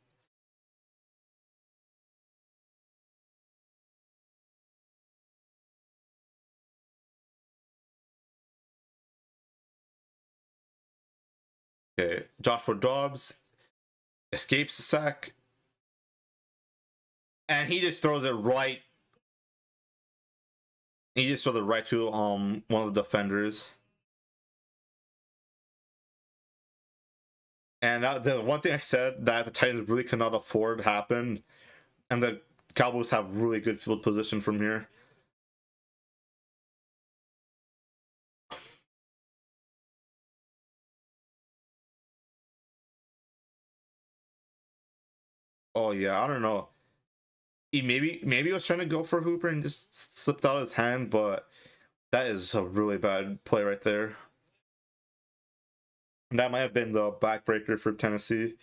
Okay, Joshua Dobbs escapes the sack, and he just throws it right. He just throws it right to one of the defenders. And the one thing I said that the Titans really cannot afford happened, and the Cowboys have really good field position from here. Oh yeah, I don't know. Maybe he was trying to go for Hooper and just slipped out of his hand, but that is a really bad play right there. And that might have been the backbreaker for Tennessee.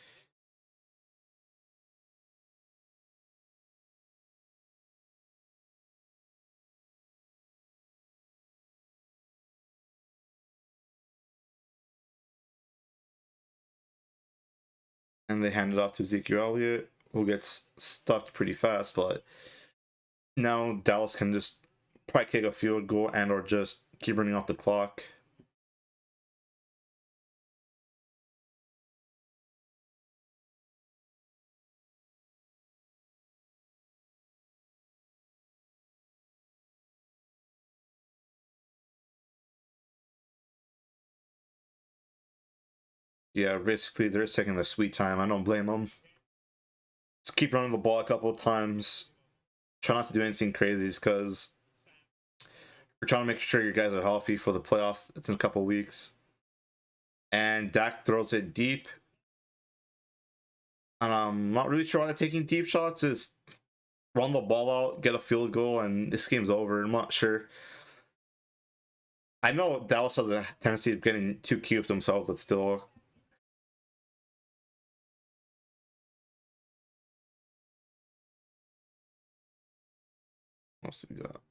And they hand it off to Ezekiel Elliott, who gets stuffed pretty fast, but now Dallas can just probably kick a field goal and or just keep running off the clock. Yeah, basically they're taking the sweet time. I don't blame them. Just keep running the ball a couple of times. Try not to do anything crazy because we're trying to make sure your guys are healthy for the playoffs. It's in a couple of weeks. And Dak throws it deep. And I'm not really sure why they're taking deep shots. Is run the ball out, get a field goal, and this game's over. I'm not sure. I know Dallas has a tendency of getting too cute with themselves, but still. What else we got?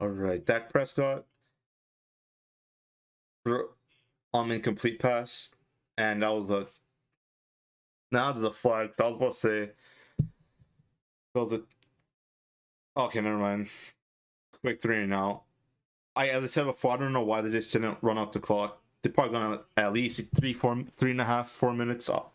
All right, Dak Prescott incomplete pass, and that was a now there's a flag. I was about to say that was a okay. Never mind. Quick 3 and out. As I said before, I don't know why they just didn't run out the clock. They're probably gonna at least 3.5, 4 minutes up.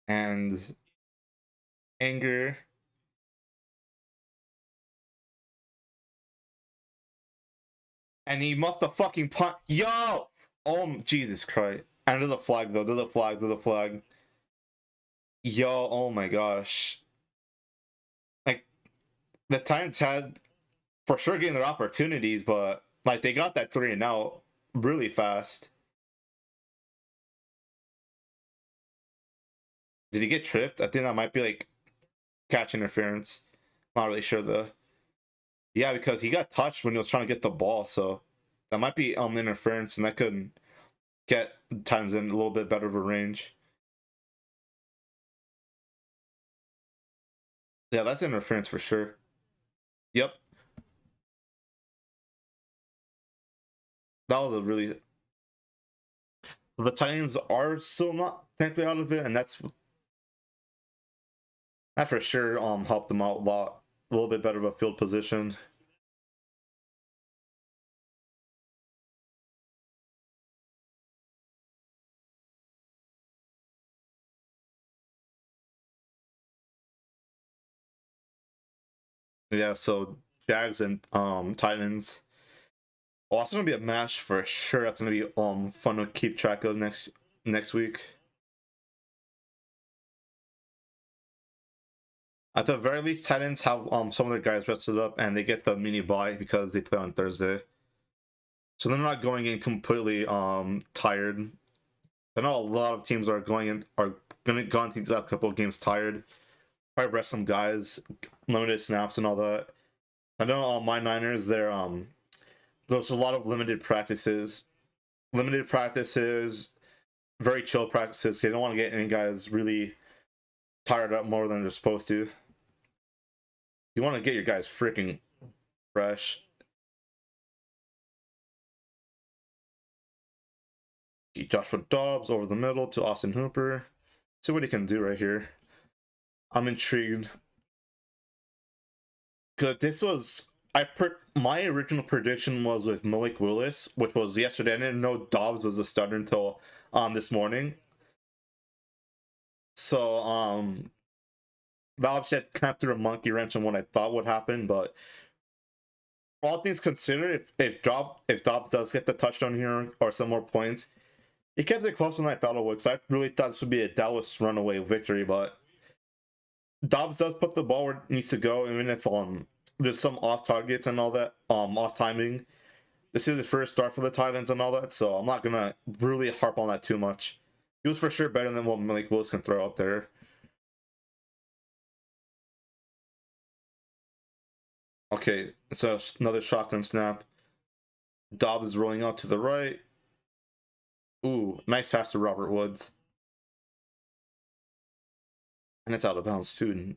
And anger. And he must have fucking punt. Yo! Oh, Jesus Christ. And there's a flag, though. There's a flag. There's a flag. Yo, oh my gosh. Like, the Titans had for sure getting their opportunities, but, like, they got that 3 and out really fast. Did he get tripped? I think that might be, like, catch interference. Not really sure, though. Yeah, because he got touched when he was trying to get the ball, so that might be interference, and that could get Titans in a little bit better of a range. Yeah, that's interference for sure. Yep. That was a really. The Titans are still not technically out of it, and that for sure helped them out a little bit better of a field position. Yeah, so Jags and Titans. Oh, that's gonna be a match for sure. That's gonna be fun to keep track of next week. At the very least, Titans have some of their guys rested up, and they get the mini bye because they play on Thursday. So they're not going in completely tired. I know a lot of teams are gonna go into these last couple of games tired. Probably rest some guys, limited snaps and all that. I know my Niners, there's a lot of limited practices, very chill practices. They don't want to get any guys really tired up more than they're supposed to. You want to get your guys freaking fresh. Joshua Dobbs over the middle to Austin Hooper. See what he can do right here. I'm intrigued. Cause this was my original prediction was with Malik Willis, which was yesterday. I didn't know Dobbs was a starter until this morning. So that upset kind of threw a monkey wrench on what I thought would happen, but all things considered, if Dobbs does get the touchdown here or some more points, he kept it closer than I thought it would. Because I really thought this would be a Dallas runaway victory, but Dobbs does put the ball where it needs to go, even if there's some off targets and all that, off timing. This is the first start for the Titans and all that, so I'm not gonna really harp on that too much. He was for sure better than what Malik Willis can throw out there. Okay, so another shotgun snap. Dobbs is rolling out to the right. Ooh, nice pass to Robert Woods. And it's out of bounds too.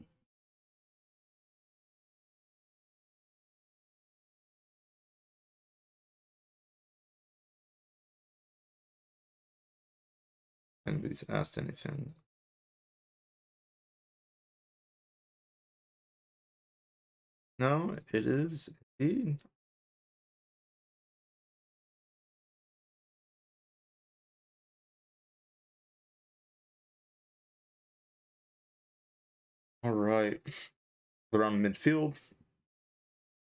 Anybody's asked anything. No, it is All right. Around midfield,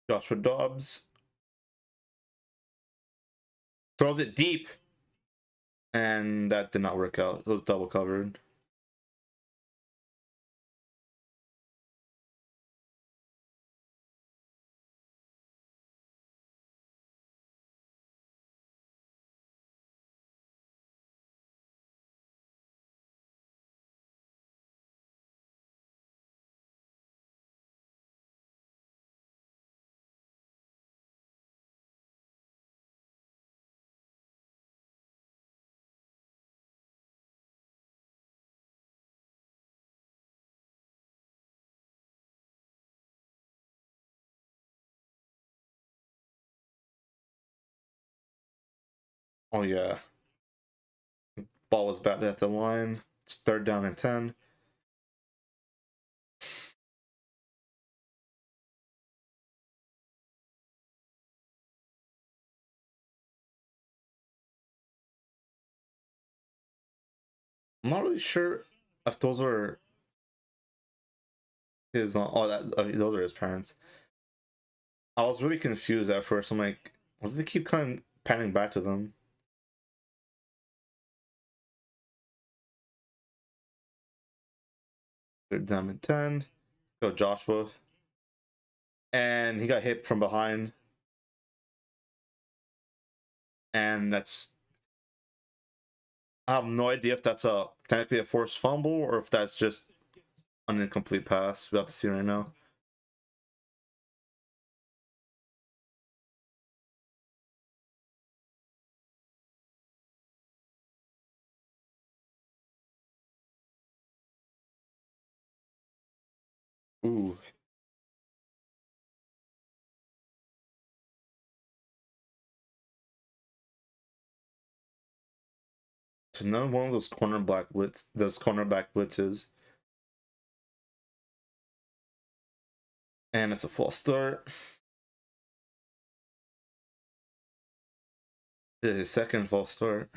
Joshua Dobbs throws it deep, and that did not work out. It was double covered. Oh yeah, ball was batted at the line. It's third down and 10. I'm not really sure if those are his. Oh, those are his parents. I was really confused at first. I'm like, why do they keep coming panning back to them? They're down in 10. Go Joshua. And he got hit from behind. And that's, I have no idea if that's a technically a forced fumble or if that's just an incomplete pass. We'll have to see right now. Ooh. It's another one of those cornerback blitzes. And it's a false start. It is his second false start.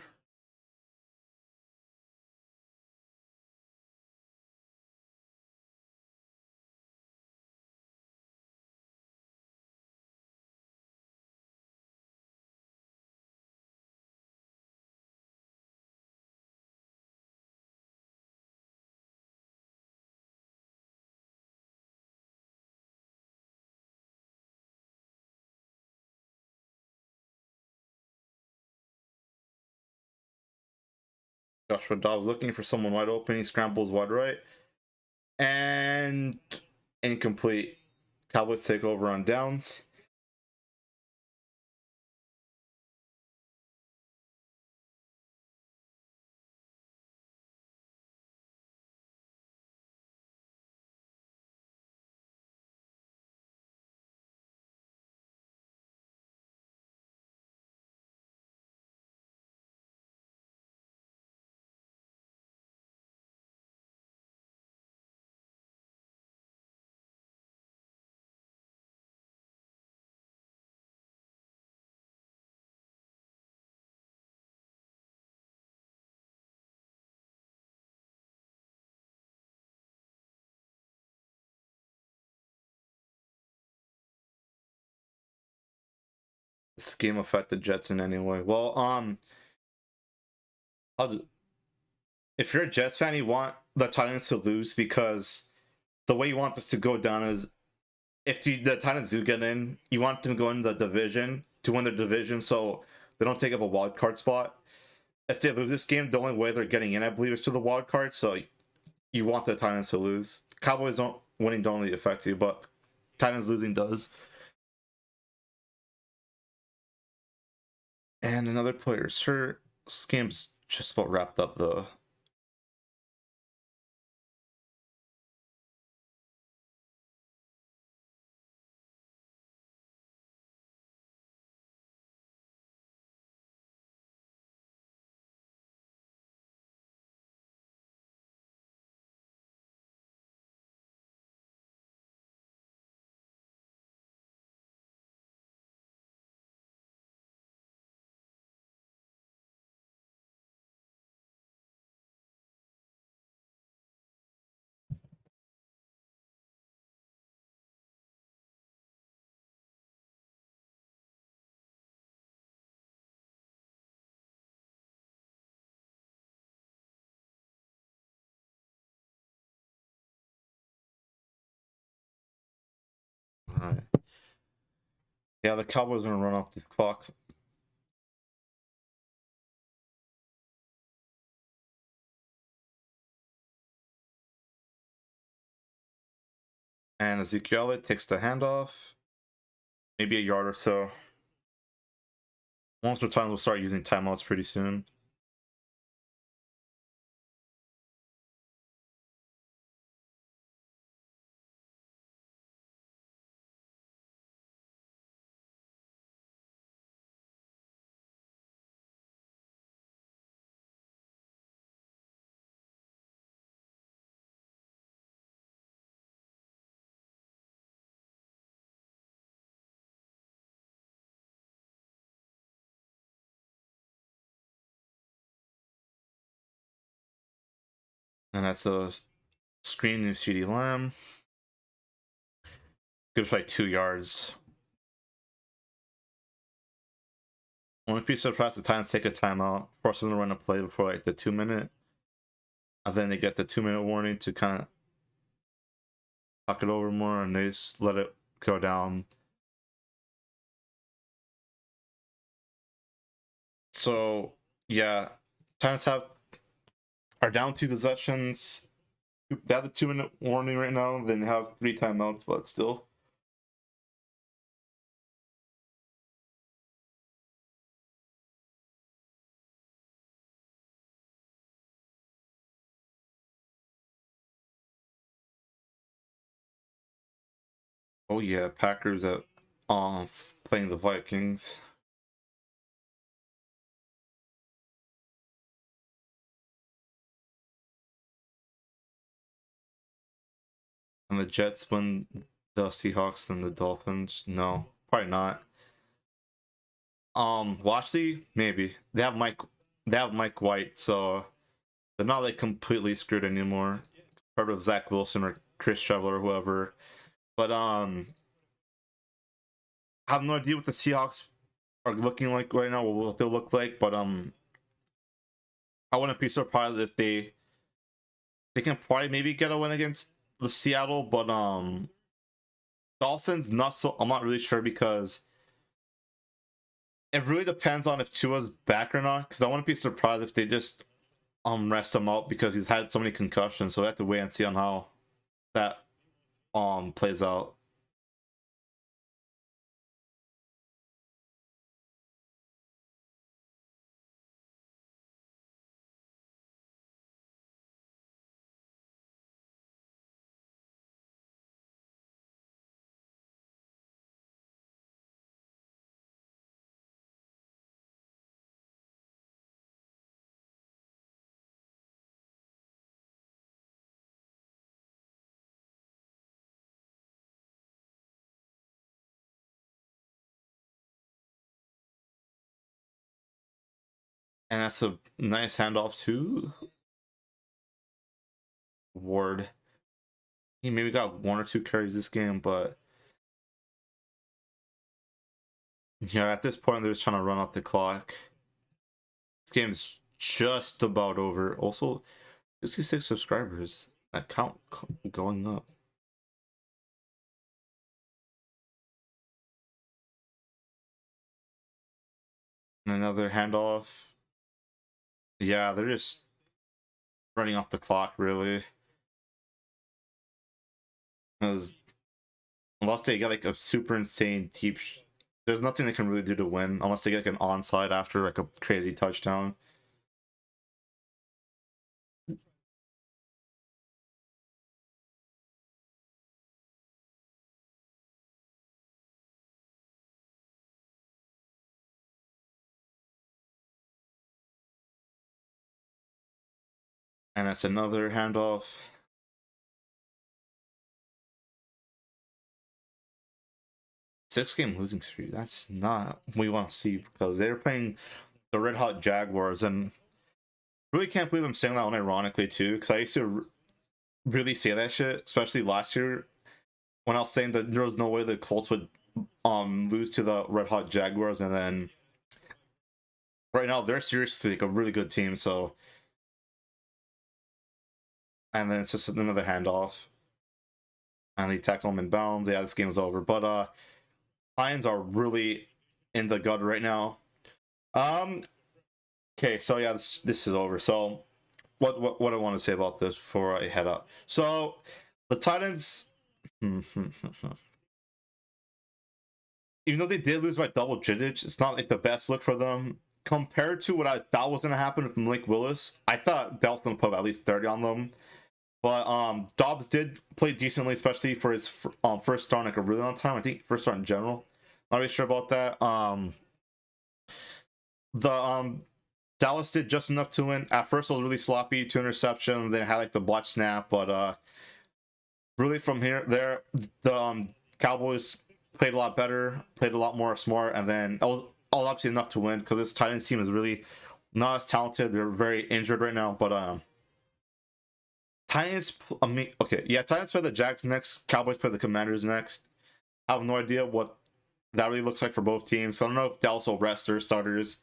Joshua Dobbs looking for someone wide open. He scrambles wide right. And incomplete. Cowboys take over on downs. This game affected Jets in any way. Well, if you're a Jets fan, you want the Titans to lose because the way you want this to go down is if the Titans do get in, you want them to go in the division to win their division so they don't take up a wild card spot. If they lose this game, the only way they're getting in, I believe, is to the wild card. So you want the Titans to lose. Cowboys don't winning don't really affect you, but Titans losing does. And another player's hurt. This game's just about wrapped up though. Yeah, the Cowboys are gonna run off this clock. And Ezekiel takes the handoff. Maybe a yard or so. Most of the time, we'll start using timeouts pretty soon. And that's a screen new CD Lamb. Good for like 2 yards. Wouldn't be surprised the Titans take a timeout, force them to run a play before like the 2-minute. And then they get the 2-minute warning to kind of talk it over more, and they just let it go down. So yeah, Titans are down 2 possessions. They have the 2-minute warning right now. Then they have 3 timeouts, but still. Oh yeah, Packers at playing the Vikings. And the Jets win the Seahawks and the Dolphins. No, probably not. Washley, maybe. They have Mike White, so they're not like completely screwed anymore. Part of Zach Wilson or Chris Trevor or whoever. But I have no idea what the Seahawks are looking like right now, what they'll look like, but I wouldn't be surprised if they can probably maybe get a win against the Seattle, but Dolphins not so. I'm not really sure because it really depends on if Tua's back or not. Because I wouldn't be surprised if they just rest him out because he's had so many concussions. So we have to wait and see on how that plays out. And that's a nice handoff to Ward. He maybe got 1 or 2 carries this game, but yeah, at this point they're just trying to run out the clock. This game's just about over. Also, 66 subscribers. That count going up. And another handoff. Yeah, they're just running off the clock, really. Because unless they get like a super insane deep, there's nothing they can really do to win unless they get like an onside after like a crazy touchdown. And it's another handoff. Six-game losing streak. That's not what we want to see because they're playing the Red Hot Jaguars, and really can't believe I'm saying that one ironically too, because I used to really say that shit, especially last year when I was saying that there was no way the Colts would lose to the Red Hot Jaguars, and then right now they're seriously like a really good team. So, and then it's just another handoff, and they tackle him in bounds. Yeah, this game is over. But Lions are really in the gut right now. Um. Okay, so yeah, this is over. So what I want to say about this before I head up. So the Titans, even though they did lose by double digits, it's not like the best look for them compared to what I thought was gonna happen with Malik Willis. I thought Dallas gonna put at least 30 on them. But Dobbs did play decently, especially for his first start in like a really long time. I think first start in general. Not really sure about that. The Dallas did just enough to win. At first, it was really sloppy, 2 interceptions. Then had like the botch snap, but really from here there, the Cowboys played a lot better, played a lot more smart, and then it was all obviously enough to win because this Titans team is really not as talented. They're very injured right now, but Titans. I mean, okay, yeah, Titans play the Jags next. Cowboys play the Commanders next. I have no idea what that really looks like for both teams. So I don't know if Dallas will rest their starters.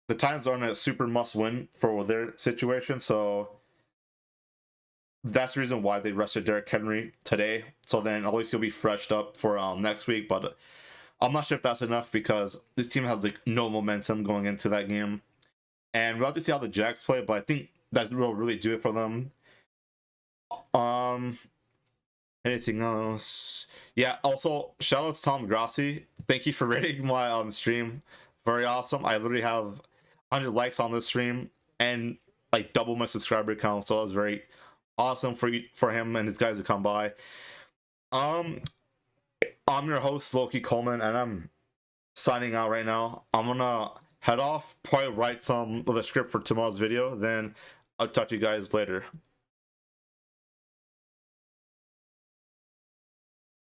The Titans are in a super must win for their situation, so that's the reason why they rested Derrick Henry today. So then at least he'll be freshed up for next week. But I'm not sure if that's enough because this team has like no momentum going into that game, and we'll have to see how the Jags play. But I think that will really do it for them. Um, Anything else? Yeah. Also, shout out to Tom Grossi. Thank you for rating my stream. Very awesome. I literally have 100 likes on this stream and like double my subscriber count. So that was very awesome for him and his guys to come by. I'm your host Loki Coleman, and I'm signing out right now. I'm gonna head off, probably write some of the script for tomorrow's video. Then I'll talk to you guys later.